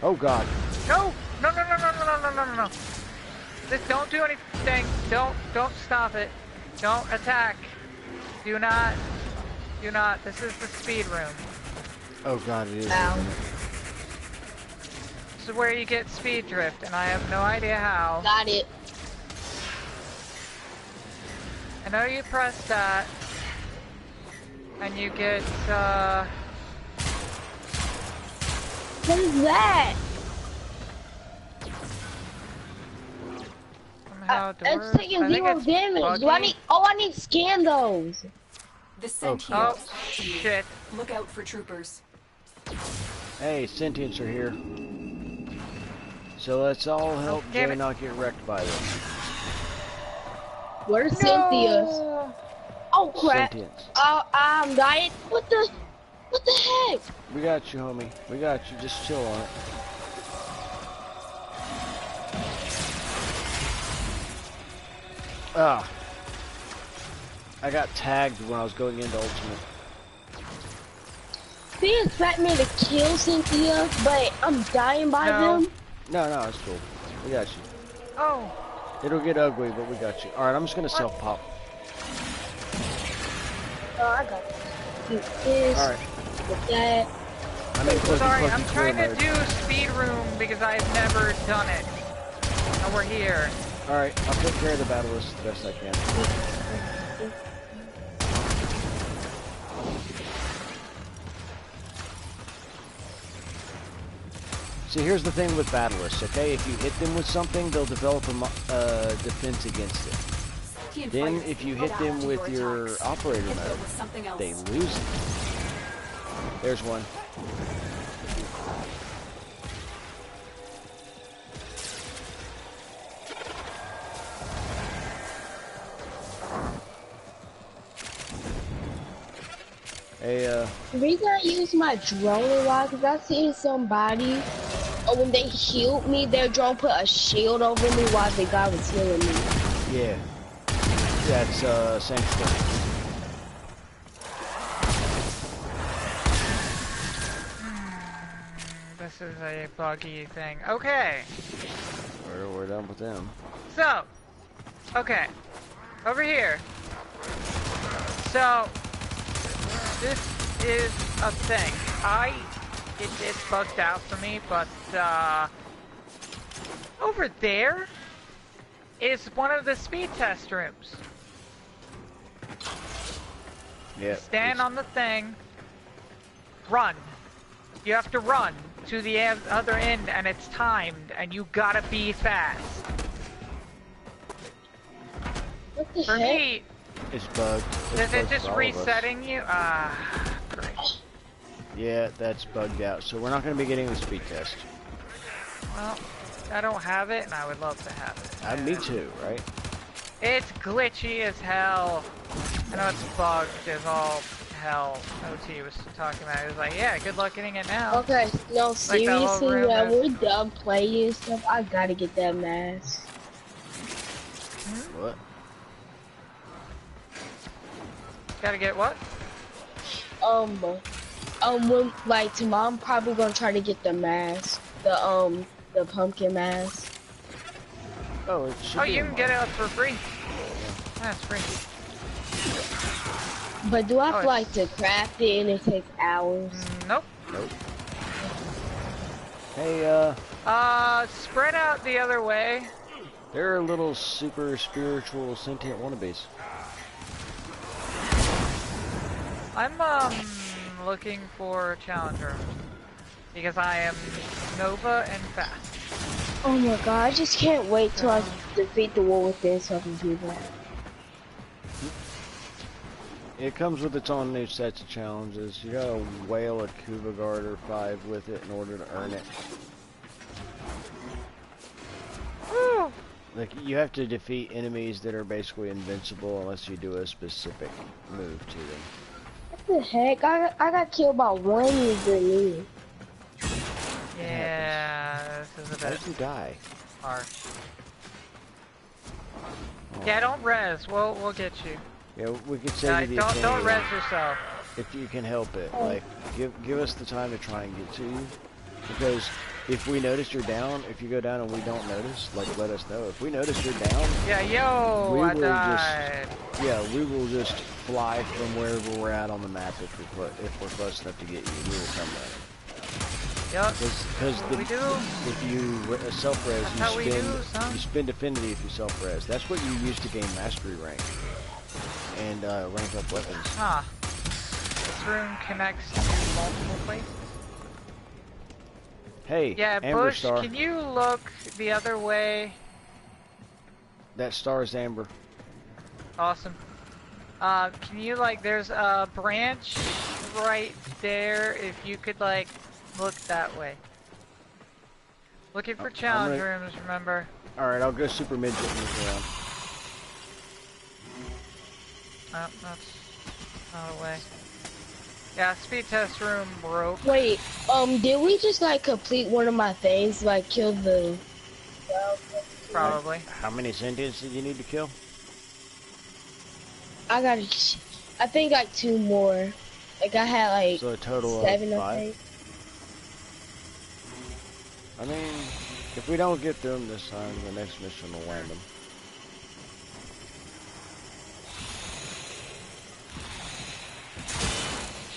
[SPEAKER 2] Oh God.
[SPEAKER 1] No! No, no, no, no, no, no, no, no, no. Just don't do anything. Don't stop it. Don't attack. Do not. This is the speed room.
[SPEAKER 2] Oh God, it is.
[SPEAKER 6] Ow.
[SPEAKER 1] This is where you get speed drift, and I have no idea how.
[SPEAKER 6] Got it.
[SPEAKER 1] I know you press that, and you get,
[SPEAKER 6] What is that?
[SPEAKER 1] somehow
[SPEAKER 6] It's taking 0 damage. Do I need? Oh, I need to scan those.
[SPEAKER 3] The sentients.
[SPEAKER 1] Oh, shit.
[SPEAKER 3] Look out for troopers.
[SPEAKER 2] Hey, sentients are here. So let's all help
[SPEAKER 1] damn
[SPEAKER 2] Jay
[SPEAKER 1] it.
[SPEAKER 2] not get wrecked by them.
[SPEAKER 6] Where's Cynthia's? Oh crap!
[SPEAKER 2] Sentients.
[SPEAKER 6] I'm dying. What the heck?
[SPEAKER 2] We got you, homie. We got you. Just chill on it. Ah. I got tagged when I was going into Ultimate.
[SPEAKER 6] They expect me to kill Cynthia, but I'm dying by them.
[SPEAKER 2] No, it's cool. We got you.
[SPEAKER 1] Oh.
[SPEAKER 2] It'll get ugly, but we got you. Alright, I'm just gonna self-pop.
[SPEAKER 6] Oh, I got you. This,
[SPEAKER 2] Alright.
[SPEAKER 6] with that.
[SPEAKER 2] I'm in close
[SPEAKER 1] Sorry, I'm
[SPEAKER 2] clear
[SPEAKER 1] trying to
[SPEAKER 2] mode.
[SPEAKER 1] do speed room because I've never done it. And we're here.
[SPEAKER 2] Alright, I'll take care of the battle list the best I can. See, here's the thing with battlelists, okay? If you hit them with something, they'll develop a defense against it. Then, if you hit them with your operator mode, they lose it. There's one. Hey,
[SPEAKER 6] The reason I use my drone a lot is I seen somebody, or when they healed me, their drone put a shield over me while the guy was healing me.
[SPEAKER 2] yeah. That's, Sanctuary.
[SPEAKER 1] This is a buggy thing. Okay.
[SPEAKER 2] We're done with them.
[SPEAKER 1] So, okay. Over here. So, this is a thing. It's bugged out for me, but, over there is one of the speed test rooms.
[SPEAKER 2] Yeah.
[SPEAKER 1] Stand on the thing. Run. You have to run to the other end, and it's timed, and you gotta be fast.
[SPEAKER 6] What the
[SPEAKER 1] For
[SPEAKER 6] heck?
[SPEAKER 1] me,
[SPEAKER 2] It's bugged. It's
[SPEAKER 1] is it
[SPEAKER 2] bugged
[SPEAKER 1] just
[SPEAKER 2] for all of us.
[SPEAKER 1] resetting you? Great.
[SPEAKER 2] Yeah, that's bugged out. So we're not going to be getting the speed test.
[SPEAKER 1] Well, I don't have it, and I would love to have it.
[SPEAKER 2] Me too, right?
[SPEAKER 1] It's glitchy as hell. I know it's bugged as all hell. OT was talking about it. He was like, yeah, good luck getting it now.
[SPEAKER 6] Okay, no,
[SPEAKER 1] Like the whole
[SPEAKER 6] seriously,
[SPEAKER 1] room
[SPEAKER 6] when
[SPEAKER 1] is-
[SPEAKER 6] we're done playing and stuff, I gotta get that mask.
[SPEAKER 2] What?
[SPEAKER 1] Gotta get what?
[SPEAKER 6] When, like, tomorrow I'm probably gonna try to get the mask. The pumpkin mask.
[SPEAKER 2] Oh, it should
[SPEAKER 1] Oh,
[SPEAKER 2] be
[SPEAKER 1] you
[SPEAKER 2] in
[SPEAKER 1] can get
[SPEAKER 2] mine.
[SPEAKER 1] it for free. That's free.
[SPEAKER 6] But do I have
[SPEAKER 1] Oh,
[SPEAKER 6] to, like, to craft it and it takes hours?
[SPEAKER 1] Nope.
[SPEAKER 2] Nope. Hey,
[SPEAKER 1] spread out the other way.
[SPEAKER 2] there are little super spiritual sentient wannabes.
[SPEAKER 1] I'm, looking for a challenger. Because I am Nova and fast.
[SPEAKER 6] Oh my god, I just can't wait till I defeat the war within so I can do that.
[SPEAKER 2] It comes with its own new sets of challenges. You gotta whale a Kuvagard or 5 with it in order to earn it.
[SPEAKER 1] Woo!
[SPEAKER 2] Like, you have to defeat enemies that are basically invincible unless you do a specific move to them.
[SPEAKER 6] What the heck? I got killed by one user.
[SPEAKER 1] Yeah, this is a
[SPEAKER 2] How
[SPEAKER 1] bit
[SPEAKER 2] did you die?
[SPEAKER 1] harsh.
[SPEAKER 2] Oh.
[SPEAKER 1] Yeah, don't res. We'll get you.
[SPEAKER 2] Yeah, we could save you the
[SPEAKER 1] don't
[SPEAKER 2] affinity
[SPEAKER 1] res yourself.
[SPEAKER 2] if you can help it. Like, give us the time to try and get to you. Because if we notice you're down, if you go down and we don't notice, like, let us know. If we notice you're down,
[SPEAKER 1] yeah, yo, I died.
[SPEAKER 2] We will just fly from wherever we're at on the map if we're close enough to get you. We will come running.
[SPEAKER 1] Yep.
[SPEAKER 2] Because if you self-res, you spend affinity if you self-res. That's what you use to gain mastery rank and rank up weapons.
[SPEAKER 1] Huh. This room connects to multiple places.
[SPEAKER 2] Hey,
[SPEAKER 1] yeah,
[SPEAKER 2] Amber
[SPEAKER 1] Bush,
[SPEAKER 2] Star.
[SPEAKER 1] can you look the other way?
[SPEAKER 2] That star is Amber.
[SPEAKER 1] Awesome. Can you, like, there's a branch right there, if you could, like, look that way. Looking for challenge rooms, remember?
[SPEAKER 2] Alright, I'll go super midget and move around.
[SPEAKER 1] Oh, that's not a way. Yeah, speed test room broke.
[SPEAKER 6] Wait, did we just like complete one of my things, like kill the...
[SPEAKER 1] Probably.
[SPEAKER 2] How many sentients did you need to kill?
[SPEAKER 6] I think like 2 more. Like I had like
[SPEAKER 2] so a total
[SPEAKER 6] 7,
[SPEAKER 2] of 5?
[SPEAKER 6] I think.
[SPEAKER 2] I mean, if we don't get through them this time, the next mission will land them.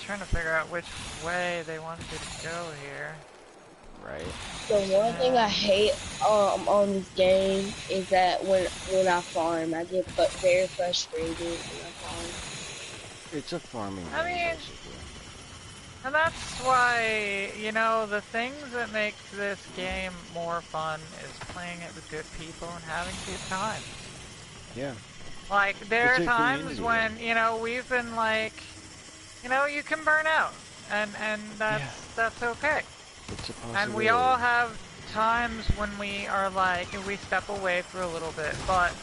[SPEAKER 1] Trying to figure out which way they want you to go here.
[SPEAKER 2] Right.
[SPEAKER 6] The one thing I hate on this game is that when I farm, I get very frustrated when I farm.
[SPEAKER 2] It's a farming game, basically.
[SPEAKER 1] And that's why, you know, the things that make this game more fun is playing it with good people and having a good time.
[SPEAKER 2] Yeah.
[SPEAKER 1] Like, there are times when, you know, we've been like, you know, you can burn out, and that's okay.
[SPEAKER 2] It's a possibility.
[SPEAKER 1] And we all have times when we are like, we step away for a little bit, but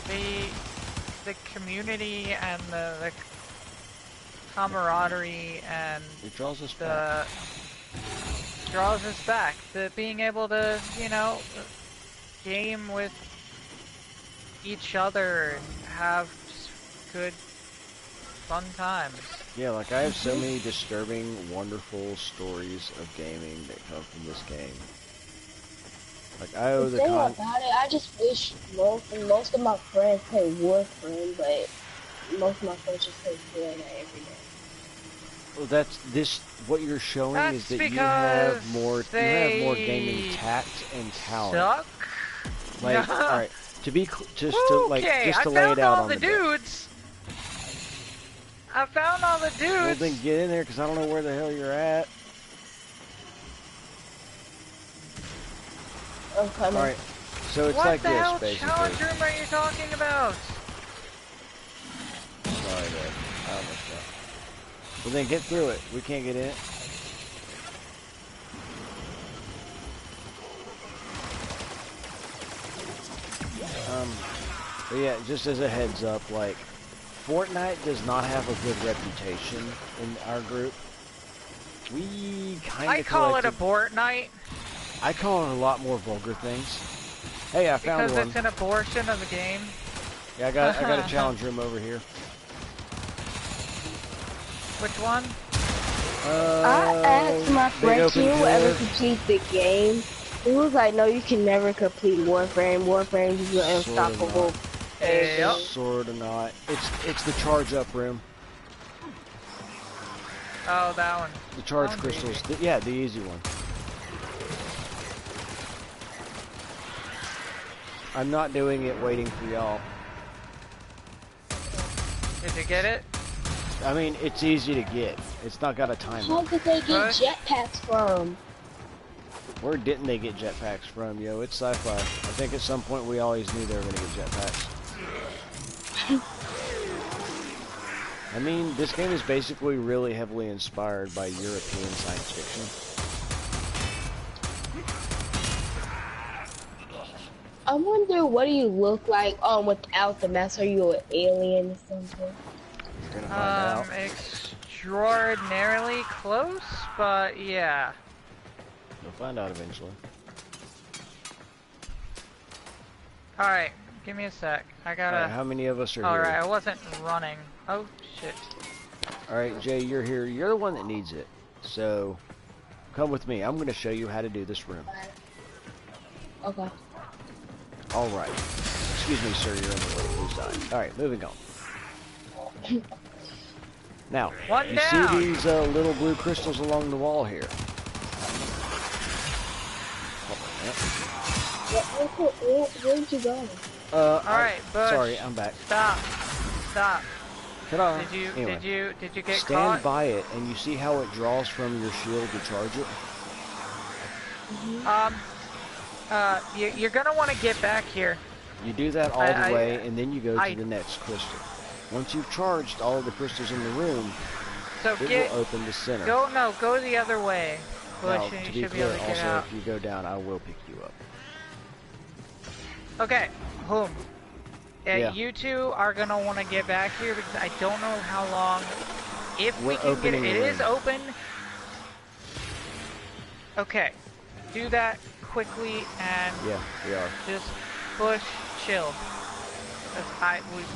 [SPEAKER 1] the community and the camaraderie and
[SPEAKER 2] it draws us
[SPEAKER 1] back to being able to, you know, game with each other and have just good fun times.
[SPEAKER 2] Yeah, like I have so many disturbing, wonderful stories of gaming that come from this game. Like I owe
[SPEAKER 6] the thing about it, I just wish most of my friends play Warframe, but most of my friends just play Fortnite every day.
[SPEAKER 2] Well, that's this. What you're showing is that you have more gaming tact and talent.
[SPEAKER 1] Suck.
[SPEAKER 2] Like, all right, to lay it out on the dudes.
[SPEAKER 1] I found all the dudes!
[SPEAKER 2] Well, then get in there, because I don't know where the hell you're at.
[SPEAKER 6] Okay.
[SPEAKER 2] Alright, so it's like this, basically.
[SPEAKER 1] What the hell challenge room are you talking about?
[SPEAKER 2] Sorry, Dad. I almost got. Well, then get through it. We can't get in it. But yeah, just as a heads up, like, Fortnite does not have a good reputation in our group. We kind of
[SPEAKER 1] I call it a Bortnite.
[SPEAKER 2] I call it a lot more vulgar things. Hey, I found one.
[SPEAKER 1] Because it's an abortion of the game.
[SPEAKER 2] Yeah, I got a challenge room over here.
[SPEAKER 1] Which one?
[SPEAKER 6] I asked my friend, can you ever complete the game? He was like, no, you can never complete Warframe. Warframe is an unstoppable.
[SPEAKER 1] Yep.
[SPEAKER 2] Sort of not. It's the charge up room.
[SPEAKER 1] Oh, that one.
[SPEAKER 2] The charge crystals. Yeah, the easy one. I'm not doing it waiting for y'all.
[SPEAKER 1] Did you get it?
[SPEAKER 2] I mean, it's easy to get. It's not got a timer.
[SPEAKER 6] How did they get jetpacks from?
[SPEAKER 2] Where didn't they get jetpacks from, yo? It's sci-fi. I think at some point we always knew they were gonna get jetpacks. I mean, this game is basically really heavily inspired by European science fiction.
[SPEAKER 6] I wonder what do you look like without the mask? Are you an alien or something?
[SPEAKER 2] You're gonna find out.
[SPEAKER 1] Extraordinarily close, but yeah.
[SPEAKER 2] You'll find out eventually.
[SPEAKER 1] Alright, give me a sec. I gotta...
[SPEAKER 2] Alright, how many of us are here?
[SPEAKER 1] Alright, I wasn't running. Oh, shit.
[SPEAKER 2] Alright, Jay, you're here. You're the one that needs it. So, come with me. I'm gonna show you how to do this room.
[SPEAKER 6] Okay.
[SPEAKER 2] Alright. Excuse me, sir, you're on the blue side. Alright, moving on. Now, you see these little blue crystals along the wall here?
[SPEAKER 6] Where'd you go?
[SPEAKER 1] Alright, Bush.
[SPEAKER 2] Sorry, I'm back.
[SPEAKER 1] Stop.
[SPEAKER 2] Ta-da.
[SPEAKER 1] Did you get caught?
[SPEAKER 2] Stand by it, and you see how it draws from your shield to charge it?
[SPEAKER 1] You're gonna want to get back here.
[SPEAKER 2] You do that all the way, and then you go to the next crystal. Once you've charged all of the crystals in the room, it will open the center.
[SPEAKER 1] Go the other way. Bush,
[SPEAKER 2] now,
[SPEAKER 1] and
[SPEAKER 2] to
[SPEAKER 1] you
[SPEAKER 2] be
[SPEAKER 1] should be
[SPEAKER 2] clear,
[SPEAKER 1] able to get
[SPEAKER 2] also,
[SPEAKER 1] out.
[SPEAKER 2] if you go down, I will pick you up.
[SPEAKER 1] Okay, boom.
[SPEAKER 2] Yeah.
[SPEAKER 1] You two are gonna want to get back here because I don't know how long. If we can get it, it is open. Okay, do that quickly and
[SPEAKER 2] yeah, we are.
[SPEAKER 1] Just Bush, chill.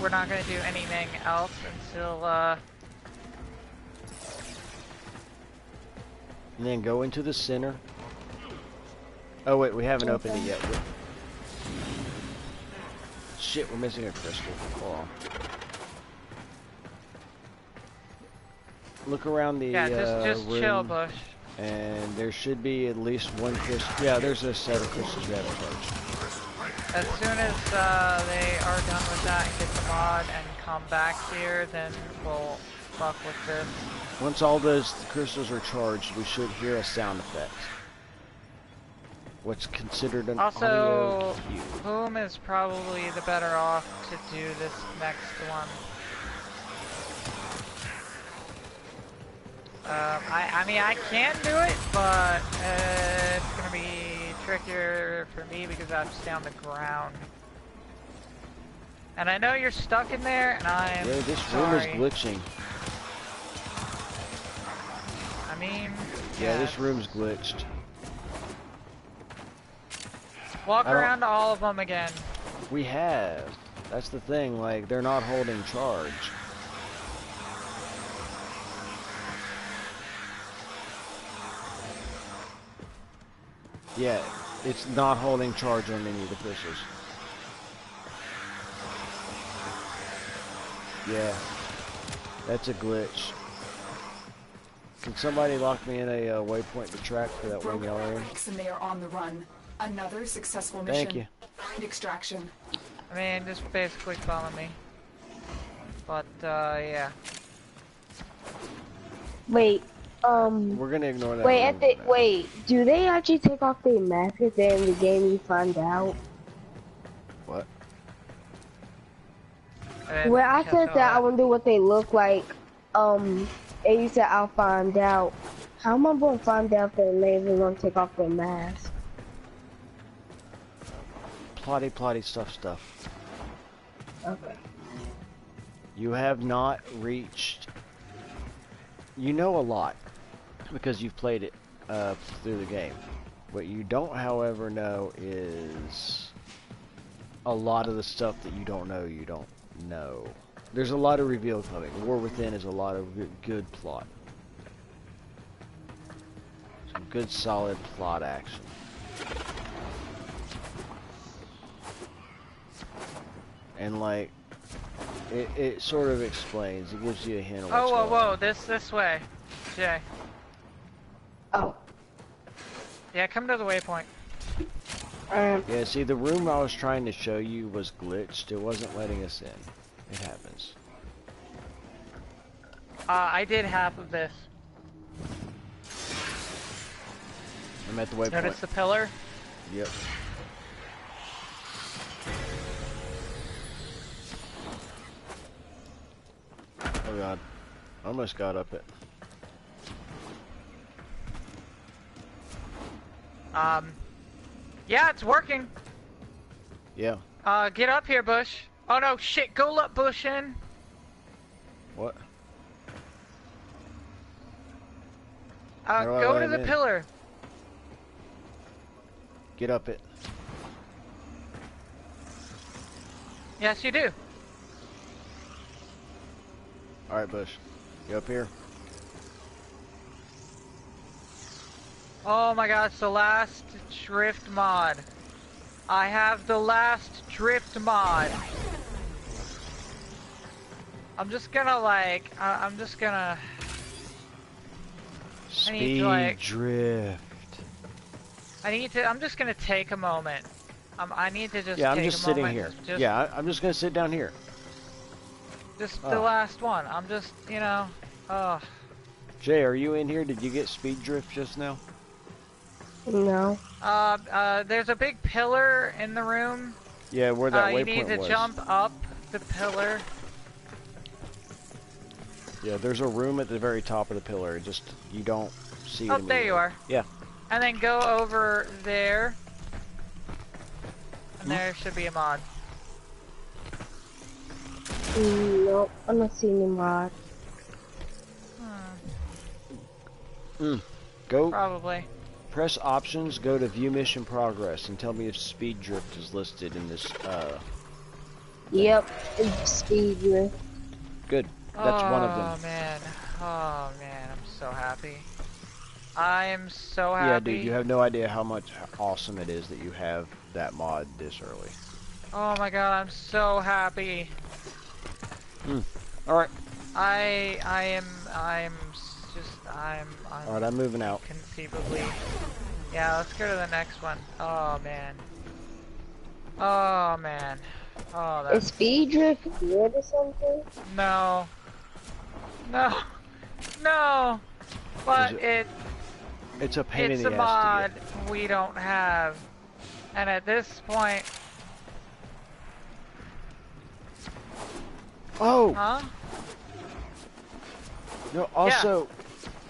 [SPEAKER 1] We're not gonna do anything else until
[SPEAKER 2] And then go into the center. Oh wait, we haven't opened it yet. Shit, we're missing a crystal. Hold on. Look around the
[SPEAKER 1] just
[SPEAKER 2] room,
[SPEAKER 1] chill, Bush.
[SPEAKER 2] and there should be at least one crystal. Yeah, there's a set of crystals we haven't charged.
[SPEAKER 1] As soon as they are done with that and get the mod and come back here, then we'll fuck with this.
[SPEAKER 2] Once all those crystals are charged, we should hear a sound effect. What's considered an audio cue.
[SPEAKER 1] Boom is probably the better off to do this next one. I mean, I can do it, but it's gonna be trickier for me because I'm just down the ground. And I know you're stuck in there, and I'm
[SPEAKER 2] this
[SPEAKER 1] sorry.
[SPEAKER 2] room is glitching.
[SPEAKER 1] I mean,
[SPEAKER 2] yeah, this room's glitched.
[SPEAKER 1] Walk around to all of them again.
[SPEAKER 2] We have. That's the thing, like, they're not holding charge. Yeah, it's not holding charge on any of the crystals. Yeah, that's a glitch. Can somebody lock me in a waypoint to track for that one yellow area?
[SPEAKER 3] And they are on the run. Another successful mission.
[SPEAKER 2] Thank you.
[SPEAKER 3] Find extraction.
[SPEAKER 1] I mean, just basically follow me. But, yeah.
[SPEAKER 6] Wait,
[SPEAKER 2] we're gonna ignore that.
[SPEAKER 6] Wait, do they actually take off their masks if they're in the game you find out?
[SPEAKER 2] What?
[SPEAKER 6] Well, I said that I wonder what they look like. And you said I'll find out. How am I gonna find out if they're later gonna take off their mask?
[SPEAKER 2] Plotty stuff.
[SPEAKER 6] Okay.
[SPEAKER 2] You have not reached... You know a lot, because you've played it through the game. What you don't, however, know is a lot of the stuff that you don't know. There's a lot of reveal coming. War Within is a lot of good plot. Some good solid plot action. And like, it sort of explains, it gives you a hint of what's going on.
[SPEAKER 1] Whoa, this way, Jay.
[SPEAKER 6] Oh.
[SPEAKER 1] Yeah, come to the waypoint.
[SPEAKER 2] Yeah, see, the room I was trying to show you was glitched. It wasn't letting us in. It happens.
[SPEAKER 1] I did half of this.
[SPEAKER 2] I'm at the waypoint.
[SPEAKER 1] Notice the pillar?
[SPEAKER 2] Yep. Oh god. Almost got up it.
[SPEAKER 1] Yeah, it's working.
[SPEAKER 2] Yeah.
[SPEAKER 1] Get up here, Bush. Oh no, shit, go let Bush in.
[SPEAKER 2] What?
[SPEAKER 1] Go to the pillar.
[SPEAKER 2] Get up it.
[SPEAKER 1] Yes, you do.
[SPEAKER 2] Alright, Bush. You up here?
[SPEAKER 1] Oh my god, it's the last drift mod. I have the last drift mod. I'm just gonna like, I'm just gonna...
[SPEAKER 2] Speed drift.
[SPEAKER 1] I'm just gonna take a moment. I need to just
[SPEAKER 2] yeah, I'm
[SPEAKER 1] take
[SPEAKER 2] just
[SPEAKER 1] a
[SPEAKER 2] sitting
[SPEAKER 1] moment.
[SPEAKER 2] here. Yeah, I'm just gonna sit down here.
[SPEAKER 1] Just the last one. I'm just, you know,
[SPEAKER 2] Jay, are you in here? Did you get speed drift just now?
[SPEAKER 6] No.
[SPEAKER 1] There's a big pillar in the room.
[SPEAKER 2] Yeah, where that waypoint was.
[SPEAKER 1] You need to jump up the pillar.
[SPEAKER 2] Yeah, there's a room at the very top of the pillar. Just, you don't see it
[SPEAKER 1] Oh, there you are.
[SPEAKER 2] Yeah.
[SPEAKER 1] And then go over there. And there should be a mod.
[SPEAKER 6] Nope, I'm not seeing any mod.
[SPEAKER 2] Go.
[SPEAKER 1] Probably.
[SPEAKER 2] Press options, go to view mission progress, and tell me if speed drift is listed in this,
[SPEAKER 6] Yep, it's speed drift.
[SPEAKER 2] Good. That's one of them.
[SPEAKER 1] Oh man, I'm so happy. I am so happy.
[SPEAKER 2] Yeah, dude, you have no idea how awesome it is that you have that mod this early.
[SPEAKER 1] Oh my god, I'm so happy.
[SPEAKER 2] Alright.
[SPEAKER 1] I'm
[SPEAKER 2] Alright, I'm moving out.
[SPEAKER 1] Conceivably. Yeah, let's go to the next one. Oh man. Oh man. Oh, that's...
[SPEAKER 6] Is speed drift good or something?
[SPEAKER 1] No. No. No. But
[SPEAKER 2] it's a pain in
[SPEAKER 1] it's
[SPEAKER 2] the
[SPEAKER 1] a
[SPEAKER 2] ass
[SPEAKER 1] mod
[SPEAKER 2] to get.
[SPEAKER 1] we don't have. And at this point...
[SPEAKER 2] Oh!
[SPEAKER 1] Huh?
[SPEAKER 2] No, also...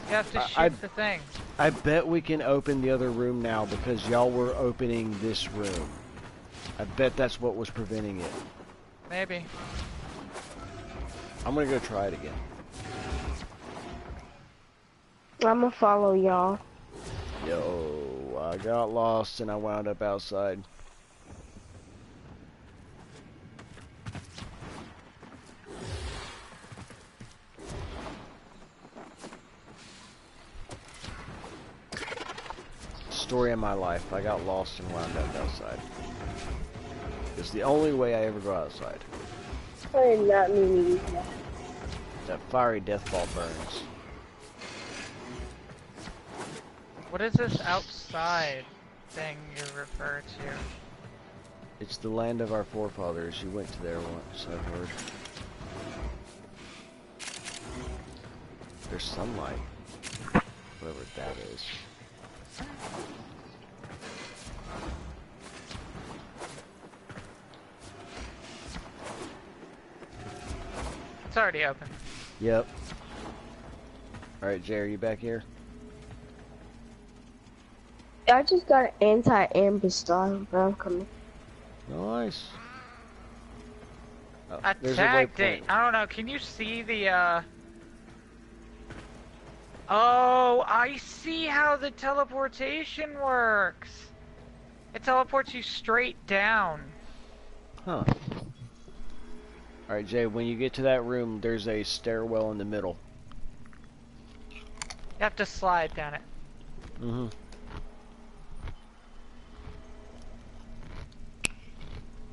[SPEAKER 1] You have to shoot the thing.
[SPEAKER 2] I bet we can open the other room now because y'all were opening this room. I bet that's what was preventing it.
[SPEAKER 1] Maybe.
[SPEAKER 2] I'm gonna go try it again.
[SPEAKER 6] I'm gonna follow y'all.
[SPEAKER 2] Yo, I got lost and I wound up outside. Story of my life. I got lost and wound up outside. It's the only way I ever go outside.
[SPEAKER 6] I did not mean to.
[SPEAKER 2] That fiery death ball burns.
[SPEAKER 1] What is this outside thing you refer to?
[SPEAKER 2] It's the land of our forefathers. You went to there once, I've heard. There's sunlight. Whatever that is.
[SPEAKER 1] It's already open.
[SPEAKER 2] Yep. Alright, Jay, are you back here?
[SPEAKER 6] I just got an anti-ambush star, but I'm coming.
[SPEAKER 2] Nice. Oh,
[SPEAKER 1] Attack date. I don't know. Can you see the, Oh, I see how the teleportation works. It teleports you straight down.
[SPEAKER 2] Huh. Alright, Jay, when you get to that room, there's a stairwell in the middle.
[SPEAKER 1] You have to slide down it.
[SPEAKER 2] Mm-hmm.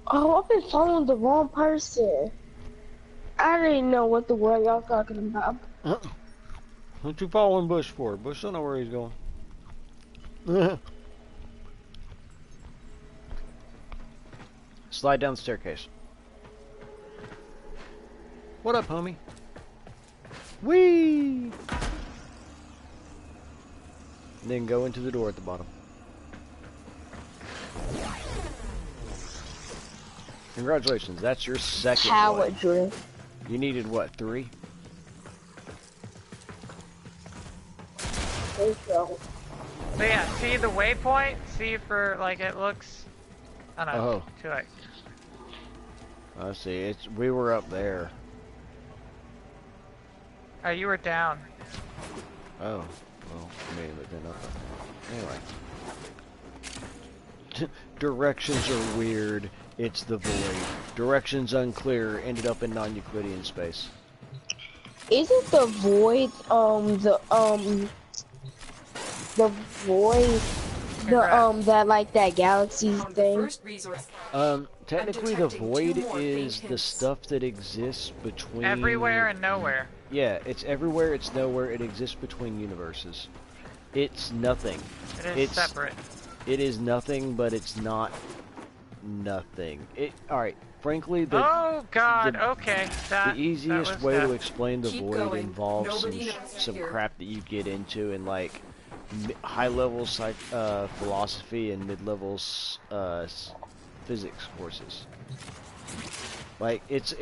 [SPEAKER 6] Oh, I've been following the wrong person. I didn't know what the world y'all talking about.
[SPEAKER 2] What you following Bush for? Bush don't know where he's going. Slide down the staircase. What up, homie? Whee! And then go into the door at the bottom. Congratulations, that's your second one.
[SPEAKER 6] Drift.
[SPEAKER 2] You needed what, 3?
[SPEAKER 1] So yeah, see the waypoint? See for like it looks. Oh no, too late.
[SPEAKER 2] I see. We were up there.
[SPEAKER 1] Oh, you were down.
[SPEAKER 2] Oh, well, maybe then up. Anyway, directions are weird. It's the void. Directions unclear. Ended up in non-Euclidean space.
[SPEAKER 6] Isn't the void the void that like that galaxy thing?
[SPEAKER 2] Technically the void is the stuff that exists between
[SPEAKER 1] everywhere and nowhere.
[SPEAKER 2] Yeah, it's everywhere, it's nowhere, it exists between universes. It's nothing.
[SPEAKER 1] It's separate.
[SPEAKER 2] It is nothing, but it's not nothing. Alright, frankly the
[SPEAKER 1] the
[SPEAKER 2] easiest way to explain the void involves some crap that you get into in like high level philosophy and mid levels physics courses. Like it's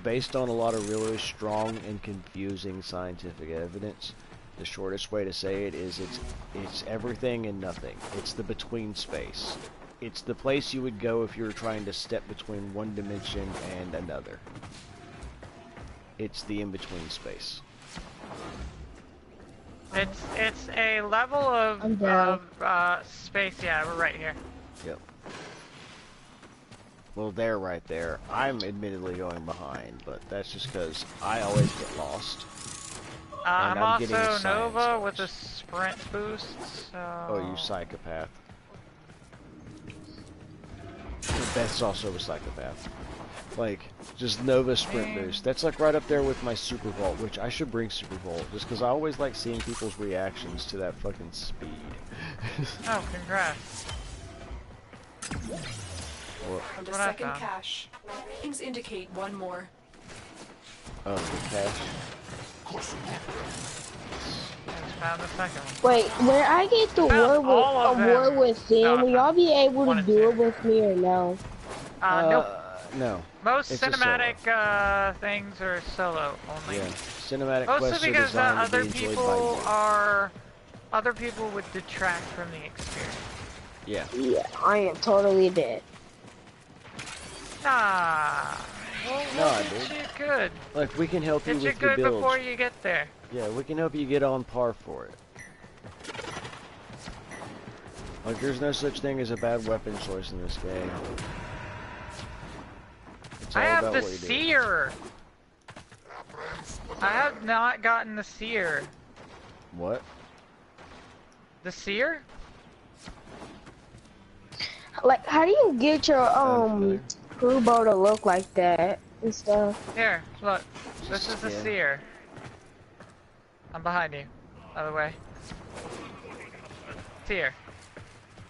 [SPEAKER 2] based on a lot of really strong and confusing scientific evidence. The shortest way to say it is it's everything and nothing. It's the between space. It's the place you would go if you were trying to step between one dimension and another. It's the in-between space.
[SPEAKER 1] It's a level of space. Yeah, we're right here.
[SPEAKER 2] Yep. Well, they're right there. I'm admittedly going behind, but that's just because I always get lost.
[SPEAKER 1] I'm also Nova with a sprint boost, so...
[SPEAKER 2] Oh, you psychopath. Beth's also a psychopath. Like, just Nova sprint boost. That's like right up there with my Super Vault, which I should bring Super Vault, just because I always like seeing people's reactions to that fucking speed.
[SPEAKER 1] Oh, congrats.
[SPEAKER 3] Found a second cache. Things indicate one more.
[SPEAKER 2] Oh, the cache?
[SPEAKER 1] Found the second one.
[SPEAKER 6] Wait, when I get the war with him, will y'all be able to do it with me or no?
[SPEAKER 1] Nope.
[SPEAKER 2] No.
[SPEAKER 1] Most cinematic things are solo only.
[SPEAKER 2] Yeah, cinematic
[SPEAKER 1] mostly
[SPEAKER 2] quests
[SPEAKER 1] because
[SPEAKER 2] are
[SPEAKER 1] other people would detract from the experience.
[SPEAKER 2] Yeah.
[SPEAKER 6] Yeah, I am totally dead.
[SPEAKER 1] Nah. Well,
[SPEAKER 2] dude.
[SPEAKER 1] Get you good.
[SPEAKER 2] Like, we can help you with
[SPEAKER 1] Get
[SPEAKER 2] your
[SPEAKER 1] you good
[SPEAKER 2] builds.
[SPEAKER 1] before you get there.
[SPEAKER 2] Yeah, we can help you get on par for it. Like, there's no such thing as a bad weapon choice in this game.
[SPEAKER 1] I have the seer. I have not gotten the seer.
[SPEAKER 2] What?
[SPEAKER 1] The seer?
[SPEAKER 6] Like, how do you get your crew bow to look like that and stuff?
[SPEAKER 1] Here, look. This is the seer. I'm behind you, by the way. Seer.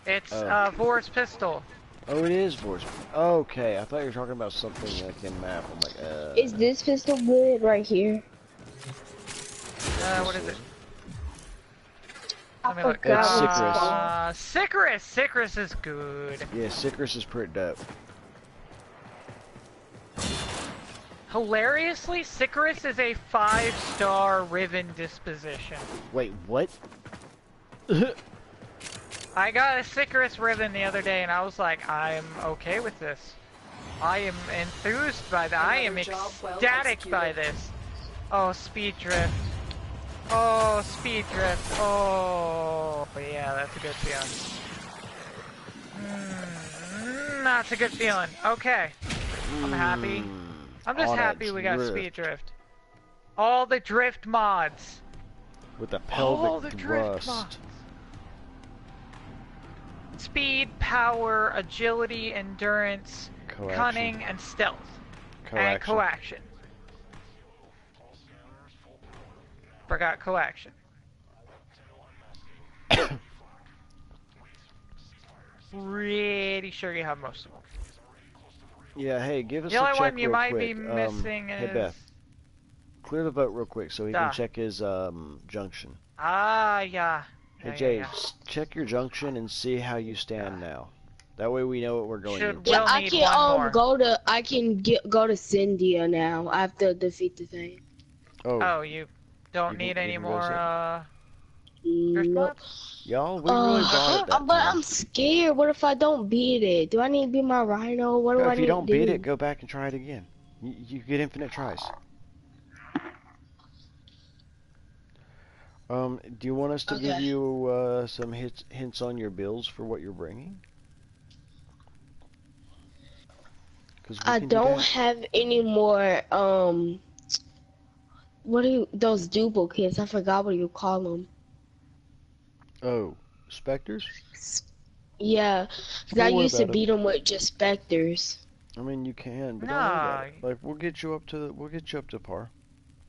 [SPEAKER 1] It's Vor's pistol.
[SPEAKER 2] Oh, it is Vor's. Okay, I thought you were talking about something like in map. I'm like,
[SPEAKER 6] Is this pistol good right here?
[SPEAKER 1] What is it?
[SPEAKER 6] I
[SPEAKER 1] Let me look.
[SPEAKER 6] forgot.
[SPEAKER 1] Sicarus. Sicarus is good.
[SPEAKER 2] Yeah, Sicarus is pretty dope.
[SPEAKER 1] Hilariously, Sicarus is a 5-star Riven disposition.
[SPEAKER 2] Wait, what?
[SPEAKER 1] I got a Sicarus Riven the other day and I was like, I'm okay with this. I am enthused by that. I am ecstatic by this. Oh, speed drift. Oh, speed drift. Oh, yeah, that's a good feeling. That's a good feeling. Okay. I'm happy. I'm just happy we got speed drift. All the drift mods.
[SPEAKER 2] With the pelvic thrust.
[SPEAKER 1] Speed, power, agility, endurance, cunning, and stealth. And coaction. Forgot coaction. Pretty sure you have most of them.
[SPEAKER 2] Yeah, hey, give us
[SPEAKER 1] The
[SPEAKER 2] a
[SPEAKER 1] only
[SPEAKER 2] check
[SPEAKER 1] one you
[SPEAKER 2] real
[SPEAKER 1] might
[SPEAKER 2] quick.
[SPEAKER 1] be missing
[SPEAKER 2] Hey
[SPEAKER 1] is...
[SPEAKER 2] Beth, clear the vote real quick so he can check his junction.
[SPEAKER 1] Ah, yeah.
[SPEAKER 2] Hey James, check your junction and see how you stand now. That way we know what we're going into.
[SPEAKER 6] Yeah, I can go to go to Cyndia now. I have to defeat the thing.
[SPEAKER 1] Oh, you don't need any more
[SPEAKER 6] Nope.
[SPEAKER 2] Y'all, we really bought it that
[SPEAKER 6] but
[SPEAKER 2] time.
[SPEAKER 6] I'm scared. What if I don't beat it? Do I need to be my rhino? What do I need to do?
[SPEAKER 2] If you don't beat it, go back and try it again. You get infinite tries. Do you want us to give you some hints on your bills for what you're bringing?
[SPEAKER 6] I don't have any more, what are those duplicates? I forgot what you call them.
[SPEAKER 2] Oh, specters?
[SPEAKER 6] Yeah, because I used to beat them with just specters.
[SPEAKER 2] I mean, you can, but don't worry about it. Like, we'll get you up to par.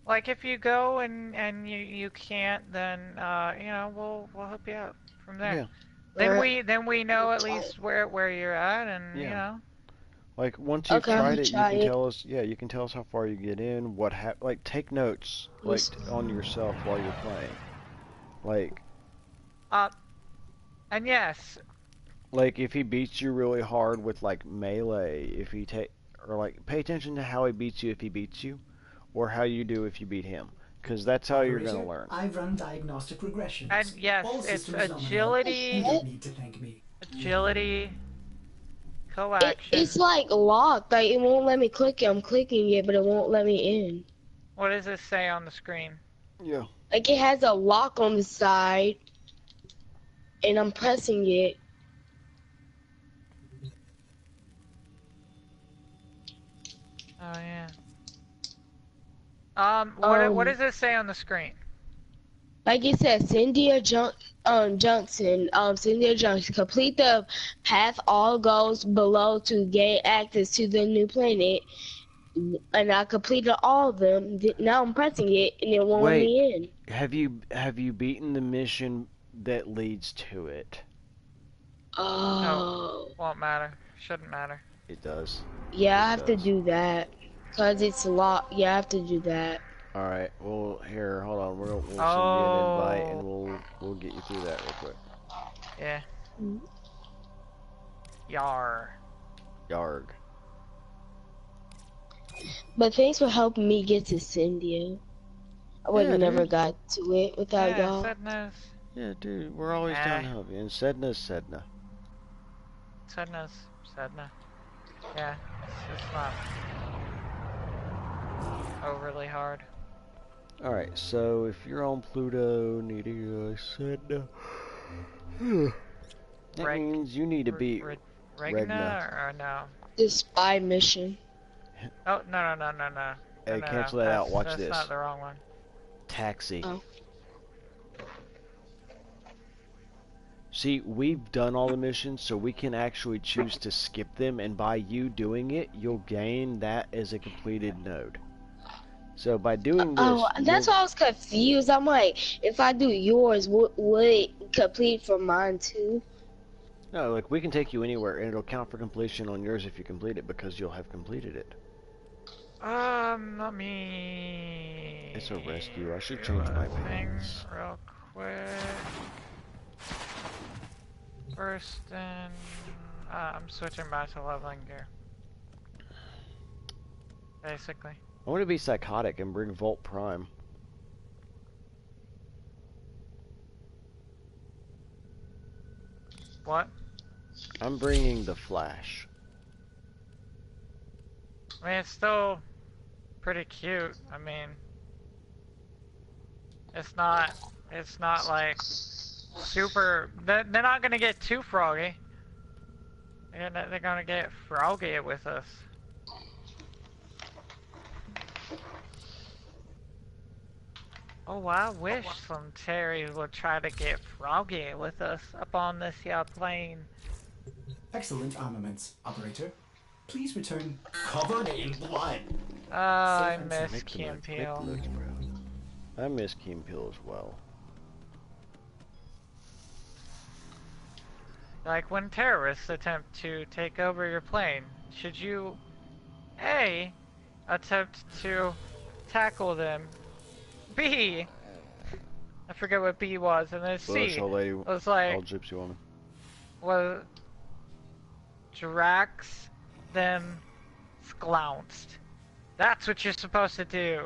[SPEAKER 1] Like, if you go and you can't, then you know, we'll help you out from there. Yeah. Then we know at least where you're at, and you know.
[SPEAKER 2] Like, once you've tried it, you can tell us. Yeah, you can tell us how far you get in. Like, take notes, like on yourself while you're playing. Like.
[SPEAKER 1] And yes.
[SPEAKER 2] Like, if he beats you really hard with like melee, or like pay attention to how he beats you if he beats you, or how you do if you beat him, because that's how you're gonna learn.
[SPEAKER 4] I've run diagnostic regressions.
[SPEAKER 1] And yes, it's agility.
[SPEAKER 4] You don't need to thank me.
[SPEAKER 1] Agility. Coaction.
[SPEAKER 6] It's like locked. Like it won't let me click it. I'm clicking it, but it won't let me in.
[SPEAKER 1] What does it say on the screen?
[SPEAKER 2] Yeah.
[SPEAKER 6] Like it has a lock on the side, and I'm pressing it.
[SPEAKER 1] Oh yeah. What does it say on the screen?
[SPEAKER 6] Like it says, Cyndia Junction, Cyndia Junction. Complete the path all goes below to gain access to the new planet. And I completed all of them. Now I'm pressing it, and it won't let me in.
[SPEAKER 2] Have you beaten the mission that leads to it?
[SPEAKER 6] Oh.
[SPEAKER 1] Won't matter. Shouldn't matter.
[SPEAKER 2] It does.
[SPEAKER 6] Yeah, I have to do that. Cause it's locked. Yeah, I have to do that.
[SPEAKER 2] Alright, well, here, hold on. We'll send you an invite, and we'll get you through that real quick.
[SPEAKER 1] Yeah. Yar.
[SPEAKER 2] Yarg.
[SPEAKER 6] But thanks for helping me get to Cyndia. I would have never got to it without y'all.
[SPEAKER 1] Sedna's.
[SPEAKER 2] Yeah, dude, we're always down to help you. And Sedna's Sedna.
[SPEAKER 1] Sedna's Sedna. Yeah, it's not overly hard.
[SPEAKER 2] Alright, so if you're on Pluto, needing Sedna, that means you need to beat
[SPEAKER 1] Regna or no?
[SPEAKER 6] The spy mission.
[SPEAKER 1] Oh, no.
[SPEAKER 2] Hey, cancel that out. Watch this.
[SPEAKER 1] That's not the wrong one.
[SPEAKER 2] Taxi.
[SPEAKER 6] Oh.
[SPEAKER 2] See, we've done all the missions, so we can actually choose to skip them, and by you doing it, you'll gain that as a completed node. So by doing this...
[SPEAKER 6] Oh, that's why I was confused. I'm like, if I do yours, would it complete for mine too?
[SPEAKER 2] No, like, we can take you anywhere, and it'll count for completion on yours if you complete it, because you'll have completed it.
[SPEAKER 1] Let me...
[SPEAKER 2] It's a rescue. I should change my pants.
[SPEAKER 1] Real quick. First, and I'm switching back to leveling gear. Basically.
[SPEAKER 2] I want to be psychotic and bring Volt Prime.
[SPEAKER 1] What?
[SPEAKER 2] I'm bringing the Flash.
[SPEAKER 1] I mean, it's still pretty cute. I mean, it's not like super. They're not gonna get too froggy. They're gonna get froggy with us. Oh, I wish some Terrys would try to get froggy with us up on this here plane.
[SPEAKER 4] Excellent armaments, operator. Please return covered in blood.
[SPEAKER 1] I miss Key and Peele.
[SPEAKER 2] I miss Key and Peele as well.
[SPEAKER 1] Like when terrorists attempt to take over your plane, should you A, attempt to tackle them. B, I forget what B was, and then
[SPEAKER 2] Bush,
[SPEAKER 1] C
[SPEAKER 2] old lady,
[SPEAKER 1] was like,
[SPEAKER 2] old gypsy woman.
[SPEAKER 1] was Drax, then Sklounced. That's what you're supposed to do.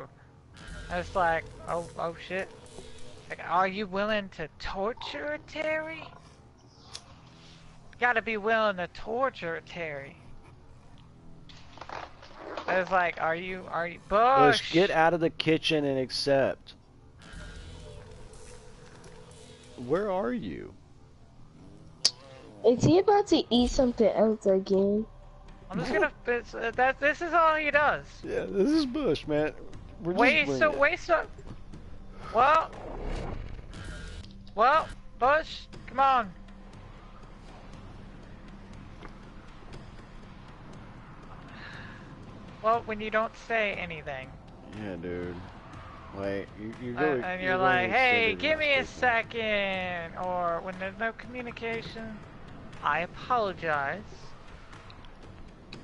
[SPEAKER 1] And it's like, oh shit. Like, are you willing to torture a Terry? You gotta be willing to torture a Terry. I was like, are you,
[SPEAKER 2] Bush, get out of the kitchen and accept. Where are you?
[SPEAKER 6] Is he about to eat something else again?
[SPEAKER 1] I'm just gonna, this is all he does.
[SPEAKER 2] Yeah, this is Bush, man.
[SPEAKER 1] Waste up. Well, Bush, come on. Well, when you don't say anything.
[SPEAKER 2] Yeah, dude. Wait, you
[SPEAKER 1] And you're like,
[SPEAKER 2] really
[SPEAKER 1] hey,
[SPEAKER 2] extended
[SPEAKER 1] give
[SPEAKER 2] this
[SPEAKER 1] me a
[SPEAKER 2] statement.
[SPEAKER 1] second. Or when there's no communication, I apologize.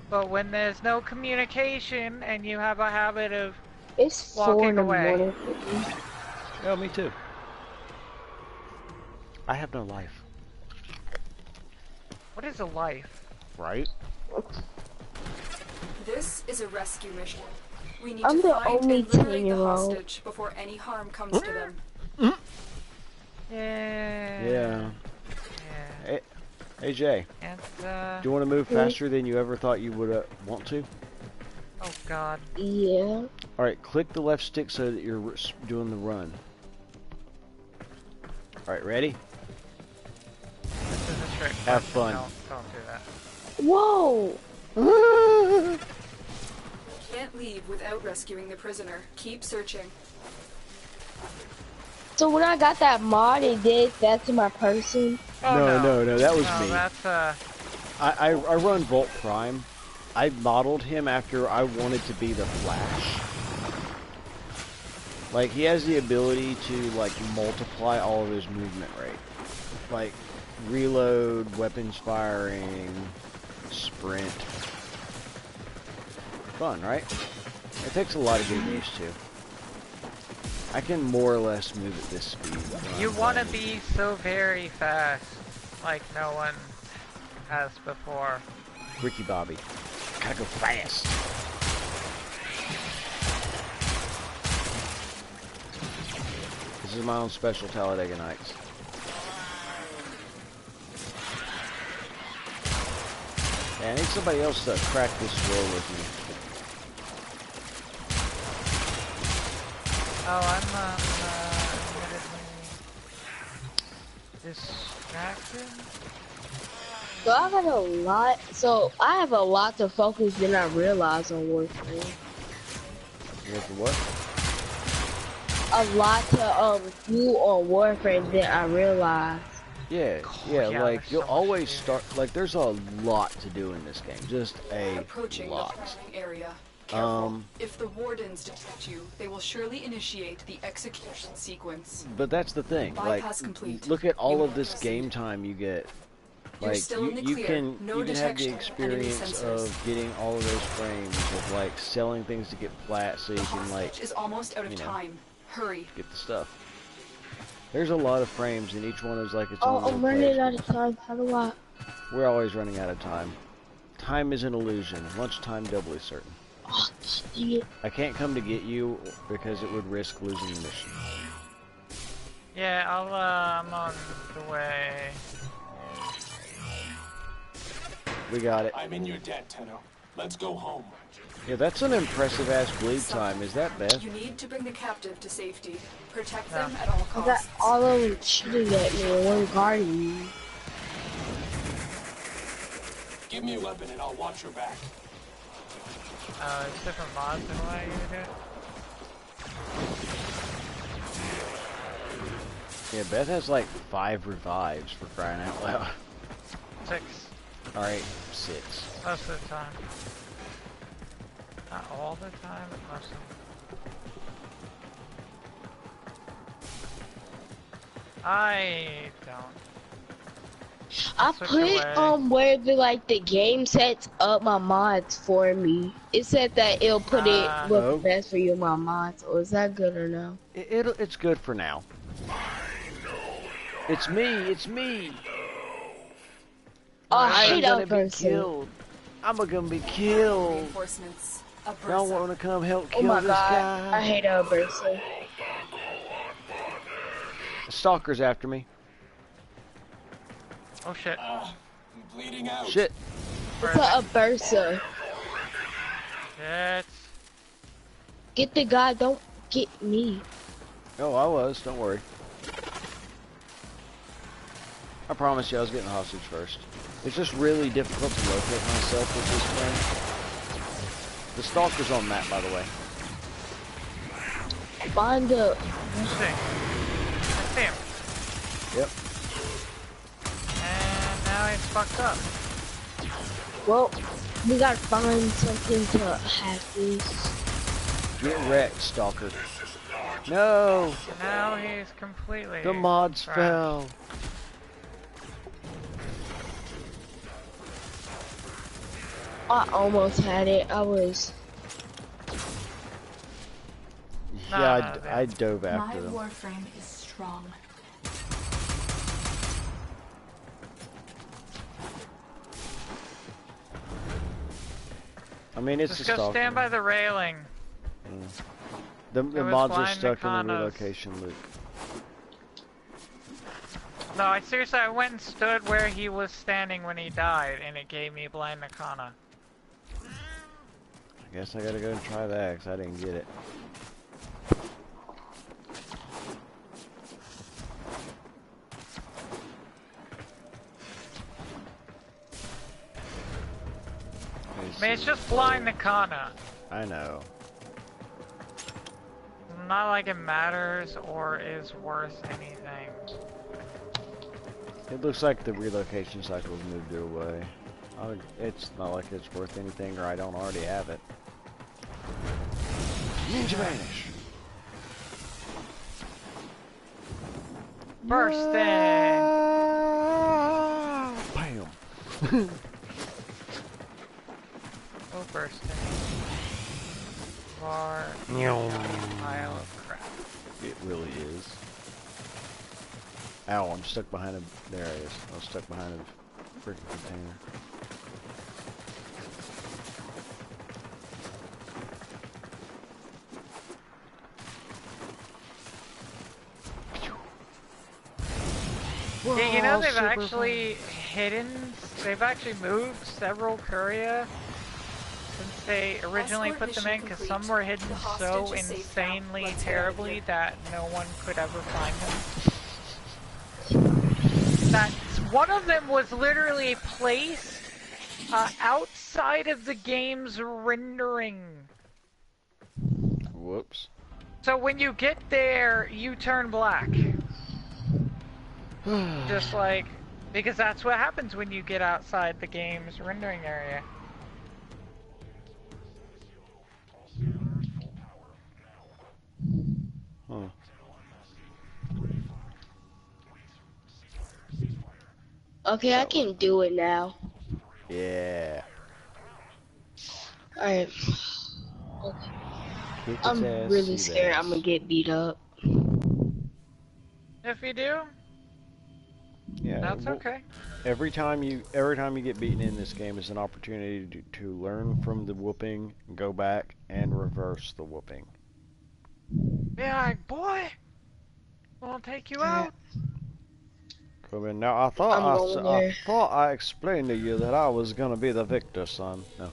[SPEAKER 1] But when there's no communication and you have a habit of
[SPEAKER 6] It's 4
[SPEAKER 1] walking
[SPEAKER 6] in the
[SPEAKER 1] away.
[SPEAKER 6] morning.
[SPEAKER 2] Oh, me too. I have no life.
[SPEAKER 1] What is a life?
[SPEAKER 2] Right?
[SPEAKER 3] This is a rescue mission. We need
[SPEAKER 6] I'm
[SPEAKER 3] to
[SPEAKER 6] the
[SPEAKER 3] find
[SPEAKER 6] only
[SPEAKER 3] and liberate the
[SPEAKER 6] 10-year-old.
[SPEAKER 3] hostage before any harm comes to them.
[SPEAKER 1] Yeah.
[SPEAKER 2] Yeah. Hey, AJ,
[SPEAKER 1] And,
[SPEAKER 2] do you want to move faster than you ever thought you would want to?
[SPEAKER 1] oh god.
[SPEAKER 6] Yeah.
[SPEAKER 2] Alright, click the left stick so that you're doing the run. Alright, ready?
[SPEAKER 1] This is a trick.
[SPEAKER 2] Have fun.
[SPEAKER 1] Don't do that.
[SPEAKER 6] Whoa!
[SPEAKER 3] Can't leave without rescuing the prisoner. Keep searching.
[SPEAKER 6] So when I got that mod, it did that to my person.
[SPEAKER 1] Oh,
[SPEAKER 2] No, that was
[SPEAKER 1] no,
[SPEAKER 2] me.
[SPEAKER 1] That's,
[SPEAKER 2] I run Volt Prime. I modeled him after I wanted to be the Flash. Like, he has the ability to, like, multiply all of his movement rate. Like, reload, weapons firing, sprint. Fun, right? It takes a lot of getting used to. I can more or less move at this speed.
[SPEAKER 1] you want to be so very fast, like no one has before.
[SPEAKER 2] Ricky Bobby. Gotta go fast. This is my own special Talladega Nights. Yeah, I need somebody else to crack this roll with me.
[SPEAKER 1] Oh, I'm admittedly distracted.
[SPEAKER 6] So I got a lot. So I have a lot to focus than I realize on Warframe.
[SPEAKER 2] You for what?
[SPEAKER 6] A lot to do on Warframe than I realize.
[SPEAKER 2] Yeah,
[SPEAKER 1] yeah,
[SPEAKER 2] like,
[SPEAKER 1] there's
[SPEAKER 2] you'll
[SPEAKER 1] so much
[SPEAKER 2] always
[SPEAKER 1] to do.
[SPEAKER 2] start, like, there's a lot to do in this game. Just a
[SPEAKER 3] Approaching
[SPEAKER 2] lot.
[SPEAKER 3] the firing area. Careful. If the wardens detect you, they will surely initiate the execution sequence.
[SPEAKER 2] But that's the thing, like,
[SPEAKER 3] Bypass complete.
[SPEAKER 2] look at all
[SPEAKER 3] You
[SPEAKER 2] of this
[SPEAKER 3] proceed.
[SPEAKER 2] game time you get.
[SPEAKER 3] You're
[SPEAKER 2] Like,
[SPEAKER 3] still in the
[SPEAKER 2] you
[SPEAKER 3] clear.
[SPEAKER 2] can
[SPEAKER 3] No
[SPEAKER 2] you can have the
[SPEAKER 3] detection of enemy
[SPEAKER 2] experience
[SPEAKER 3] sensors.
[SPEAKER 2] of getting all of those frames of, like, selling things to get flat so you
[SPEAKER 3] The
[SPEAKER 2] can, like,
[SPEAKER 3] hostage is almost out of
[SPEAKER 2] you know,
[SPEAKER 3] time. Hurry.
[SPEAKER 2] get the stuff. There's a lot of frames, and each one is like its
[SPEAKER 6] Oh,
[SPEAKER 2] own
[SPEAKER 6] I'm
[SPEAKER 2] little
[SPEAKER 6] running
[SPEAKER 2] place.
[SPEAKER 6] out of time. How do I?
[SPEAKER 2] We're always running out of time. Time is an illusion. Lunchtime doubly certain.
[SPEAKER 6] Oh, dang it.
[SPEAKER 2] I can't come to get you because it would risk losing the mission.
[SPEAKER 1] Yeah, I'm on the way.
[SPEAKER 2] We got it.
[SPEAKER 7] I'm in your debt, Tenno. Let's go home.
[SPEAKER 2] Yeah, that's an impressive ass bleed time. Is that Beth?
[SPEAKER 3] You need to bring the captive to safety. Protect
[SPEAKER 1] Yeah.
[SPEAKER 3] them at all
[SPEAKER 6] I got
[SPEAKER 3] costs.
[SPEAKER 6] all of them shooting at me and one guarding me.
[SPEAKER 7] Give me a weapon and I'll watch your back.
[SPEAKER 1] It's different mods that allow you to do it.
[SPEAKER 2] Yeah, Beth has like 5 revives for crying out loud.
[SPEAKER 1] 6,
[SPEAKER 2] Alright, 6.
[SPEAKER 1] most of the time. Not all the time, but most of the time. I don't.
[SPEAKER 6] I put where the game sets up my mods for me. It said that it'll put it what's best for you my mods. Or is that good or no?
[SPEAKER 2] It's good for now. It's me.
[SPEAKER 6] Oh, I hate that person.
[SPEAKER 2] I'm gonna be killed.
[SPEAKER 3] Reinforcements.
[SPEAKER 2] Y'all wanna come help kill this guy?
[SPEAKER 6] I hate that person.
[SPEAKER 2] The stalker's after me.
[SPEAKER 1] Oh shit.
[SPEAKER 7] I'm bleeding out.
[SPEAKER 2] Shit.
[SPEAKER 6] It's a Bursa.
[SPEAKER 1] Shit.
[SPEAKER 6] Get the guy, don't get me.
[SPEAKER 2] Oh, I was. Don't worry. I promise you I was getting hostage first. It's just really difficult to locate myself with this thing. The stalker's on map, by the way.
[SPEAKER 6] Find up.
[SPEAKER 1] I see him.
[SPEAKER 2] Yep.
[SPEAKER 1] And now he's fucked up.
[SPEAKER 6] Well, we gotta find something to hack this.
[SPEAKER 2] Get wrecked, stalker. No!
[SPEAKER 1] Now he's completely...
[SPEAKER 2] The mods fell.
[SPEAKER 6] I almost had it. I was...
[SPEAKER 2] Yeah, I dove after them.
[SPEAKER 8] My warframe is strong.
[SPEAKER 2] I mean, it's
[SPEAKER 1] just
[SPEAKER 2] a
[SPEAKER 1] go
[SPEAKER 2] stalker.
[SPEAKER 1] stand by the railing.
[SPEAKER 2] The mods are stuck in the relocation loop.
[SPEAKER 1] No, I went and stood where he was standing when he died, and it gave me blind Nakana.
[SPEAKER 2] I guess I gotta go and try that, because I didn't get it.
[SPEAKER 1] I mean, it's just blind Nakana.
[SPEAKER 2] I know.
[SPEAKER 1] Not like it matters or is worth anything.
[SPEAKER 2] It looks like the relocation cycle's moved it away. It's not like it's worth anything, or I don't already have it. Ninja vanish.
[SPEAKER 1] Bursting.
[SPEAKER 2] Bam.
[SPEAKER 1] Oh, bursting. Far pile of crap.
[SPEAKER 2] It really is. Ow, I'm stuck behind a... There it is. I was stuck behind a freaking container.
[SPEAKER 1] Yeah, you know they've actually moved several courier since they originally put them in, because some were hidden so insanely terribly that no one could ever find them. That one of them was literally placed outside of the game's rendering.
[SPEAKER 2] Whoops.
[SPEAKER 1] So when you get there, you turn black. Just like, because that's what happens when you get outside the game's rendering area.
[SPEAKER 2] Huh.
[SPEAKER 6] Okay, I can do it now.
[SPEAKER 2] Yeah.
[SPEAKER 6] Alright. Okay. I'm really scared I'm gonna get beat up.
[SPEAKER 1] If you do,
[SPEAKER 2] yeah,
[SPEAKER 1] that's okay.
[SPEAKER 2] Every time you get beaten in this game is an opportunity to learn from the whooping, go back and reverse the whooping.
[SPEAKER 1] Yeah, like, boy, I'll take you out.
[SPEAKER 2] Come in now. I thought I explained to you that I was gonna be the victor, son. No.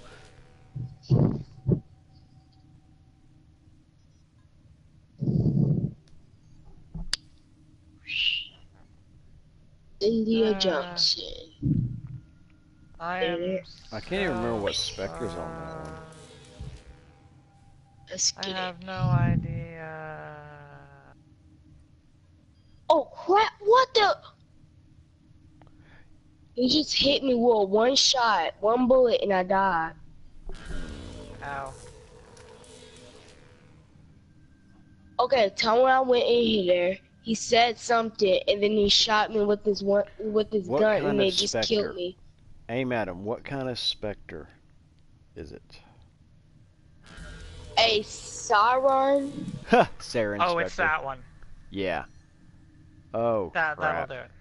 [SPEAKER 6] India Junction.
[SPEAKER 1] I
[SPEAKER 2] can't even remember what Spectre's on that one.
[SPEAKER 1] I have no idea.
[SPEAKER 6] Oh crap, what the? You just hit me with one shot, one bullet, and I died.
[SPEAKER 1] Ow.
[SPEAKER 6] Okay, time when I went in here, He said something, and then he shot me with his gun, and it just killed me.
[SPEAKER 2] Aim at him. What kind of specter is it?
[SPEAKER 6] A Siren.
[SPEAKER 2] Ha! Siren
[SPEAKER 1] Oh,
[SPEAKER 2] specter.
[SPEAKER 1] it's that one.
[SPEAKER 2] Yeah. Oh,
[SPEAKER 1] that'll
[SPEAKER 2] crap.
[SPEAKER 1] do it.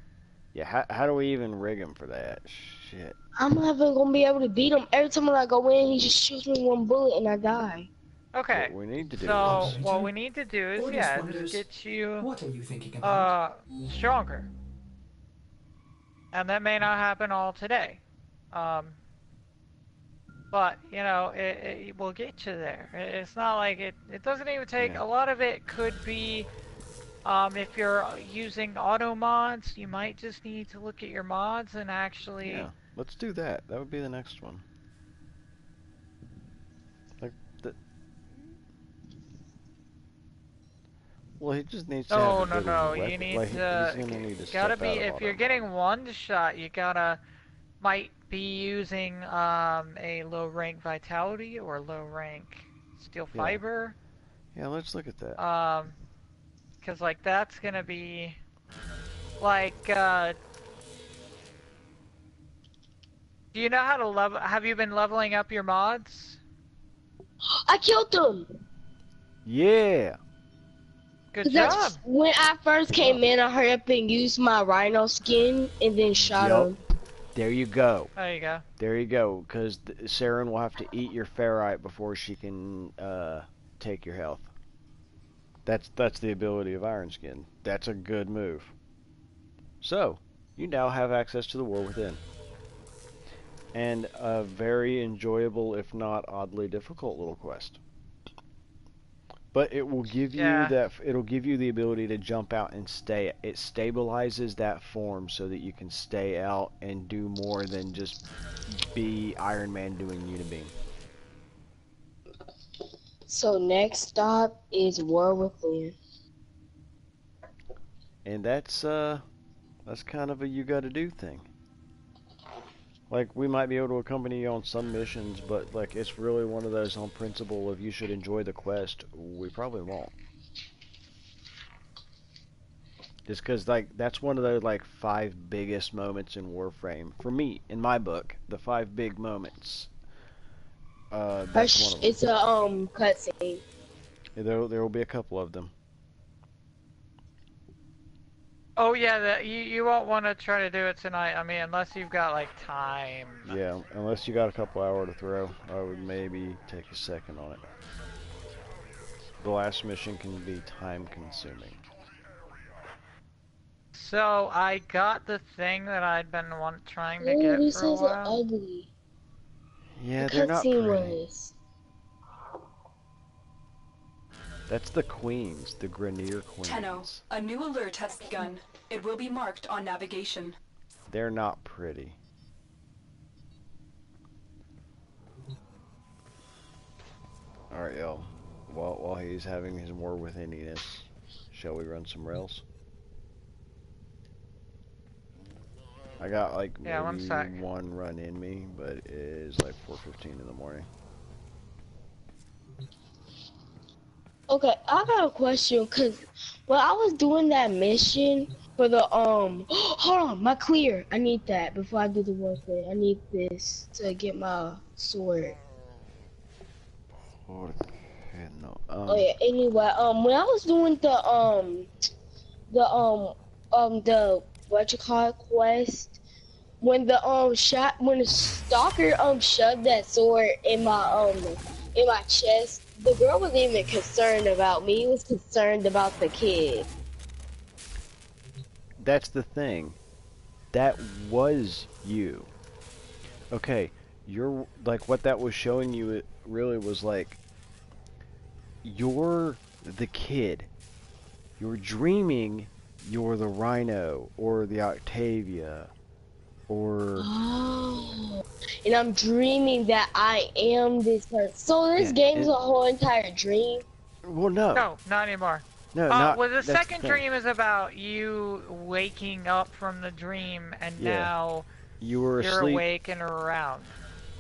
[SPEAKER 2] Yeah, how do we even rig him for that? Shit.
[SPEAKER 6] I'm never gonna be able to beat him. Every time I go in, he just shoots me one bullet and I die.
[SPEAKER 1] Okay.
[SPEAKER 2] What we need to do
[SPEAKER 1] so
[SPEAKER 2] is...
[SPEAKER 1] what we need to do is just get you
[SPEAKER 4] What are you thinking about?
[SPEAKER 1] stronger. And that may not happen all today. But you know, it will get you there. It's not like it doesn't even take a lot of it could be if you're using auto mods, you might just need to look at your mods and actually...
[SPEAKER 2] Yeah, let's do that. That would be the next one. Like, well, he just needs to have a
[SPEAKER 1] No,
[SPEAKER 2] weapon.
[SPEAKER 1] you need
[SPEAKER 2] like,
[SPEAKER 1] to...
[SPEAKER 2] he's gonna need to
[SPEAKER 1] gotta
[SPEAKER 2] step
[SPEAKER 1] be...
[SPEAKER 2] out of
[SPEAKER 1] If you're
[SPEAKER 2] auto
[SPEAKER 1] getting
[SPEAKER 2] mode.
[SPEAKER 1] one shot, you might be using a low rank vitality or low rank steel fiber.
[SPEAKER 2] Yeah, let's look at that.
[SPEAKER 1] Because like that's gonna be like do you know how to level? Have you been leveling up your mods?
[SPEAKER 6] I killed him.
[SPEAKER 2] Yeah.
[SPEAKER 1] Good job.
[SPEAKER 6] When I first came in, I hurried up and used my rhino skin and then shot him.
[SPEAKER 2] There you go.
[SPEAKER 1] There you go.
[SPEAKER 2] There you go. Because Saren will have to eat your ferrite before she can take your health. That's the ability of Iron Skin. That's a good move. So, you now have access to the War Within. And a very enjoyable, if not oddly difficult little quest. But it will give you it'll give you the ability to jump out and stay. It stabilizes that form so that you can stay out and do more than just be Iron Man doing Unibeam.
[SPEAKER 6] So next stop is War Within.
[SPEAKER 2] And that's kind of a you gotta do thing. Like, we might be able to accompany you on some missions, but like it's really one of those on principle of you should enjoy the quest. We probably won't. Just because like that's one of those like 5 biggest moments in Warframe for me in my book. The 5 big moments. That's one of them.
[SPEAKER 6] It's a cutscene.
[SPEAKER 2] There will be a couple of them.
[SPEAKER 1] Oh yeah, you won't want to try to do it tonight. I mean, unless you've got like time.
[SPEAKER 2] Yeah, unless you got a couple hours to throw, I would maybe take a second on it. The last mission can be time consuming.
[SPEAKER 1] So I got the thing that I'd been trying to
[SPEAKER 6] Ooh,
[SPEAKER 1] get
[SPEAKER 6] these
[SPEAKER 1] for a
[SPEAKER 6] things are
[SPEAKER 1] while.
[SPEAKER 6] ugly.
[SPEAKER 2] Yeah,
[SPEAKER 6] The
[SPEAKER 2] they're not
[SPEAKER 6] cutscene
[SPEAKER 2] pretty.
[SPEAKER 6] was.
[SPEAKER 2] That's the queens, the Grenier queens.
[SPEAKER 3] Tenno, a new alert has begun. It will be marked on navigation.
[SPEAKER 2] They're not pretty. Alright, y'all. While he's having his war with Indianess, shall we run some rails? I got like maybe one run in me, but it is like 4:15 in the morning.
[SPEAKER 6] Okay, I got a question, cause when I was doing that mission for the hold on, my clear. I need that before I do the war thing. I need this to get my sword.
[SPEAKER 2] Oh
[SPEAKER 6] yeah. Anyway, when I was doing the what you call it quest, when the when the stalker shoved that sword in my chest, the girl wasn't even concerned about me. He was concerned about the kid.
[SPEAKER 2] That's the thing. That was you. Okay, you're like what that was showing you. It really was like you're the kid. You're dreaming you're the Rhino or the Octavia or...
[SPEAKER 6] Oh, and I'm dreaming that I am this person. So this game's a whole entire dream?
[SPEAKER 2] Well, no.
[SPEAKER 1] No, not anymore.
[SPEAKER 2] No, not...
[SPEAKER 1] Well, the second dream is about you waking up from the dream, and now
[SPEAKER 2] you're
[SPEAKER 1] asleep. Awake and around.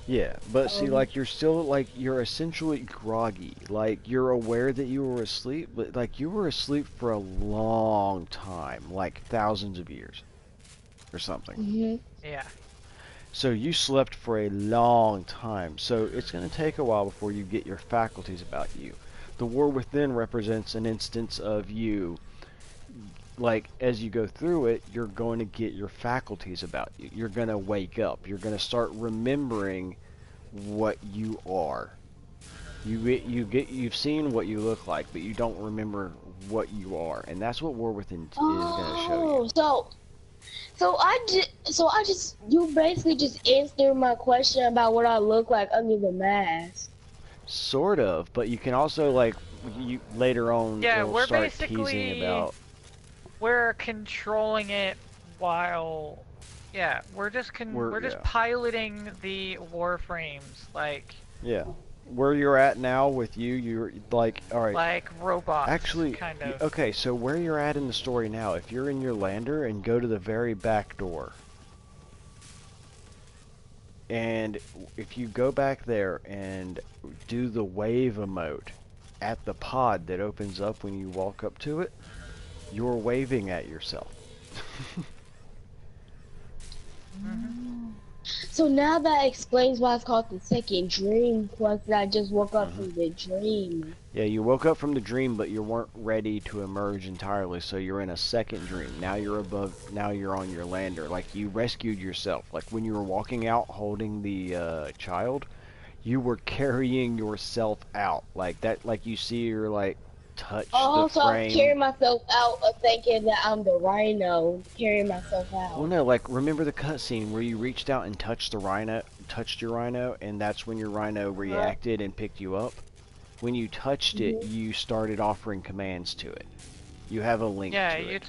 [SPEAKER 2] Yeah, but see, like, you're still, like, you're essentially groggy. Like, you're aware that you were asleep, but, like, you were asleep for a long time, like, thousands of years. Or something.
[SPEAKER 1] Yeah.
[SPEAKER 2] So you slept for a long time, so it's going to take a while before you get your faculties about you. The War Within represents an instance of you, like, as you go through it, you're going to get your faculties about you. You're going to wake up. You're going to start remembering what you are. You've seen what you look like, but you don't remember what you are, and that's what War Within is going to show you.
[SPEAKER 6] So you basically just answered my question about what I look like under the mask.
[SPEAKER 2] Sort of, but you can also, like, you later on
[SPEAKER 1] we're
[SPEAKER 2] start
[SPEAKER 1] basically
[SPEAKER 2] teasing about.
[SPEAKER 1] We're controlling it while, we're just piloting the warframes, like.
[SPEAKER 2] Yeah, where you're at now with you're like, all right.
[SPEAKER 1] Like robots.
[SPEAKER 2] Actually,
[SPEAKER 1] kind of.
[SPEAKER 2] Okay, so where you're at in the story now, if you're in your lander and go to the very back door. And if you go back there and do the wave emote at the pod that opens up when you walk up to it, you're waving at yourself.
[SPEAKER 6] So now that explains why it's called the second dream, because I just woke up from the dream.
[SPEAKER 2] Yeah, you woke up from the dream, but you weren't ready to emerge entirely, so you're in a second dream. Now you're on your lander. Like, you rescued yourself. Like, when you were walking out holding the child, you were carrying yourself out. Like, that, like, you see your, like, touch the
[SPEAKER 6] so
[SPEAKER 2] frame.
[SPEAKER 6] I'm carrying myself out of thinking that I'm the rhino, carrying myself out.
[SPEAKER 2] Well, no, like, remember the cutscene where you reached out and touched your rhino, and that's when your rhino reacted and picked you up? When you touched it, you started offering commands to it. You have a link to it.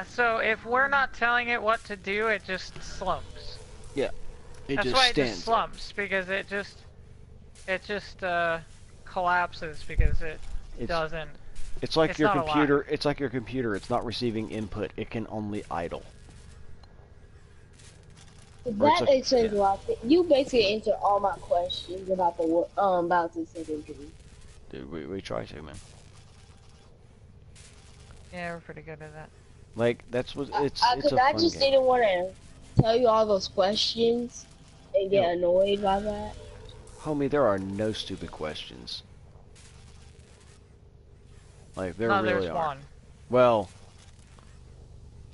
[SPEAKER 1] So if we're not telling it what to do, it just slumps.
[SPEAKER 2] Yeah.
[SPEAKER 1] That's why it just slumps, because it just collapses because it doesn't.
[SPEAKER 2] It's like your computer. It's like your computer. It's not receiving input. It can only idle.
[SPEAKER 6] That explains a lot. You basically answered all my questions about the second dream.
[SPEAKER 2] Dude, we try to, man.
[SPEAKER 1] Yeah, we're pretty good at that.
[SPEAKER 2] Like, that's what it's a
[SPEAKER 6] Because
[SPEAKER 2] fun
[SPEAKER 6] I just
[SPEAKER 2] game.
[SPEAKER 6] didn't want to tell you all those questions and get annoyed by that.
[SPEAKER 2] Homie, there are no stupid questions. Like, there really
[SPEAKER 1] there's
[SPEAKER 2] are.
[SPEAKER 1] one.
[SPEAKER 2] Well,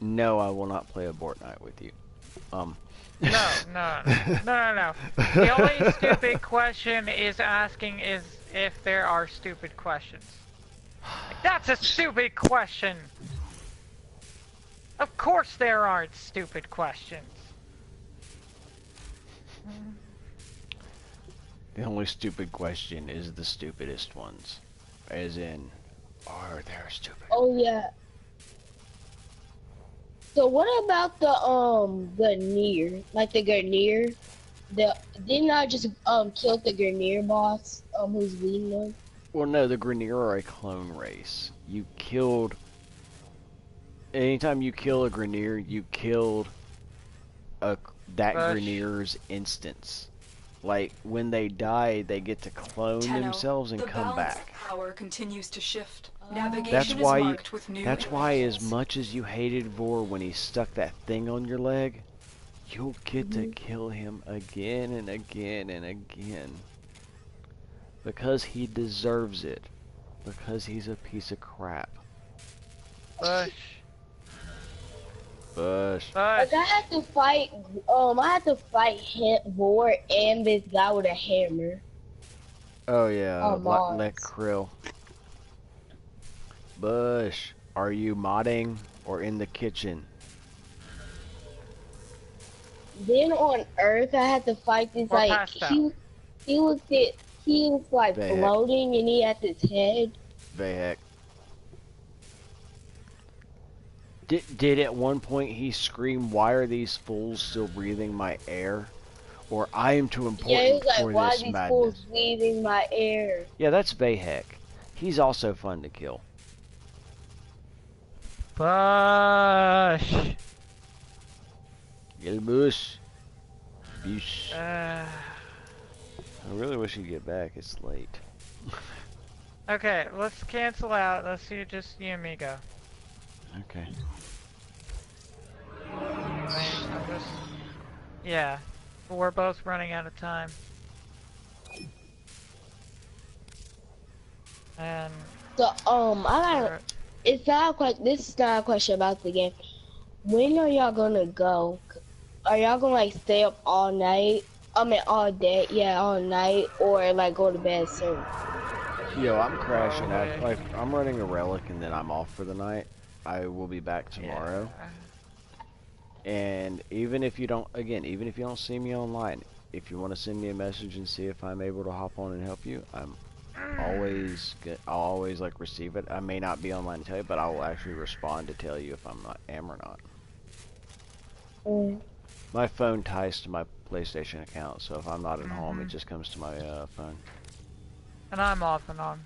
[SPEAKER 2] no, I will not play Abort Night with you.
[SPEAKER 1] No. The only stupid question is asking is if there are stupid questions. Like, that's a stupid question! Of course there aren't stupid questions.
[SPEAKER 2] The only stupid question is the stupidest ones. As in, are there stupid?
[SPEAKER 6] Oh yeah. So what about the Garnier? Like the Garnier? Didn't I just kill the Garnier boss who's leading them?
[SPEAKER 2] Well, no, the Grenier are a clone race. Anytime you kill a Grenier, you killed that Grenier's instance. Like, when they die, they get to clone themselves and come back.
[SPEAKER 3] Power continues to shift. Navigation
[SPEAKER 2] That's why,
[SPEAKER 3] is marked with new
[SPEAKER 2] as much as you hated Vor when he stuck that thing on your leg, you'll get to kill him again and again and again. Because he deserves it. Because he's a piece of crap.
[SPEAKER 1] Bush.
[SPEAKER 6] Like, I had to fight Vor and this guy with a hammer.
[SPEAKER 2] Oh yeah, Let Krill. Bush, are you modding or in the kitchen?
[SPEAKER 6] Then on Earth, I had to fight this he was like floating and he had his head.
[SPEAKER 2] Vahek. Did at one point he scream, "Why are these fools still breathing my air?" Or "I am too important
[SPEAKER 6] he was like,
[SPEAKER 2] for
[SPEAKER 6] "Why
[SPEAKER 2] this
[SPEAKER 6] are these
[SPEAKER 2] madness."
[SPEAKER 6] fools breathing my air?
[SPEAKER 2] Yeah, that's Vahek. He's also fun to kill.
[SPEAKER 1] Bush.
[SPEAKER 2] Bush. Bush. I really wish you'd get back. It's late.
[SPEAKER 1] Okay, let's cancel out. Let's see, just you and me go.
[SPEAKER 2] Okay.
[SPEAKER 1] Yeah, we're both running out of time. And
[SPEAKER 6] So, it's not like this is not a question about the game. When are y'all gonna go? Are y'all gonna like stay up all night? I mean, all day, yeah, all night, or like go to bed soon?
[SPEAKER 2] Yo, I'm crashing. I'm running a relic and then I'm off for the night. I will be back tomorrow. Yeah. And even if you don't, even if you don't see me online, if you want to send me a message and see if I'm able to hop on and help you, I'll always like receive it. I may not be online to tell you, but I will actually respond to tell you if am or not. My phone ties to my PlayStation account, so if I'm not at home, it just comes to my phone.
[SPEAKER 1] And I'm off and on.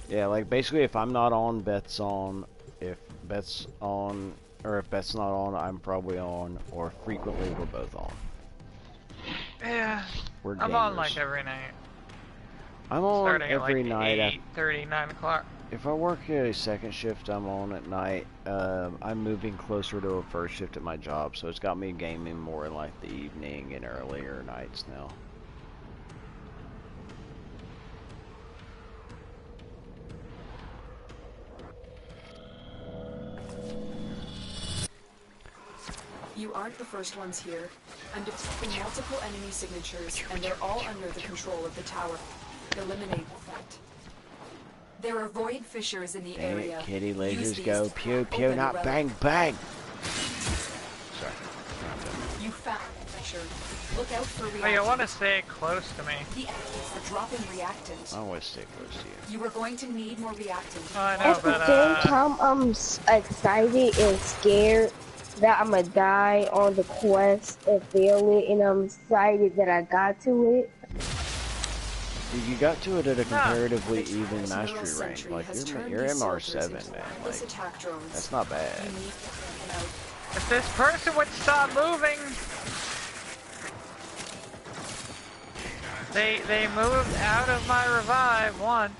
[SPEAKER 2] Yeah, like basically if I'm not on, Beth's on. If Beth's on, or if Beth's not on, I'm probably on, or frequently we're both on.
[SPEAKER 1] Yeah,
[SPEAKER 2] we're gamers.
[SPEAKER 1] I'm on like every night.
[SPEAKER 2] I'm on
[SPEAKER 1] starting
[SPEAKER 2] every
[SPEAKER 1] at like
[SPEAKER 2] night.
[SPEAKER 1] 8:30, 9 o'clock.
[SPEAKER 2] If I work a second shift, I'm on at night. I'm moving closer to a first shift at my job, so it's got me gaming more in like the evening and earlier nights now.
[SPEAKER 3] You aren't the first ones here. I'm detecting multiple enemy signatures, and they're all under the control of the tower. Eliminate that. There are void fissures in the area.
[SPEAKER 2] Kitty lasers go pew pew, not bang bang. Sorry.
[SPEAKER 3] You found the fissure. Look out for reactants.
[SPEAKER 1] Oh, you want to stay close to me.
[SPEAKER 3] The enemies are dropping reactants.
[SPEAKER 2] I want to stay close to you.
[SPEAKER 3] You are going to need more reactants.
[SPEAKER 1] Oh, I know,
[SPEAKER 6] at the same time, I'm excited and scared that I'm gonna die on the quest and fail it, and I'm excited that I got to it.
[SPEAKER 2] You got to it at a comparatively even mastery rank. Like you're MR7, man. Like that's not bad.
[SPEAKER 1] If this person would stop moving, they moved out of my revive once,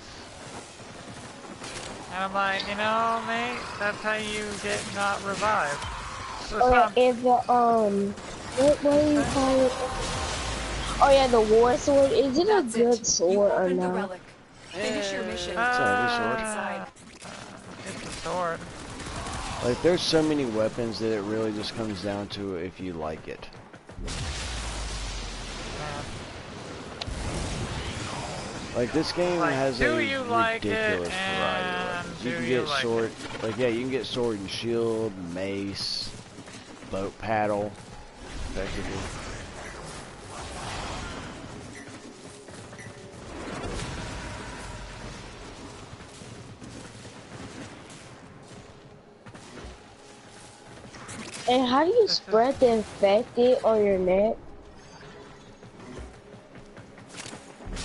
[SPEAKER 1] and I'm like, you know, mate, that's how you get not revived. So
[SPEAKER 6] and the what do you call it? Oh yeah, the war sword. Is it a good sword or not?
[SPEAKER 3] Finish your mission.
[SPEAKER 2] It's a
[SPEAKER 1] sword.
[SPEAKER 2] Like there's so many weapons that it really just comes down to if you like it. Like this game has a ridiculous variety. You can get sword, you can get sword and shield, mace, boat paddle, effectively.
[SPEAKER 6] And how do you spread the infected on your neck?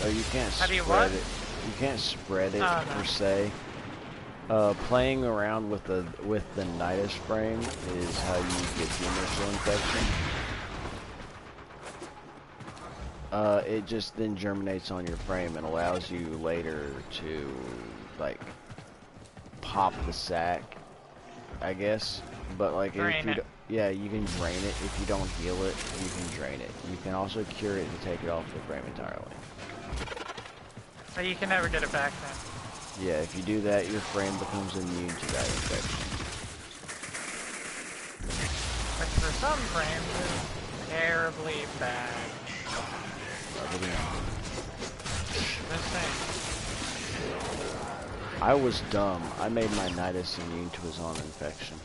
[SPEAKER 2] Oh, you can't spread it. You can't spread it per se. Playing around with the Nidus frame is how you get the initial infection. It just then germinates on your frame and allows you later to like pop the sack, I guess. But like if you you can drain it. If you don't heal it, you can drain it. You can also cure it to take it off the frame entirely.
[SPEAKER 1] But you can never get it back then.
[SPEAKER 2] Yeah, if you do that, your frame becomes immune to that infection.
[SPEAKER 1] Which for some frames is terribly bad. Just saying.
[SPEAKER 2] I was dumb. I made my Nidus immune to his own infection.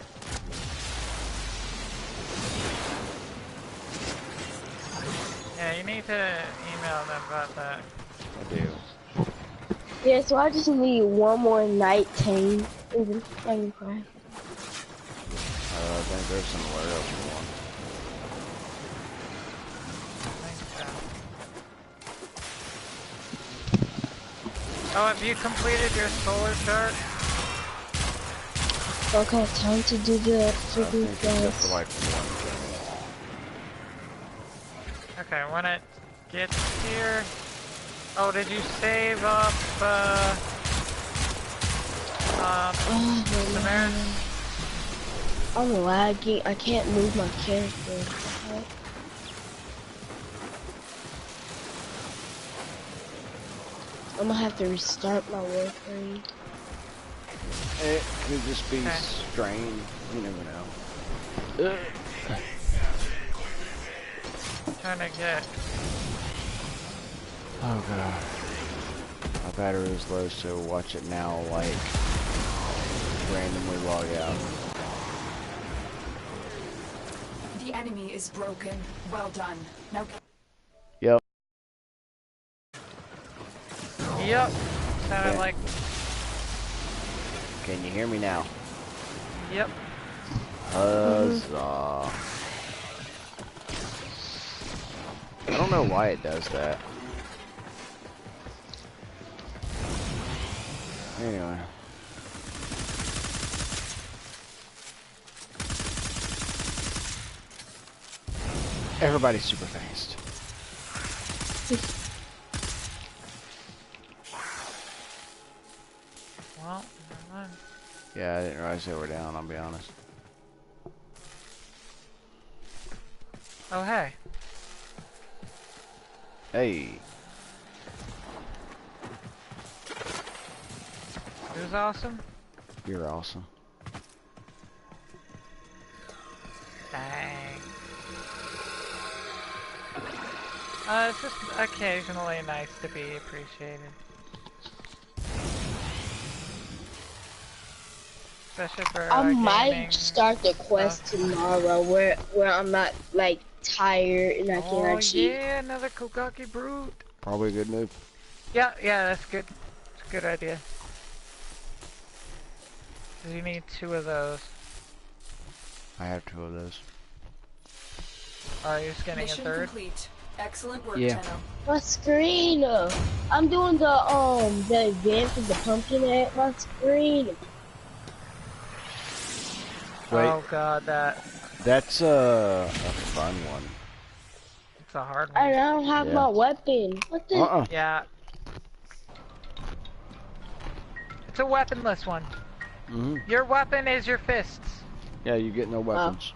[SPEAKER 1] Yeah, you need to email them about that.
[SPEAKER 2] I do.
[SPEAKER 6] Yeah, so I just need one more night tame. I think
[SPEAKER 2] there's somewhere else you want.
[SPEAKER 1] Oh, have you completed your solar chart?
[SPEAKER 6] Okay, time to do the freaking things.
[SPEAKER 1] Okay, when it gets here, Oh, did you save up, Samaritan?
[SPEAKER 6] I'm lagging. I can't move my character. I'm gonna have to restart my Warframe.
[SPEAKER 2] It could just be strained. You never know.
[SPEAKER 1] Trying to get.
[SPEAKER 2] Oh god. My battery is low, so watch it now, like, randomly log out.
[SPEAKER 3] The enemy is broken. Well done. Now.
[SPEAKER 2] Yep.
[SPEAKER 1] Yep. Sounded
[SPEAKER 2] Okay.
[SPEAKER 1] like.
[SPEAKER 2] Can you hear me now?
[SPEAKER 1] Yep.
[SPEAKER 2] Huzzah. I don't know why it does that. Anyway. Everybody's super fast.
[SPEAKER 1] Well, never mind.
[SPEAKER 2] Yeah, I didn't realize they were down, I'll be honest.
[SPEAKER 1] Oh, hey.
[SPEAKER 2] Hey.
[SPEAKER 1] Who's awesome?
[SPEAKER 2] You're awesome.
[SPEAKER 1] Dang. It's just occasionally nice to be appreciated. Especially for
[SPEAKER 6] I might
[SPEAKER 1] gaming
[SPEAKER 6] start the quest tomorrow where I'm not like tired and I can actually.
[SPEAKER 1] Yeah, another Kogaki Brute.
[SPEAKER 2] Probably a good move.
[SPEAKER 1] Yeah, that's good. It's a good idea. 'Cause you need 2 of those.
[SPEAKER 2] I have 2 of those.
[SPEAKER 1] Are you just getting
[SPEAKER 3] Mission
[SPEAKER 1] a 3rd?
[SPEAKER 3] complete. Excellent work,
[SPEAKER 2] Yeah.
[SPEAKER 3] Tenno.
[SPEAKER 6] My screen. I'm doing the event for the pumpkin at my screen.
[SPEAKER 2] Wait.
[SPEAKER 1] Oh god,
[SPEAKER 2] That's a fun one.
[SPEAKER 1] it's a hard
[SPEAKER 6] And
[SPEAKER 1] one.
[SPEAKER 6] I don't have my weapon. What the?
[SPEAKER 1] Yeah. It's a weaponless one. Your weapon is your fists.
[SPEAKER 2] Yeah, you get no weapons.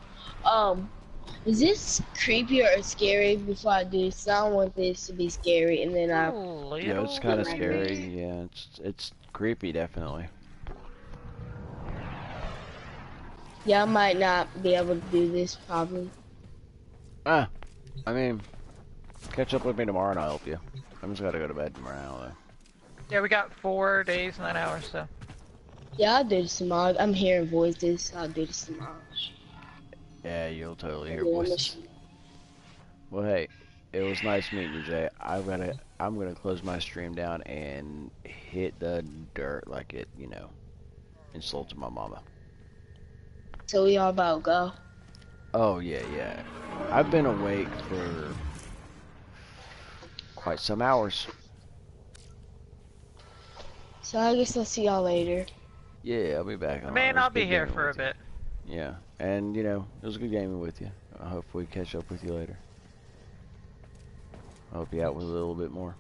[SPEAKER 6] Is this creepy or scary before I do this? I don't want this to be scary and then
[SPEAKER 2] Yeah, it's kind of scary. Yeah, it's creepy, definitely.
[SPEAKER 6] Yeah, I might not be able to do this probably.
[SPEAKER 2] I mean, catch up with me tomorrow and I'll help you. I'm just gotta go to bed tomorrow though.
[SPEAKER 1] Yeah, we got 4 days, 9 hours, so.
[SPEAKER 6] Yeah, I'll do this tomorrow. I'm hearing voices, so I'll do this tomorrow.
[SPEAKER 2] Yeah, you'll totally hear
[SPEAKER 6] Yeah,
[SPEAKER 2] voices. Well, hey, it was nice meeting you, Jay. I'm gonna close my stream down and hit the dirt like it, you know, insulted my mama.
[SPEAKER 6] So we all about to go.
[SPEAKER 2] Oh yeah. I've been awake for quite some hours.
[SPEAKER 6] So I guess I'll see y'all later.
[SPEAKER 2] Yeah, I'll be back.
[SPEAKER 1] I mean, I'll be here for a bit.
[SPEAKER 2] Yeah, and you know, it was a good gaming with you. I hope we catch up with you later. I'll help you out with a little bit more.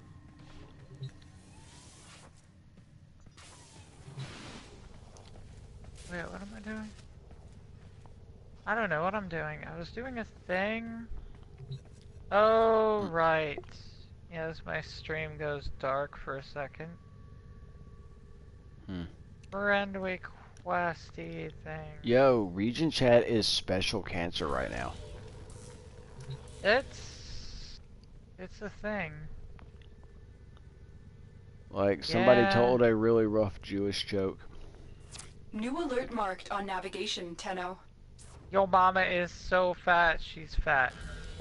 [SPEAKER 1] Wait, what am I doing? I don't know what I'm doing. I was doing a thing. Oh, right. Yes, my stream goes dark for a second. Friend requesty thing.
[SPEAKER 2] Yo, Region Chat is special cancer right now.
[SPEAKER 1] It's a thing.
[SPEAKER 2] Like, somebody told a really rough Jewish joke.
[SPEAKER 3] New alert marked on navigation, Tenno.
[SPEAKER 1] Your mama is so fat, she's fat.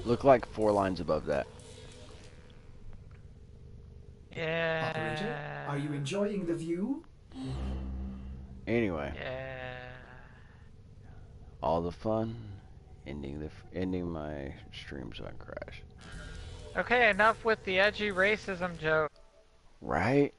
[SPEAKER 2] Look like 4 lines above that.
[SPEAKER 1] Yeah.
[SPEAKER 4] Operator, are you enjoying the view?
[SPEAKER 2] Anyway.
[SPEAKER 1] Yeah.
[SPEAKER 2] All the fun, ending my stream so I crash.
[SPEAKER 1] Okay, enough with the edgy racism joke.
[SPEAKER 2] Right?